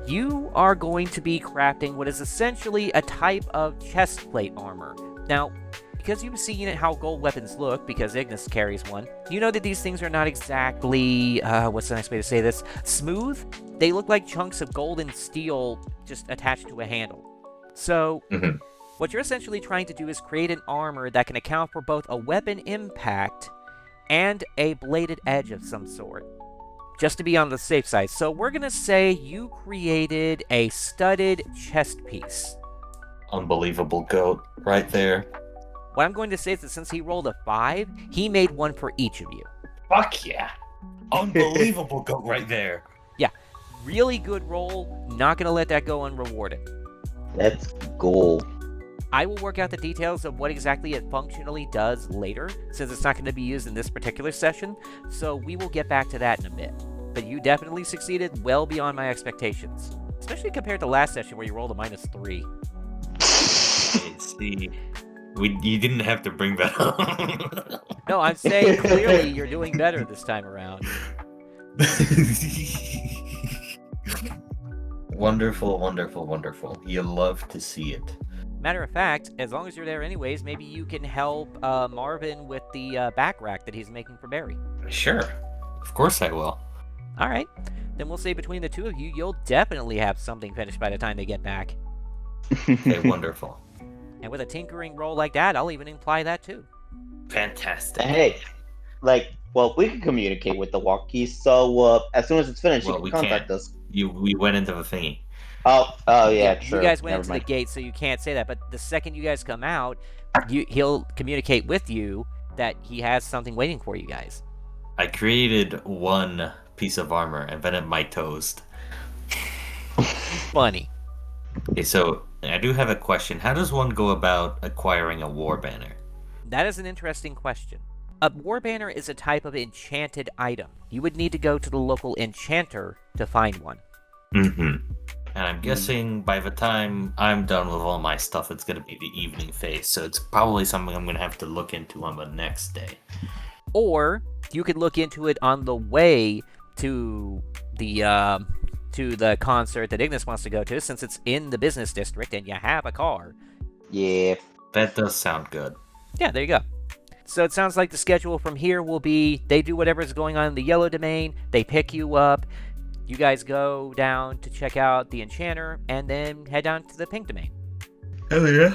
you are going to be crafting what is essentially a type of chest plate armor. Now, because you've seen how gold weapons look, because Ignis carries one, you know that these things are not exactly, what's the nice way to say this, smooth? They look like chunks of gold and steel just attached to a handle. So, what you're essentially trying to do is create an armor that can account for both a weapon impact and a bladed edge of some sort, just to be on the safe side. So we're going to say you created a studded chest piece. Unbelievable goat right there. What I'm going to say is that since he rolled a 5, he made one for each of you. Fuck yeah. Unbelievable goat right there. Yeah, really good roll. Not going to let that go unrewarded. Let's go. I will work out the details of what exactly it functionally does later, since it's not going to be used in this particular session, so we will get back to that in a bit. But you definitely succeeded well beyond my expectations, especially compared to last session where you rolled a -3. See, you didn't have to bring that up. No, I'm saying clearly you're doing better this time around. Wonderful, wonderful, wonderful. You love to see it. Matter of fact, as long as you're there anyways, maybe you can help Marvin with the back rack that he's making for Barry. Sure. Of course I will. All right. Then we'll say between the two of you, you'll definitely have something finished by the time they get back. Okay, wonderful. And with a tinkering roll like that, I'll even imply that too. Fantastic. Hey, we can communicate with the walkies. So as soon as it's finished, Well, you we can contact can't. us. We went into the thingy. Oh, yeah, true. You guys went Never into mind. the gate, so you can't say that. But the second you guys come out, he'll communicate with you that he has something waiting for you guys. I created one piece of armor and then my toast. Funny. Okay, so I do have a question. How does one go about acquiring a war banner? That is an interesting question. A war banner is a type of enchanted item. You would need to go to the local enchanter to find one. Mm-hmm. And I'm guessing by the time I'm done with all my stuff, it's going to be the evening phase. So it's probably something I'm going to have to look into on the next day. Or you could look into it on the way to the concert that Ignis wants to go to, since it's in the business district and you have a car. Yeah. That does sound good. Yeah, there you go. So it sounds like the schedule from here will be they do whatever's going on in the Yellow Demesne, they pick you up, you guys go down to check out the Enchanter, and then head down to the Pink Demesne. Hell yeah.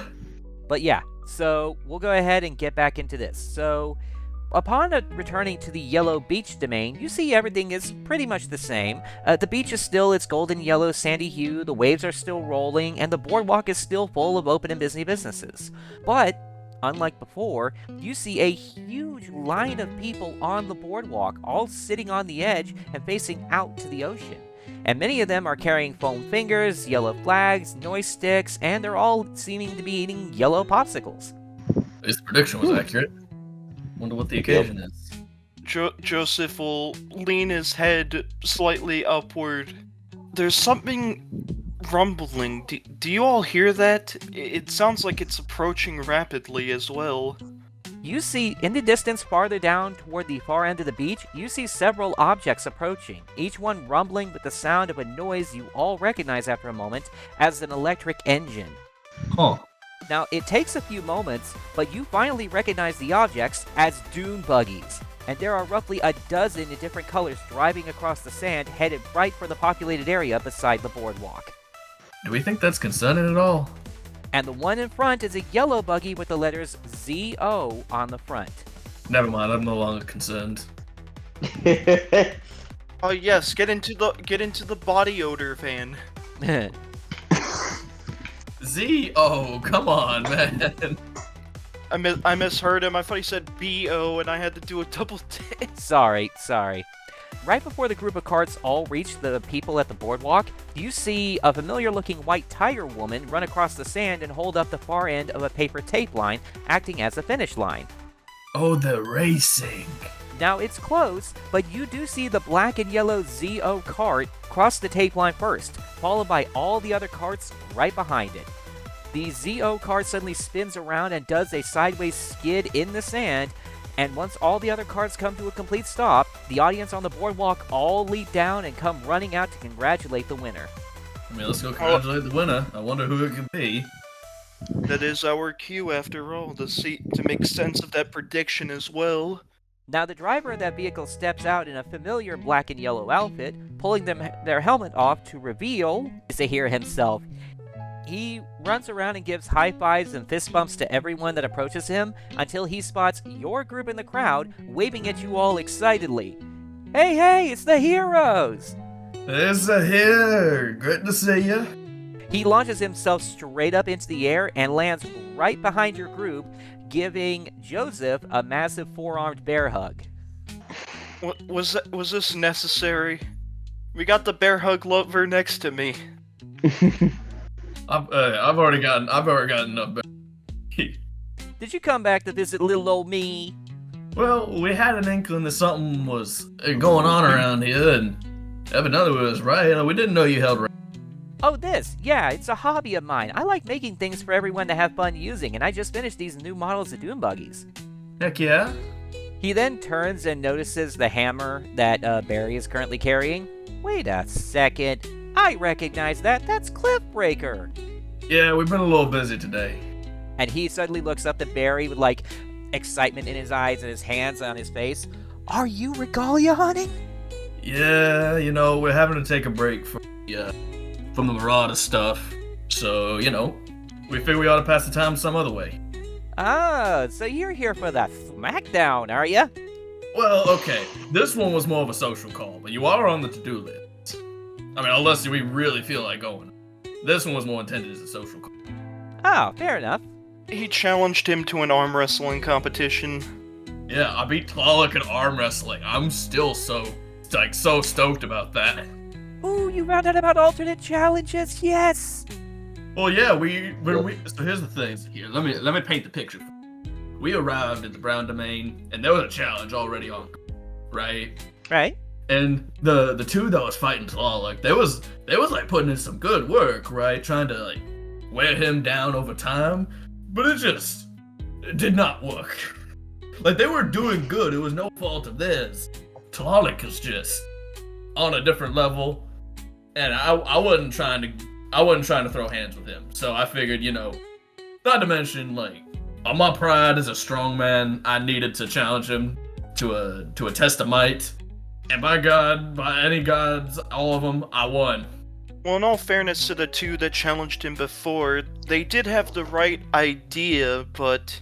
But yeah, so we'll go ahead and get back into this. So upon returning to the Yellow Beach Demesne, you see everything is pretty much the same. The beach is still its golden yellow sandy hue, the waves are still rolling, and the boardwalk is still full of open and busy businesses. But unlike before, you see a huge line of people on the boardwalk, all sitting on the edge and facing out to the ocean. And many of them are carrying foam fingers, yellow flags, noise sticks, and they're all seeming to be eating yellow popsicles. His prediction was accurate. Wonder what the occasion is. Joseph will lean his head slightly upward. There's something rumbling. Do you all hear that? It sounds like it's approaching rapidly as well. You see, in the distance farther down toward the far end of the beach, you see several objects approaching, each one rumbling with the sound of a noise you all recognize after a moment as an electric engine. Huh. Now, it takes a few moments, but you finally recognize the objects as dune buggies, and there are roughly a dozen in different colors driving across the sand headed right for the populated area beside the boardwalk. Do we think that's concerning at all? And the one in front is a yellow buggy with the letters ZO on the front. Never mind, I'm no longer concerned. Oh yes, get into the body odor van. Z? Oh, come on, man. I misheard him. I thought he said BO, and I had to do a double take. Sorry. Right before the group of carts all reach the people at the boardwalk, you see a familiar-looking white tire woman run across the sand and hold up the far end of a paper tape line, acting as a finish line. Oh, the racing. Now, it's close, but you do see the black and yellow ZO cart cross the tape line first, followed by all the other carts right behind it. The ZO cart suddenly spins around and does a sideways skid in the sand, and once all the other carts come to a complete stop, the audience on the boardwalk all leap down and come running out to congratulate the winner. I mean, let's go congratulate the winner. I wonder who it could be. That is our cue, after all, to make sense of that prediction as well. Now, the driver of that vehicle steps out in a familiar black and yellow outfit, pulling their helmet off to reveal Zahir himself. He runs around and gives high fives and fist bumps to everyone that approaches him until he spots your group in the crowd, waving at you all excitedly. Hey, it's the heroes! It's Zahir. Great to see you. He launches himself straight up into the air and lands right behind your group, giving Joseph a massive four-armed bear hug. Was this necessary? We got the bear hug lover next to me. I've already gotten enough. Did you come back to visit little old me? Well, we had an inkling that something was going on around here, and evidently it was right. We didn't know you held right. Oh, yeah, it's a hobby of mine. I like making things for everyone to have fun using, and I just finished these new models of Doom Buggies. Heck yeah. He then turns and notices the hammer that Barry is currently carrying. Wait a second. I recognize that. That's Cliffbreaker. Yeah, we've been a little busy today. And he suddenly looks up at Barry with, excitement in his eyes and his hands on his face. Are you Regalia hunting? Yeah, we're having to take a break from the Marauder stuff. So, we figure we ought to pass the time some other way. Ah, so you're here for the smackdown, are ya? Well, okay, this one was more of a social call, but you are on the to-do list. I mean, unless we really feel like going. This one was more intended as a social call. Oh, fair enough. He challenged him to an arm wrestling competition. Yeah, I beat Tlaloc in arm wrestling. I'm still so stoked about that. Ooh, you found out about alternate challenges, yes! Well, yeah, so here's the thing. Here, let me paint the picture. We arrived at the Brown Demesne, and there was a challenge already on, right? Right. And the two that was fighting Tlaloc, they was like putting in some good work, right? Trying to like wear him down over time, but it did not work. Like, they were doing good. It was no fault of theirs. Tlaloc is just on a different level, and I wasn't trying to throw hands with him. So I figured, not to mention, like, on my pride as a strong man, I needed to challenge him to a test of might. And by God, by any gods, all of them, I won. Well, in all fairness to the two that challenged him before, they did have the right idea, but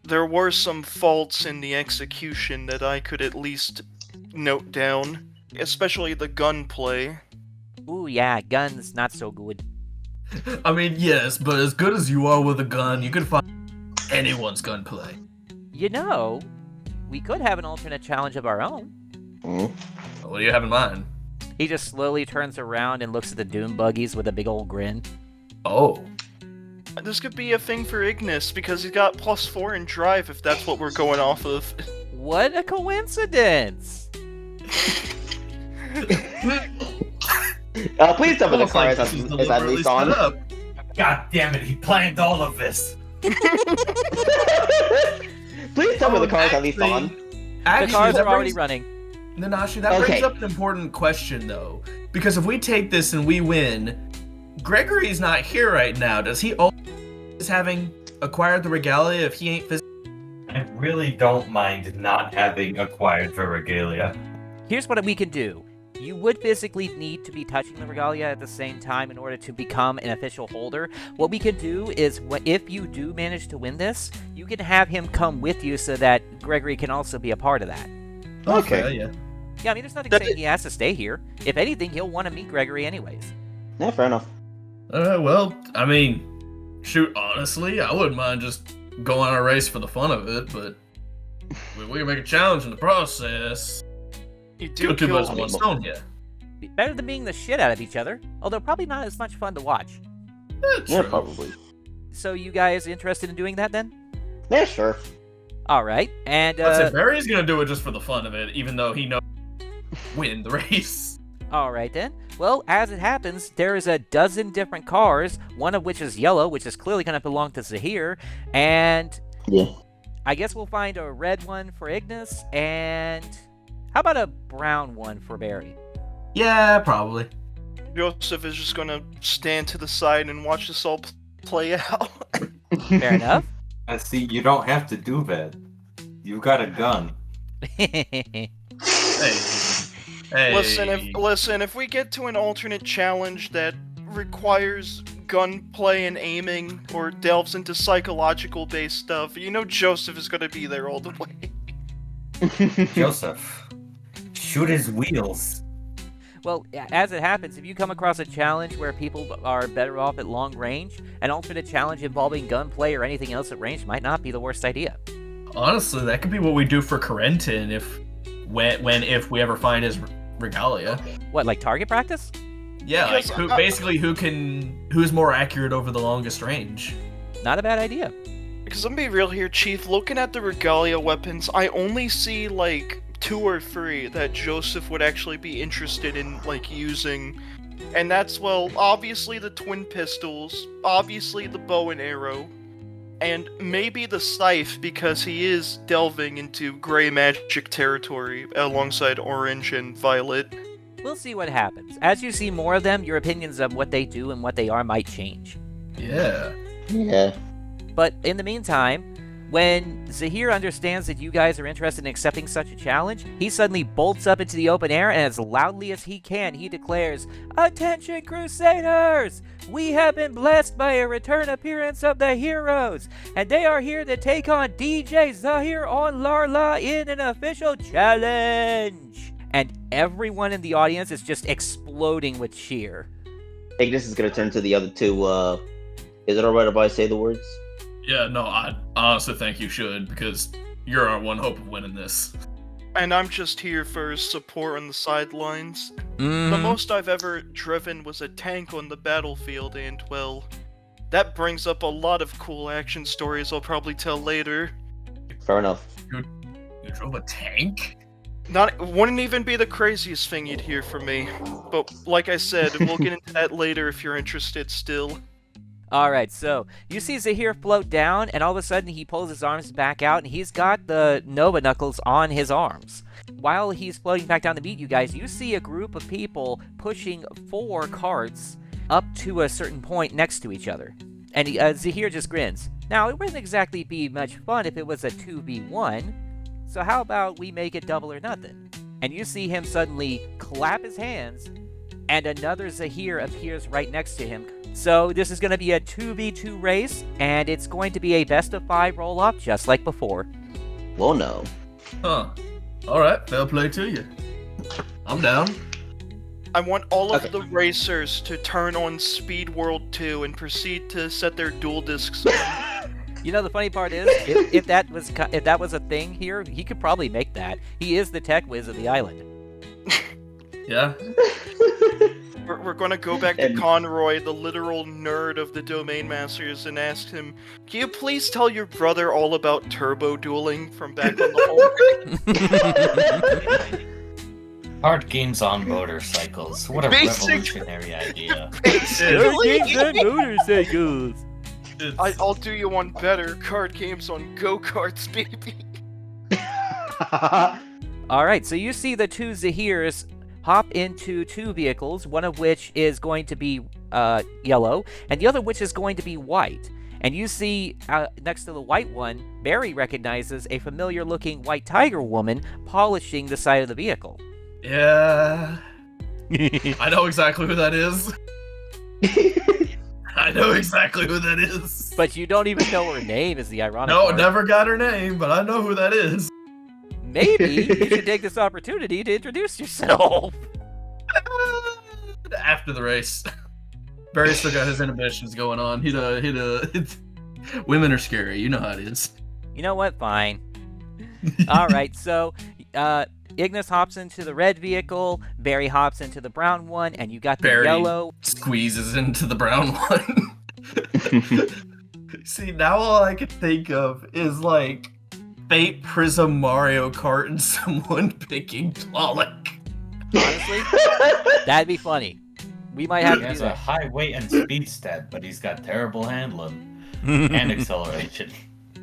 there were some faults in the execution that I could at least note down, especially the gunplay. Ooh, yeah, guns not so good. I mean, yes, but as good as you are with a gun, you could find anyone's gunplay. We could have an alternate challenge of our own. What do you have in mind? He just slowly turns around and looks at the Doom buggies with a big old grin. Oh. This could be a thing for Ignis, because he's got +4 in drive, if that's what we're going off of. What a coincidence! Please tell me the car is at least on. God damn it, he planned all of this. Please tell me the car is at least on. The cars are already running. Nanashi, that brings up an important question, though. Because if we take this and we win, Gregory's not here right now. Does he always having acquired the Regalia if he ain't physically? I really don't mind not having acquired the Regalia. Here's what we can do. You would physically need to be touching the Regalia at the same time in order to become an official holder. What we can do is, if you do manage to win this, you can have him come with you so that Gregory can also be a part of that. Okay. Yeah. Yeah, I mean, there's nothing saying he has to stay here. If anything, he'll want to meet Gregory anyways. Yeah, fair enough. Well, I mean, shoot, honestly, I wouldn't mind just going on a race for the fun of it, but we can make a challenge in the process. You do Kill two kill birds with one stone here. Better than being the shit out of each other, although probably not as much fun to watch. Yeah, probably. So you guys interested in doing that then? Yeah, sure. Alright, and I'd say Barry's gonna do it just for the fun of it, even though he knows win the race. Alright then. Well, as it happens, there is a dozen different cars, one of which is yellow, which is clearly gonna belong to Zahir, and Yeah. I guess we'll find a red one for Ignis, and how about a brown one for Barry? Yeah, probably. Joseph is just gonna stand to the side and watch this all play out. Fair enough. I see, you don't have to do that. You've got a gun. Hey. Listen, if we get to an alternate challenge that requires gunplay and aiming, or delves into psychological based stuff, Joseph is gonna be there all the way. Joseph, shoot his wheels. Well, as it happens, if you come across a challenge where people are better off at long range, an alternate challenge involving gunplay or anything else at range might not be the worst idea. Honestly, that could be what we do for Corentin if we ever find his Regalia. What, like target practice? Yeah, like who's more accurate over the longest range. Not a bad idea. Because I'm gonna be real here, Chief, looking at the Regalia weapons, I only see, 2 or 3 that Joseph would actually be interested in, using. And that's, obviously the twin pistols, obviously the bow and arrow, and maybe the scythe, because he is delving into gray magic territory alongside orange and violet. We'll see what happens. As you see more of them, your opinions of what they do and what they are might change. Yeah. Yeah. But in the meantime, When Zahir understands that you guys are interested in accepting such a challenge, he suddenly bolts up into the open air, and as loudly as he can, he declares, "Attention, Crusaders! We have been blessed by a return appearance of the heroes, and they are here to take on DJ Zahir on Larla in an official challenge!" And everyone in the audience is just exploding with cheer. Ignis is gonna turn to the other two. Is it alright if I say the words? Yeah, no, I honestly think you should, because you're our one hope of winning this. And I'm just here for support on the sidelines. The Mhm. most I've ever driven was a tank on the battlefield, and well, that brings up a lot of cool action stories I'll probably tell later. Fair enough. You drove a tank? Wouldn't even be the craziest thing you'd hear from me. But like I said, we'll get into that later if you're interested still. Alright, so you see Zahir float down, and all of a sudden he pulls his arms back out, and he's got the Nova Knuckles on his arms. While he's floating back down to meet you guys, you see a group of people pushing 4 carts up to a certain point next to each other. And Zahir just grins. Now, it wouldn't exactly be much fun if it was a 2v1, so how about we make it double or nothing? And you see him suddenly clap his hands, and another Zahir appears right next to him. So this is going to be a 2v2 race, and it's going to be a best of 5 roll-up, just like before. Well, no. Huh. Alright, fair play to you. I'm down. I want all of Okay. the racers to turn on Speed World 2 and proceed to set their dual discs on. You know, the funny part is, if that was a thing here, he could probably make that. He is the tech whiz of the island. Yeah? We're gonna go back to And- Conroy, the literal nerd of the Domain Masters, and ask him, "Can you please tell your brother all about turbo dueling from back on the home?" Card games on motorcycles. What a Basic- revolutionary idea. motorcycles. I'll do you one better. Card games on go-karts, baby. Alright, so you see the 2 Zahirs hop into 2 vehicles, one of which is going to be yellow, and the other which is going to be white. And you see, next to the white one, Barry recognizes a familiar-looking white tiger woman polishing the side of the vehicle. Yeah. I know exactly who that is. I know exactly who that is. But you don't even know her name, is the ironic No, part. never got her name, but I know who that is. Maybe you should take this opportunity to introduce yourself. After the race. Barry still got his inhibitions going on. Women are scary, you know how it is. You know what? Fine. Alright, so Ignis hops into the red vehicle, Barry hops into the brown one, and you got the Barry yellow. squeezes into the brown one. See, now all I can think of is like Fate Prism Mario Kart and someone picking Tlaloc. Honestly, that'd be funny. We might have He to do has a that. high weight and speed stat, but he's got terrible handling and acceleration.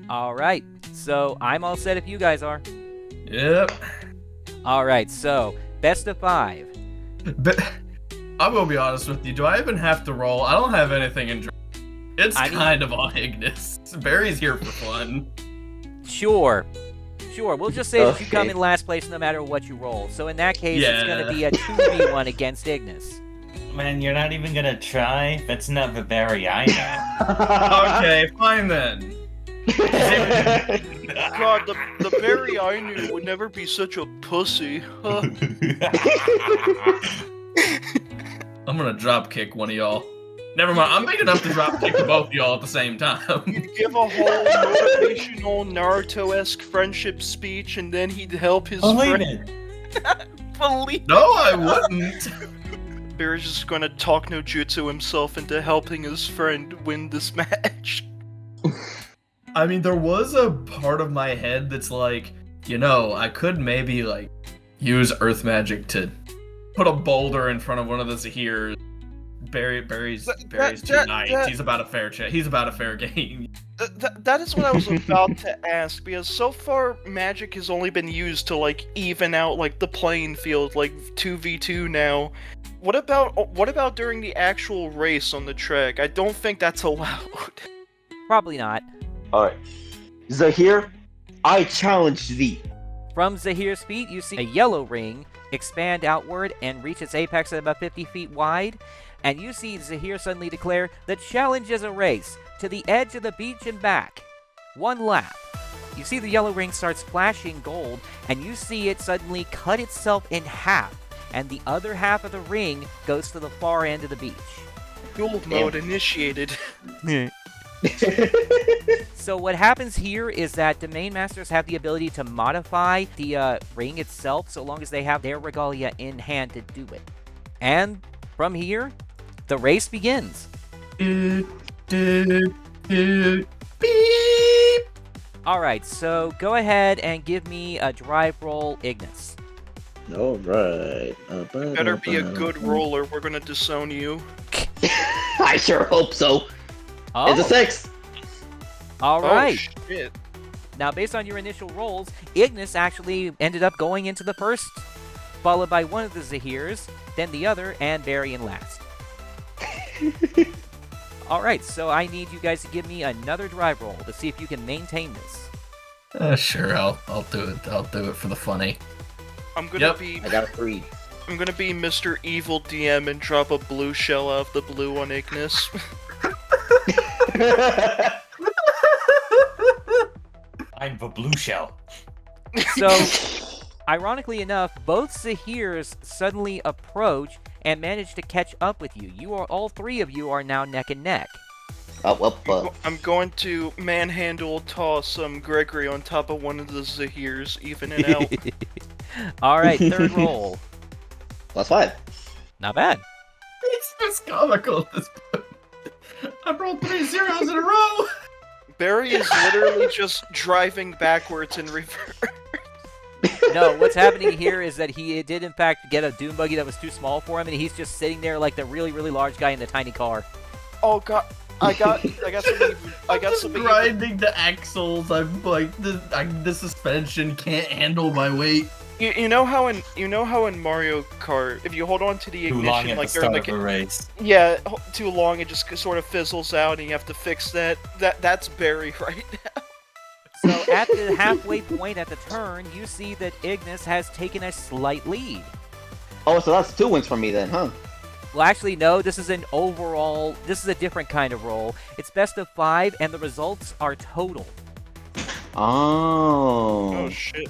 Alright, so I'm all set if you guys are. Yep. Alright, so best of 5. But I'm gonna be honest with you. Do I even have to roll? I don't have anything in. It's I mean- kind of on Ignis. Barry's here for fun. Sure, we'll just say that you come Okay. in last place no matter what you roll. So in that case, it's going to Yeah. be a 2v1 against Ignis. Man, you're not even gonna try? That's not the Barry I know. Okay, fine then. God, the Barry I knew would never be such a pussy. Huh? I'm gonna drop kick one of y'all. Never mind. I'm big enough to drop kick both of y'all at the same time. He'd give a whole motivational Naruto-esque friendship speech, and then he'd help his Believe friend. it. Believe No, I wouldn't. Barry's just gonna talk no jutsu himself into helping his friend win this match. I mean, there was a part of my head that's like, you know, I could maybe like use Earth Magic to put a boulder in front of one of the Zahirs. Barry's too nice. He's about a fair He's about a fair game. That is what I was about to ask, because so far magic has only been used to like even out like the playing field, like 2v2 now. What about during the actual race on the track? I don't think that's allowed. Probably not. Alright. Zahir, I challenge thee. From Zahir's feet, you see a yellow ring expand outward and reach its apex at about 50 feet wide. And you see Zahir suddenly declare, the challenge is a race to the edge of the beach and back. 1 lap. You see the yellow ring starts flashing gold, and you see it suddenly cut itself in half, and the other half of the ring goes to the far end of the beach. Gold mode initiated. So what happens here is that domain masters have the ability to modify the ring itself so long as they have their Regalia in hand to do it. And from here, the race begins. Beep. Alright, so go ahead and give me a drive roll, Ignis. Alright. Better be a good roller. We're gonna disown you. I sure hope so. Oh, It's a 6. alright. Oh, shit. Now, based on your initial rolls, Ignis actually ended up going into the first, followed by one of the Zahirs, then the other, and Barry in last. Alright, so I need you guys to give me another drive roll to see if you can maintain this. Sure, I'll do it. I'll do it for the funny. I'm gonna Yep. be I got a 3. I'm gonna be Mr. Evil DM and drop a blue shell out of the blue on Ignis. I'm the blue shell. So, ironically enough, both Zahirs suddenly approach and manage to catch up with you. All 3 of you are now neck and neck. I'm going to manhandle toss Gregory on top of one of the Zahirs, even it out. Alright, third roll. +5. Not bad. It's just comical at this point. I rolled 3 zeros in a row. Barry is literally just driving backwards in reverse. No, what's happening here is that he did in fact get a Doom Buggy that was too small for him, and he's just sitting there like the really, really large guy in the tiny car. Oh god, I got something. Grinding the axles. I'm like, the suspension can't handle my weight. You know how in Mario Kart, if you hold on to the Too ignition, long at like the you're start like of a race. yeah, too long, it just sort of fizzles out, and you have to fix that. That's Barry right now. So at the halfway point at the turn, you see that Ignis has taken a slight lead. Oh, so that's 2 wins for me then, huh? Well, actually, no, this is a different kind of roll. It's best of 5, and the results are total. Oh shit.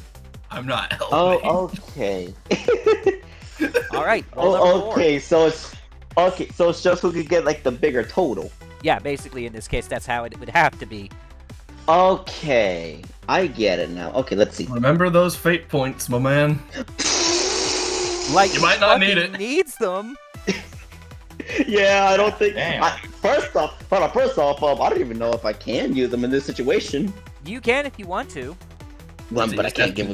I'm not helping. Oh, okay. Alright, roll number 4. Okay, so it's just who could get like the bigger total. Yeah, basically, in this case, that's how it would have to be. Okay, I get it now. Okay, let's see. Remember those fate points, my man. Like, You might not need fucking it. needs them. Yeah, I don't think. Damn. First off, I don't even know if I can use them in this situation. You can if you want to. But I can't give a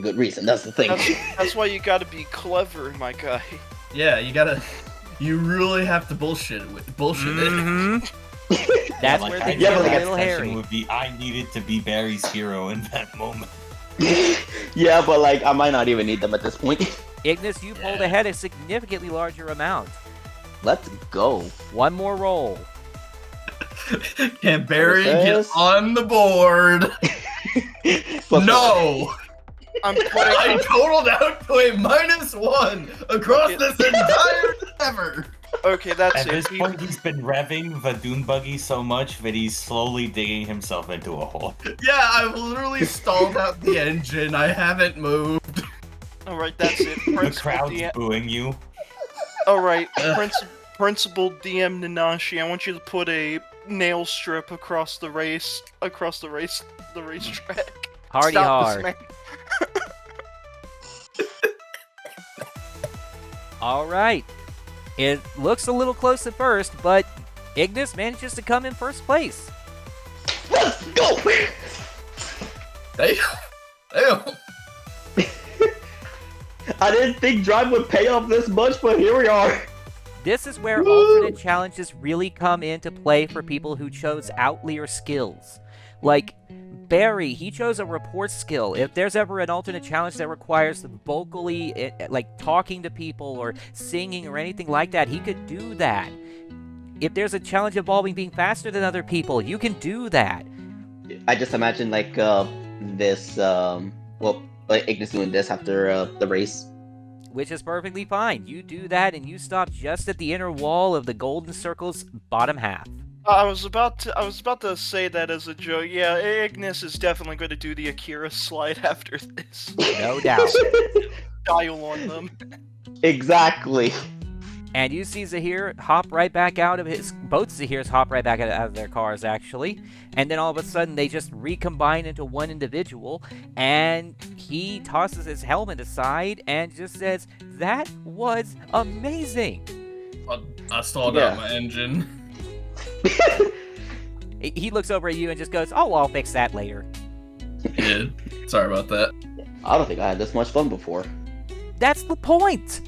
good reason. That's the thing. That's why you gotta be clever, my guy. Yeah, you really have to bullshit it. That's Like, where I things yeah, get but a like, little intention hairy. would be I needed to be Barry's hero in that moment. Yeah, but like I might not even need them at this point. Ignis, you pulled ahead a significantly larger amount. Let's go. One more roll. Can Barry What get is this? on the board? No! I'm I putting. totaled out to a -1 across this entire endeavor. Okay, that's At it. this point, he's been revving the Dune Buggy so much that he's slowly digging himself into a hole. Yeah, I've literally stalled out the engine. I haven't moved. All right, that's it. The Principal crowd's DM. booing you. All right, Principal DM Nanashi, I want you to put a nail strip across the racetrack. Hardy Stop hard. this man. Alright. It looks a little close at first, but Ignis manages to come in first place. Let's go. Damn. I didn't think Drive would pay off this much, but here we are. This is where Woo! alternate challenges really come into play for people who chose outlier skills. Like, Barry, he chose a report skill. If there's ever an alternate challenge that requires vocally, like, talking to people or singing or anything like that, he could do that. If there's a challenge involving being faster than other people, you can do that. I just imagine like this like Ignis doing this after the race. Which is perfectly fine. You do that, and you stop just at the inner wall of the golden circle's bottom half. I was about to say that as a joke. Yeah, Ignis is definitely going to do the Akira slide after this. No doubt. Dial on them. Exactly. And you see Zahir hop right back out of his... Both Zahirs hop right back out of their cars, actually. And then all of a sudden, they just recombine into one individual. And he tosses his helmet aside and just says, "That was amazing!" I stalled out my engine. He looks over at you and just goes, "Oh, I'll fix that later." He did. Sorry about that. I don't think I had this much fun before. That's the point!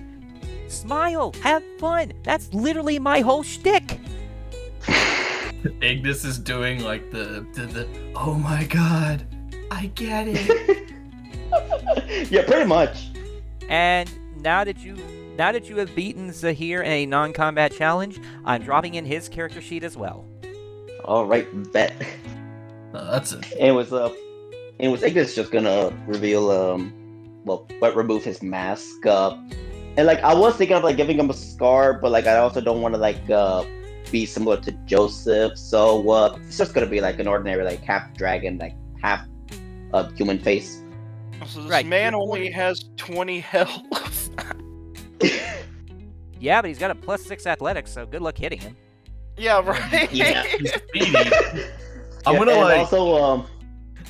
Smile, have fun. That's literally my whole shtick. Ignis is doing like the oh my god, I get it. Yeah, pretty much. And now that you have beaten Zahir in a non-combat challenge, I'm dropping in his character sheet as well. All right, bet. That's it. And was Ignis just gonna reveal remove his mask. And like I was thinking of like giving him a scar, but like I also don't want to like be similar to Joseph, so it's just gonna be like an ordinary like half dragon, like half human face. So this man only has 20 health. Yeah, but he's got a +6 athletics, so good luck hitting him. Yeah, right. Yeah. He's speedy. I'm gonna and like.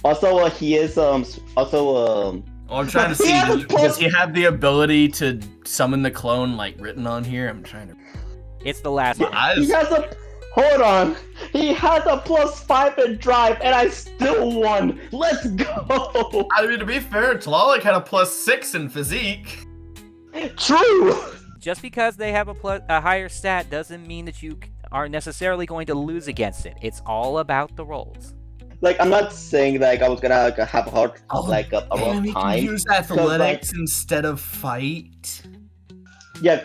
Also, he is I'm trying to see. Does he have the ability to summon the clone like written on here? I'm trying to. It's the last one. He has a hold on. He has a +5 in drive, and I still won. Let's go. I mean, to be fair, Tlaloc had a +6 in physique. True. Just because they have a higher stat doesn't mean that you are necessarily going to lose against it. It's all about the rolls. Like, I'm not saying like I was gonna like, have a hard a rough We time. can use athletics instead of fight. Yeah.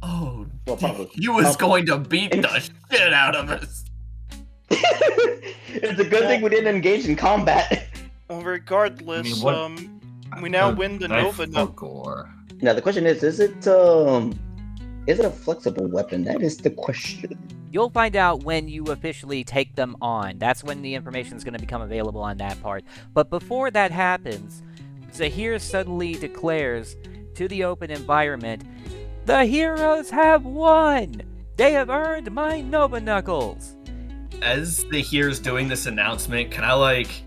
Oh, Well, probably. he was going to beat the shit out of us. It's a good thing we didn't engage in combat. Well, regardless, I we now win the Nova. Now the question is it a flexible weapon? That is the question. You'll find out when you officially take them on. That's when the information is going to become available on that part. But before that happens, Zahir suddenly declares to the open environment, "The heroes have won! They have earned my Nova Knuckles!" As Zahir's doing this announcement, can I like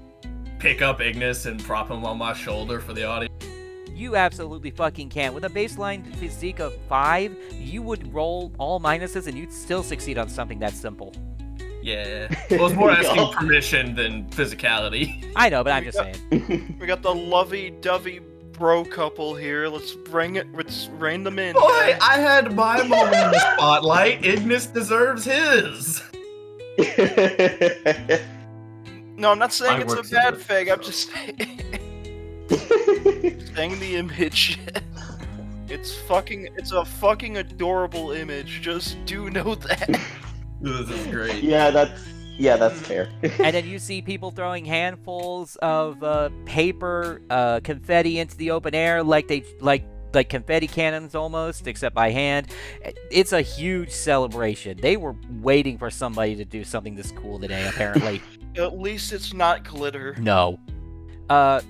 pick up Ignis and prop him on my shoulder for the audience? You absolutely fucking can. With a baseline physique of 5, you would roll all minuses and you'd still succeed on something that simple. Yeah. I was more asking permission than physicality. I know, but I'm just saying. We got the lovey-dovey bro couple here. Let's rein them in. Boy, I had my moment in the spotlight. Ignis deserves his. No, I'm not saying I it's a work bad so thing. I'm so. just saying the image. It's a fucking adorable image. Just do know that. This is great. Yeah, that's fair. And then you see people throwing handfuls of paper, confetti into the open air like confetti cannons almost, except by hand. It's a huge celebration. They were waiting for somebody to do something this cool today, apparently. At least it's not glitter. No.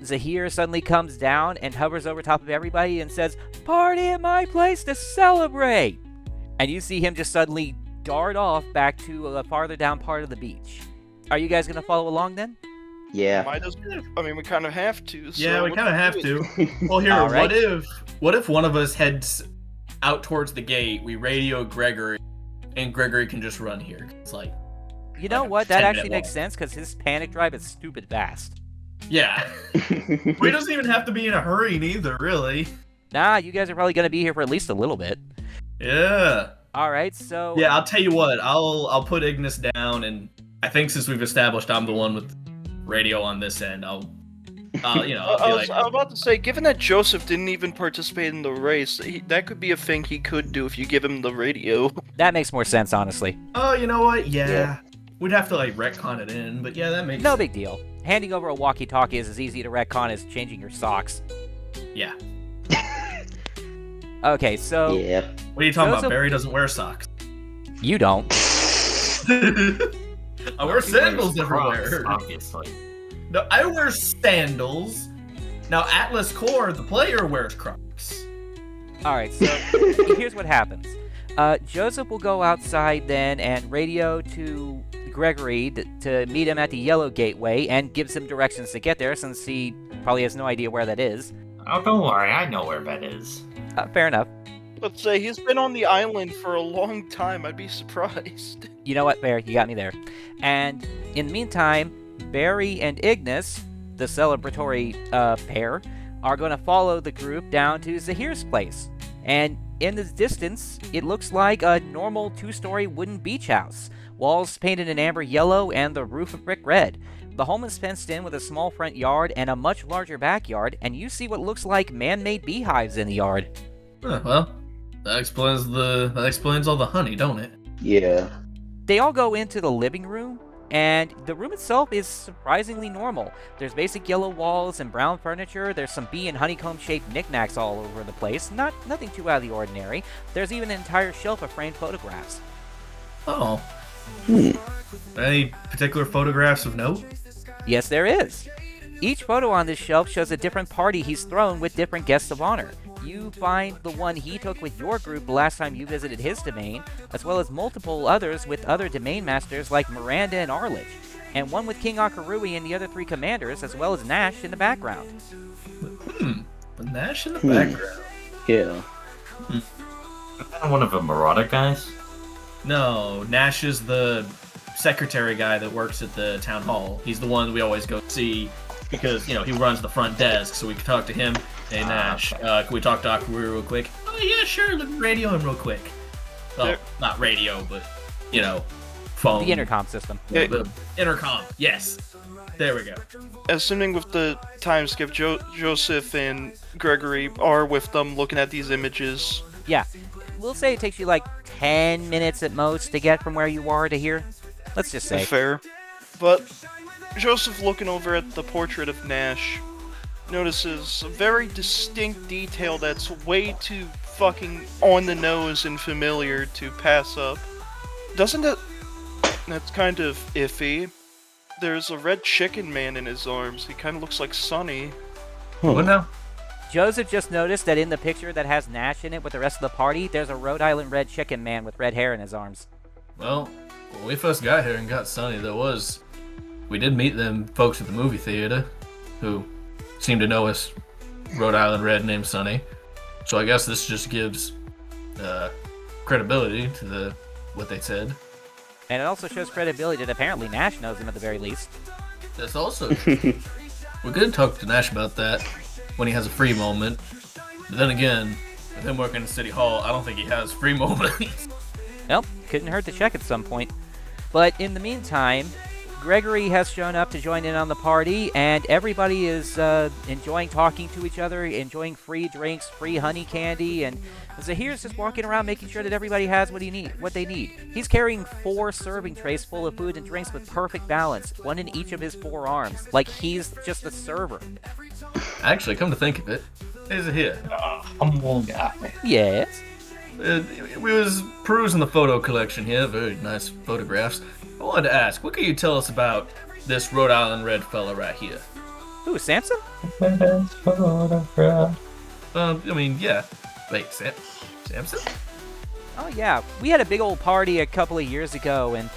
Zahir suddenly comes down and hovers over top of everybody and says, "Party at my place to celebrate!" And you see him just suddenly dart off back to a farther down part of the beach. Are you guys going to follow along then? Yeah. I mean, we kind of have to. So Yeah, we kind of have to. Well, here, All right. what if one of us heads out towards the gate, we radio Gregory, and Gregory can just run here? It's like, You know Like a what? That 10-minute actually makes walk. sense because his panic drive is stupid fast. yeah. We doesn't even have to be in a hurry neither, really. Nah, you guys are probably going to be here for at least a little bit. Yeah. All right, so... Yeah, I'll tell you what. I'll put Ignis down, and I think since we've established I'm the one with radio on this end, I'll be I was like, about to say, given that Joseph didn't even participate in the race, that could be a thing he could do if you give him the radio. That makes more sense, honestly. oh, you know what? Yeah. We'd have to like retcon it in, but yeah, that makes No sense. big deal. Handing over a walkie-talkie is as easy to retcon as changing your socks. Yeah. Okay, so Yeah. What are you talking Joseph- about? Barry doesn't wear socks. you don't. I wear sandals everywhere. Obviously. No, I wear sandals. Now Atlas Core, the player, wears Crocs. Alright, so here's what happens. Joseph will go outside then and radio to Gregory to meet him at the Yellow Gateway and gives him directions to get there since he probably has no idea where that is. Oh, don't worry, I know where that is. Fair enough. Let's say he's been on the island for a long time. I'd be surprised. You know what, Bear? You got me there. And in the meantime, Barry and Ignis, the celebratory pair, are going to follow the group down to Zahir's place. And in the distance, it looks like a normal 2-story wooden beach house. Walls painted in amber yellow and the roof of brick red. The home is fenced in with a small front yard and a much larger backyard, and you see what looks like man-made beehives in the yard. Well, that explains all the honey, don't it? Yeah. They all go into the living room, and the room itself is surprisingly normal. There's basic yellow walls and brown furniture. There's some bee and honeycomb-shaped knickknacks all over the place. Nothing too out of the ordinary. There's even an entire shelf of framed photographs. Oh. Any particular photographs of note? Yes, there is. Each photo on this shelf shows a different party he's thrown with different guests of honor. You find the one he took with your group the last time you visited his domain, as well as multiple others with other domain masters like Miranda and Arlich, and one with King Akarui and the other 3 commanders, as well as Nash in the background. With Nash in the background. Yeah. Is that one of the Marauder guys? No, Nash is the secretary guy that works at the town hall. He's the one we always go see because, he runs the front desk, so we can talk to him. Hey, Nash, can we talk to Akarui real quick? Oh, yeah, sure, let me radio him real quick. Well, There- not radio, but, phone. The intercom system. The intercom, yes. There we go. Assuming with the time skip, Joseph and Gregory are with them looking at these images. Yeah, we'll say it takes you like 10 minutes at most to get from where you are to here. Let's just say. Fair. But Joseph, looking over at the portrait of Nash, notices a very distinct detail that's way too fucking on the nose and familiar to pass up. Doesn't it? That's kind of iffy. There's a red chicken man in his arms. He kind of looks like Sonny. What now? Joseph just noticed that in the picture that has Nash in it with the rest of the party, there's a Rhode Island red chicken man with red hair in his arms. Well, when we first got here and got Sonny, we did meet them folks at the movie theater who seemed to know us Rhode Island Red named Sonny. So I guess this just gives credibility to what they said. And it also shows credibility that apparently Nash knows him at the very least. That's also true. We're going to talk to Nash about that when he has a free moment. But then again, with him working in City Hall, I don't think he has free moments. Well, couldn't hurt to check at some point. But in the meantime, Gregory has shown up to join in on the party, and everybody is enjoying talking to each other, enjoying free drinks, free honey candy, and Zahir's just walking around making sure that everybody has what they need. He's carrying 4 serving trays full of food and drinks with perfect balance, one in each of his 4 arms, like he's just a server. Actually, come to think of it, hey Zahir. Humble guy. Yes. We was perusing the photo collection here, very nice photographs. I wanted to ask, what can you tell us about this Rhode Island Red fella right here? Who, Samson? Yeah. Wait, Samson? Oh yeah, we had a big old party a couple of years ago, and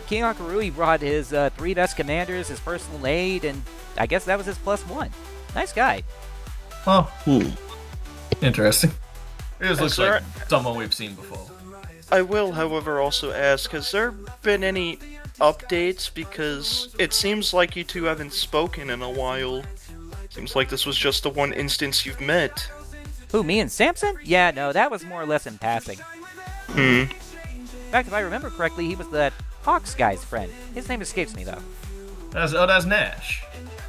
King Akarui brought his 3 best commanders, his personal aide, and I guess that was his +1. Nice guy. Oh. Interesting. It just looks there- like someone we've seen before. I will, however, also ask, has there been any updates? Because it seems like you two haven't spoken in a while. Seems like this was just the one instance you've met. Who, me and Samson? Yeah, no, that was more or less in passing. In fact, if I remember correctly, he was that Hawks guy's friend. His name escapes me, though. That's Nash.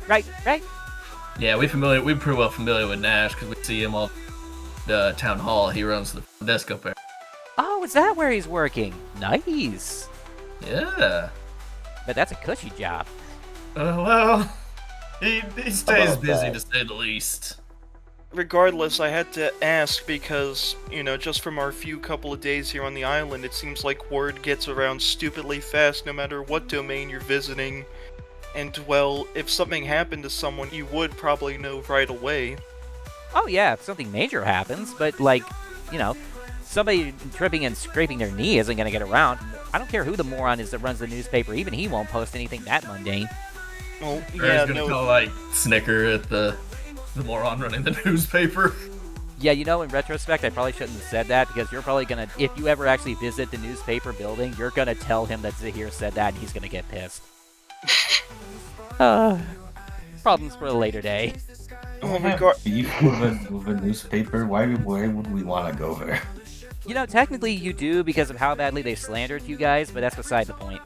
Right? Yeah, we're pretty well familiar with Nash because we see him all the town hall. He runs the desk up there. Oh, is that where he's working? Nice. Yeah. but that's a cushy job. Well, he stays about busy that? to say the least. Regardless, I had to ask because, just from our few couple of days here on the island, it seems like word gets around stupidly fast no matter what domain you're visiting. And, well, if something happened to someone, you would probably know right away. Oh yeah, if something major happens, but somebody tripping and scraping their knee isn't gonna get around. I don't care who the moron is that runs the newspaper, even he won't post anything that mundane. Well, Or yeah, he's gonna no. call, like, snicker at the moron running the newspaper. Yeah, in retrospect, I probably shouldn't have said that, because you're probably gonna, if you ever actually visit the newspaper building, you're gonna tell him that Zahir said that, and he's gonna get pissed. Problems for a later day. Well, Beef with a newspaper? Why would we want to go there? Technically you do because of how badly they slandered you guys, but that's beside the point.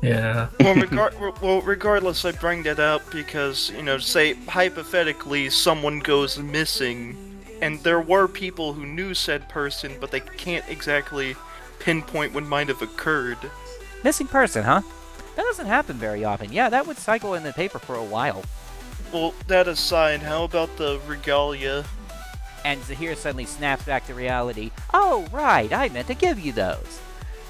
Yeah. Well, regardless, I bring that up because, say, hypothetically, someone goes missing, and there were people who knew said person, but they can't exactly pinpoint what might have occurred. Missing person, huh? That doesn't happen very often. Yeah, that would cycle in the paper for a while. Well, that aside, how about the Regalia? And Zahir suddenly snaps back to reality. Oh, right, I meant to give you those.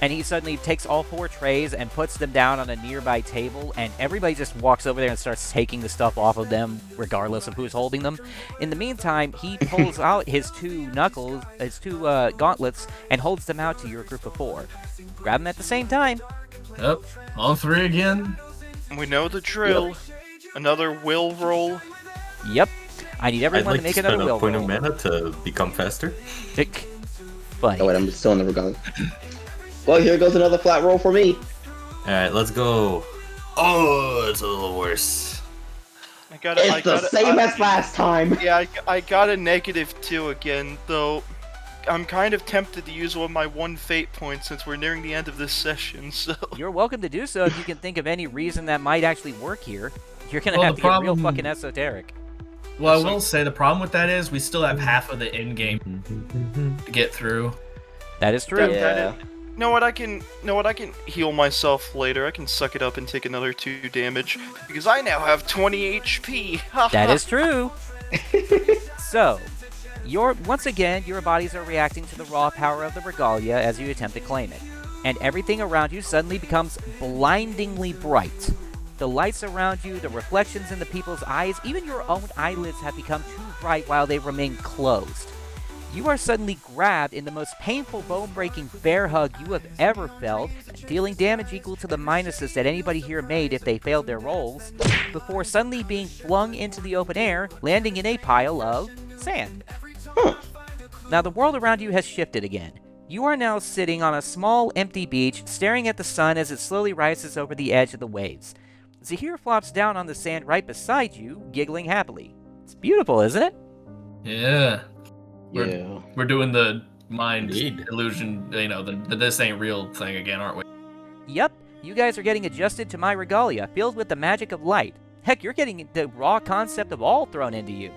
And he suddenly takes all 4 trays and puts them down on a nearby table, and everybody just walks over there and starts taking the stuff off of them, regardless of who's holding them. In the meantime, he pulls out his 2 gauntlets, and holds them out to your group of 4. Grab them at the same time. Yep. On 3 again. We know the drill. Yep. Another will roll. Yep. I need I'd everyone like to make to another spend will a point roll. of mana to become faster. Funny. Oh wait, I'm still in the Regalia. Well, here goes another flat roll for me. Alright, let's go. Oh, it's a little worse. It's the same as last time. Yeah, I got a -2 again, though. I'm kind of tempted to use one of my 1 fate points since we're nearing the end of this session, so... You're welcome to do so if you can think of any reason that might actually work here. You're gonna Well, have the to get real problem- fucking esoteric. Well, I will say the problem with that is we still have half of the end game to get through. That is true. Yeah. Know what I can heal myself later. I can suck it up and take another 2 damage because I now have 20 HP. That is true. So, once again, your bodies are reacting to the raw power of the Regalia as you attempt to claim it. And everything around you suddenly becomes blindingly bright. The lights around you, the reflections in the people's eyes, even your own eyelids have become too bright while they remain closed. You are suddenly grabbed in the most painful bone-breaking bear hug you have ever felt, dealing damage equal to the minuses that anybody here made if they failed their rolls, before suddenly being flung into the open air, landing in a pile of sand. Now the world around you has shifted again. You are now sitting on a small, empty beach, staring at the sun as it slowly rises over the edge of the waves. Zahir flops down on the sand right beside you, giggling happily. It's beautiful, isn't it? Yeah. Yeah. We're doing the mind Indeed. illusion, the this ain't real thing again, aren't we? Yep, you guys are getting adjusted to my Regalia, filled with the magic of light. Heck, you're getting the raw concept of all thrown into you.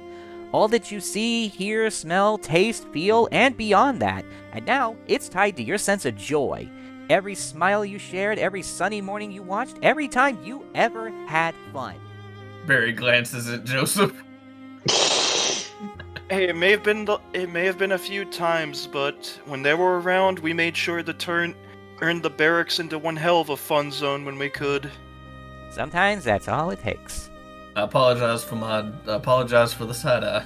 All that you see, hear, smell, taste, feel, and beyond that. And now, it's tied to your sense of joy. Every smile you shared, every sunny morning you watched, every time you ever had fun. Barry glances at Joseph. Hey, it may have been a few times, but when they were around, we made sure to turn the barracks into one hell of a fun zone when we could. Sometimes that's all it takes. I apologize for the side eye.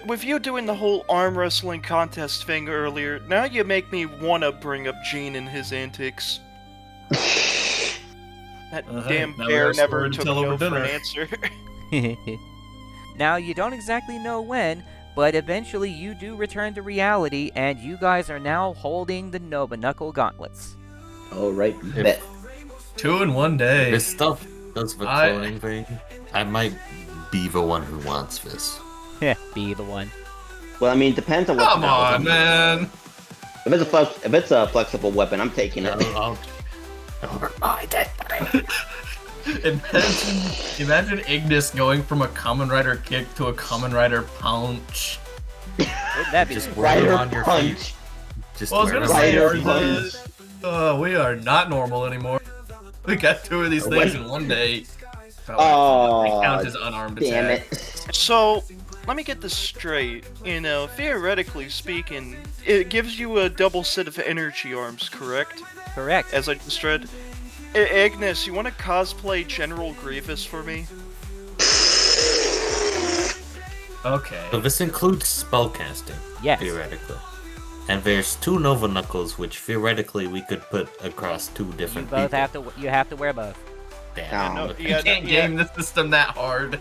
With you doing the whole arm wrestling contest thing earlier, now you make me wanna bring up Gene and his antics. That damn now bear we're never spurred took till no over for an dinner. answer. Now, you don't exactly know when, but eventually you do return to reality, and you guys are now holding the Nova Knuckle gauntlets. All right. Bet. 2 in 1 day. This stuff does the cloning thing. I might be the one who wants this. Heh, be the one. Well, I mean, depends on what. Come on, man. If it's a flexible weapon, I'm taking it. Imagine Ignis going from a Common Rider kick to a Common Rider punch. Wouldn't that be Just just wear Rider them on your punch. feet. Just Well, I was wear gonna them on say, your Rider feet. punch. we are not normal anymore. We got 2 of these things in one day. Felt Oh, they count as unarmed damn attack. it. So, let me get this straight. Theoretically speaking, it gives you a double set of energy arms, correct? Correct. As I just read. Ignis, you want to cosplay General Grievous for me? Okay. So this includes spellcasting, Yes. theoretically. And there's 2 Nova Knuckles, which theoretically we could put across 2 You different both people. have to wear both. Damn. No. okay. You can't game the system that hard.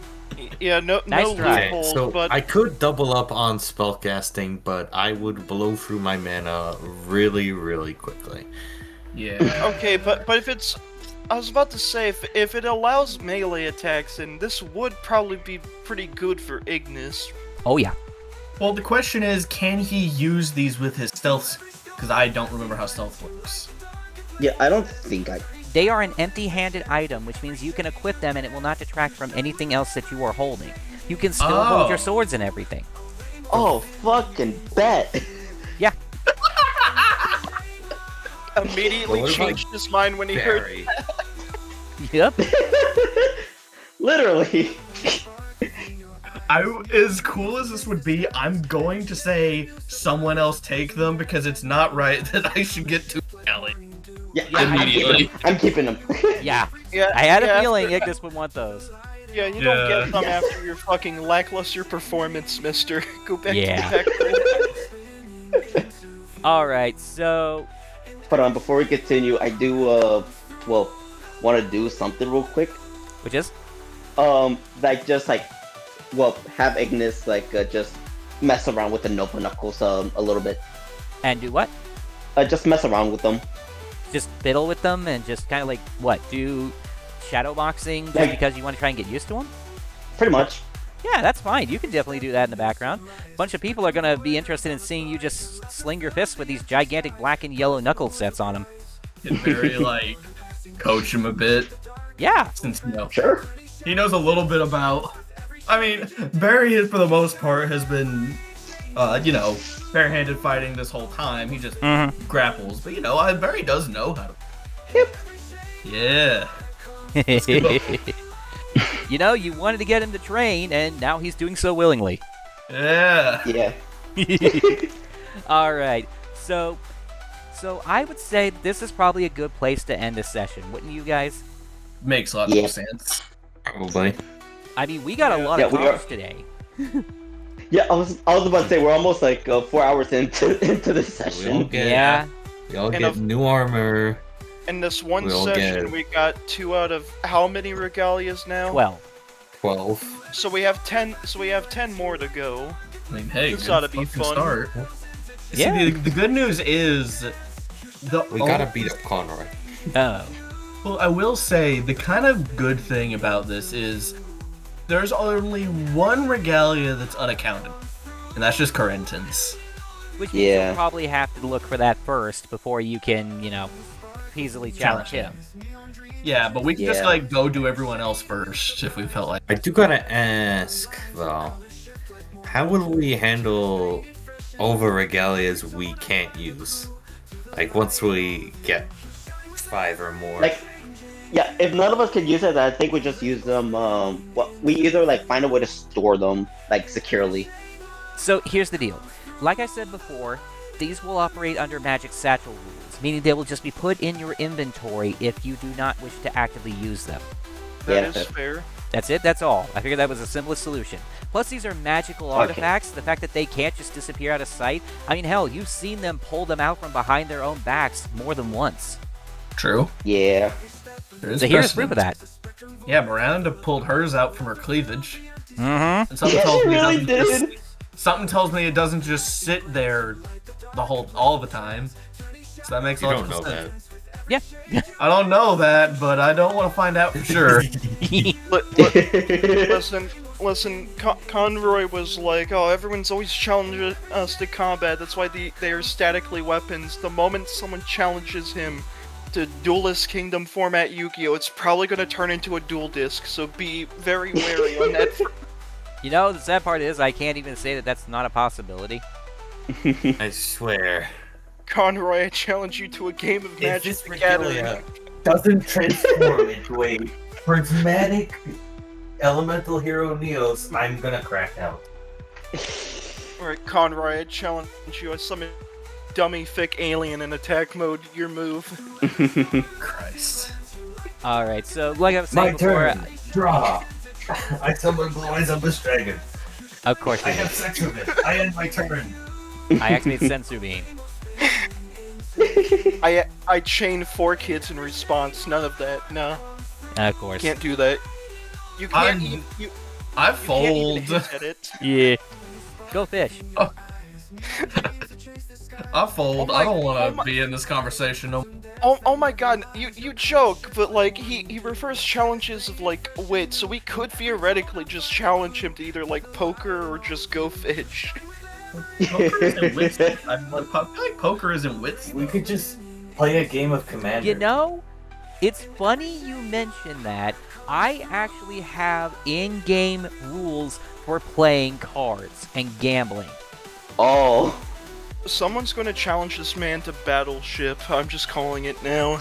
Yeah, no Nice try. loopholes, So but I could double up on spellcasting, but I would blow through my mana really, really quickly. Yeah. okay, but if it's, I was about to say if it allows melee attacks, then this would probably be pretty good for Ignis. Oh yeah. Well, the question is, can he use these with his stealth? Because I don't remember how stealth works. Yeah, I don't think I. They are an empty-handed item, which means you can equip them and it will not detract from anything else that you are holding. You can still hold your swords and everything. Oh, fucking bet. Yeah. Immediately What about changed his mind when he heard. Barry. Yep. Literally. As cool as this would be, I'm going to say someone else take them because it's not right that I should get to Ellie. Yeah, Immediately. I'm keeping them. Yeah. Yeah, I had a yeah, feeling after- Ignis would want those. Yeah, you don't Yeah. get them after your fucking lackluster performance, mister. Go back Yeah. to back. Alright, so... Hold on, before we continue, I do, want to do something real quick. Which is? Have Ignis, just mess around with the Nova Knuckles, a little bit. And do what? Just mess around with them. Just fiddle with them and just kind of like, what, do shadow boxing just Like- because you want to try and get used to them? Pretty much. Yeah, that's fine. You can definitely do that in the background. A bunch of people are going to be interested in seeing you just sling your fists with these gigantic black and yellow knuckle sets on them. And very, coach him a bit. Yeah. Since, Sure. he knows a little bit about... I mean, Barry, for the most part, has been, barehanded fighting this whole time. He just grapples. But, Barry does know how to... Yep. Yeah. You know, you wanted to get him to train, and now he's doing so willingly. Yeah. Yeah. Alright, so I would say this is probably a good place to end this session, wouldn't you guys? Makes a lot Yeah. more sense. Probably. I mean, we got a lot Yeah, we are- accomplished today. Yeah, I was about to say, we're almost 4 hours into this We all session. get, Yeah. we all And get of- new armor. In this one We all session, get- we got 2 out of how many regalias now? 12. 12. So we have 10. So we have 10 more to go. I mean, hey, This good oughta be fucking fun. start. Yeah. See, the good news is... We gotta beat up Conroy. Oh. Well, I will say, the kind of good thing about this is there's only one regalia that's unaccounted, and that's just Corentin's. Which means Yeah. you'll probably have to look for that first before you can, easily challenge him. Yeah, but we can just, Yeah. go do everyone else first, if we felt like... I do gotta ask, though. How will we handle over regalias we can't use? Once we get 5 or more. Yeah, if none of us can use it, I think we just use them, we either, find a way to store them, securely. So here's the deal. Like I said before, these will operate under Magic Satchel rules, meaning they will just be put in your inventory if you do not wish to actively use them. That Yeah. is fair. That's it, that's all. I figured that was the simplest solution. Plus, these are magical Okay. artifacts. The fact that they can't just disappear out of sight. I mean, hell, you've seen them pull them out from behind their own backs more than once. True. Yeah. There is Zahir's proof of precedent. that. Yeah, Miranda pulled hers out from her cleavage. Mm-hmm. And something Yeah, tells she me it really doesn't did. something tells me it doesn't just sit there all the time. So that makes you a don't lot know of sense. Yeah. I don't know that, but I don't want to find out for sure. Listen. Conroy was like, "Oh, everyone's always challenging us to combat. That's why they are statically weapons. The moment someone challenges him to Duelist Kingdom format Yu-Gi-Oh, it's probably going to turn into a dual disc. So be very wary on that." You know, the sad part is I can't even say that that's not a possibility. I swear. Conroy, I challenge you to a game of If Magic this the Gathering. regalia doesn't transform into a prismatic elemental hero Neos, I'm gonna crack out. Alright, Conroy, I challenge you. I summon dummy thick alien in attack mode. Your move. Christ. Alright, so like I was My saying before, turn. Draw. I summon Blue Eyes Umbus Dragon. of course I you have sex with it. I end my turn. did. I activate Sensu Beam. I chain 4 kids in response. None of that. No, Of course. can't do that. You can't I'm- you I can't even fold. hint at it. Yeah. Go fish. I fold. Oh I my- don't want oh to my- be in this conversation. No. Oh my god, you joke, but like he refers challenges of like wait, so we could theoretically just challenge him to either like poker or just go fish. Poker isn't wits. I feel like poker isn't wits. We could just play a game of Commander. You know, it's funny you mention that. I actually have in-game rules for playing cards and gambling. Oh. Someone's gonna challenge this man to Battleship. I'm just calling it now.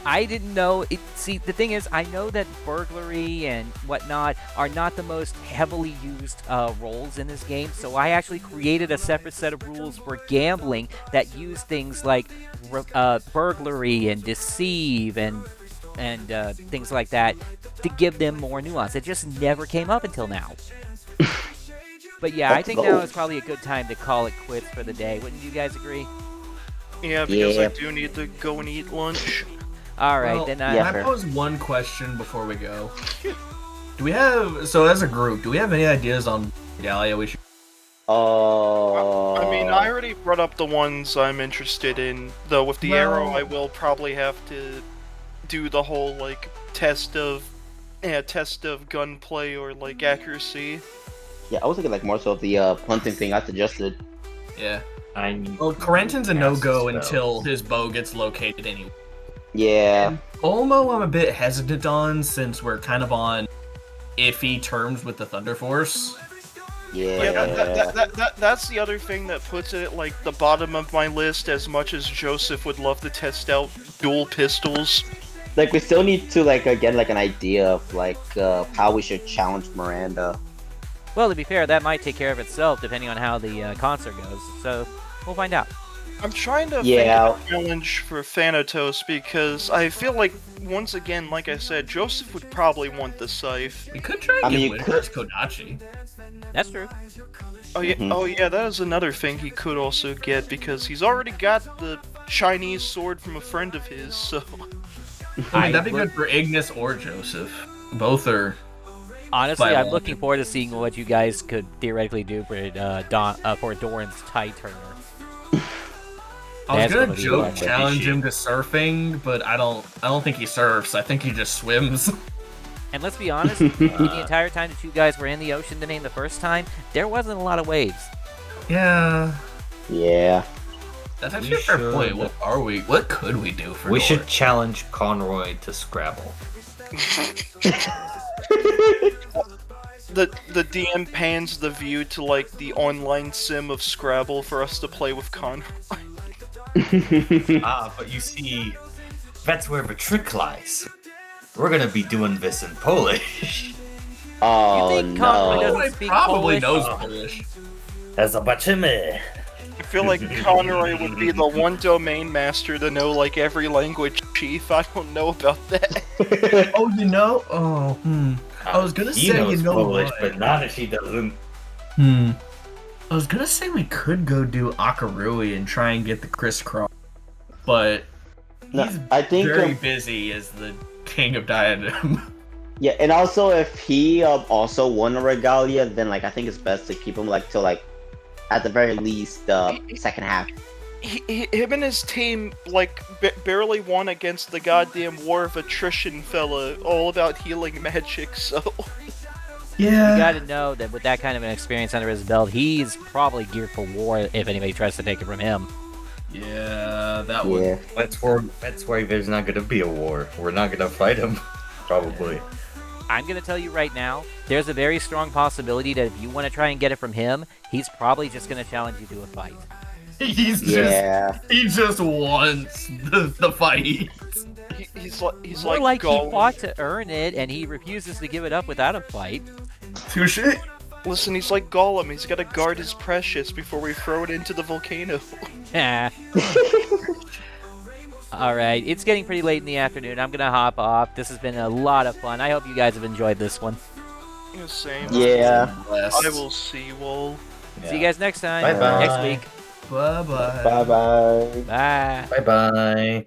I didn't know it. See, the thing is, I know that burglary and whatnot are not the most heavily used roles in this game, so I actually created a separate set of rules for gambling that use things like burglary and deceive and things like that to give them more nuance. It just never came up until now. But yeah, I think now is probably a good time to call it quits for the day. Wouldn't you guys agree? Yeah, because Yeah. I do need to go and eat lunch. All right, Well, then. Can yeah. I pose one question before we go? Do we have, so as a group, do we have any ideas on Regalia we should? I mean, I already brought up the ones I'm interested in, though with the Well- arrow I will probably have to do the whole like test of gunplay or like accuracy. Yeah, I was thinking like more so of the punting thing I suggested. Yeah. I need Well, Corentin's a no-go Cast until spells. his bow gets located anyway. Yeah. Olmo, I'm a bit hesitant on since we're kind of on iffy terms with the Thunder Force. Yeah. Yeah, that's the other thing that puts it at like the bottom of my list. As much as Joseph would love to test out dual pistols, Like we still need to like get like an idea of like how we should challenge Miranda. Well, to be fair, that might take care of itself depending on how the concert goes. So we'll find out. I'm trying to Yeah. think of a challenge for Thanatos because I feel like once again, like I said, Joseph would probably want the scythe. We could try I and mean, get you Whitaker's Kodachi. That's true. Oh yeah, Mhm. oh yeah, that is another thing he could also get because he's already got the Chinese sword from a friend of his. So I mean, that'd be good for Ignis or Joseph. Both are. Honestly, By I'm law. looking forward to seeing what you guys could theoretically do for Doran's tie turner. I was That's gonna gonna be joke fun. challenge him to surfing, but I don't think he surfs. I think he just swims. And let's be honest, the entire time that you guys were in the ocean domain the first time, there wasn't a lot of waves. Yeah, Yeah. that's actually We a fair should- point. What are we? What could we do for? We Doran? should challenge Conroy to Scrabble. the DM pans the view to like the online sim of Scrabble for us to play with Conroy. But you see, that's where the trick lies. We're gonna be doing this in Polish. Oh You think Conroy no. doesn't Conroy speak probably Polish? knows Oh. Polish. Zobaczymy. I feel like Conroy would be the one domain master to know like every language chief. I don't know about that. Oh, you know? Oh, I was gonna He say, knows you know Polish, what? but not if he doesn't. I was gonna say we could go do Akarui and try and get the crisscross, but No, he's I think very busy as the king of Diadem. yeah, and also if he also won a Regalia, then like I think it's best to keep him like till like at the very least second half. Him and his team like barely won against the goddamn War of Attrition fella, all about healing magic. So You Yeah. gotta know that with that kind of an experience under his belt, he's probably geared for war if anybody tries to take it from him. Yeah, that would. Yeah. That's why there's not gonna be a war. We're not gonna fight him, probably. I'm gonna tell you right now, there's a very strong possibility that if you want to try and get it from him, he's probably just gonna challenge you to a fight. He's Yeah. he just wants the fight. He's More like like he Gollum. fought to earn it, and he refuses to give it up without a fight. Touche. Listen, he's like Gollum. He's got to guard his precious before we throw it into the volcano. Alright, it's getting pretty late in the afternoon. I'm gonna hop off. This has been a lot of fun. I hope you guys have enjoyed this one. Same. Yeah. I will see you all. See you guys next time. Bye-bye. Next week. Bye bye. Bye bye. Bye. Bye bye.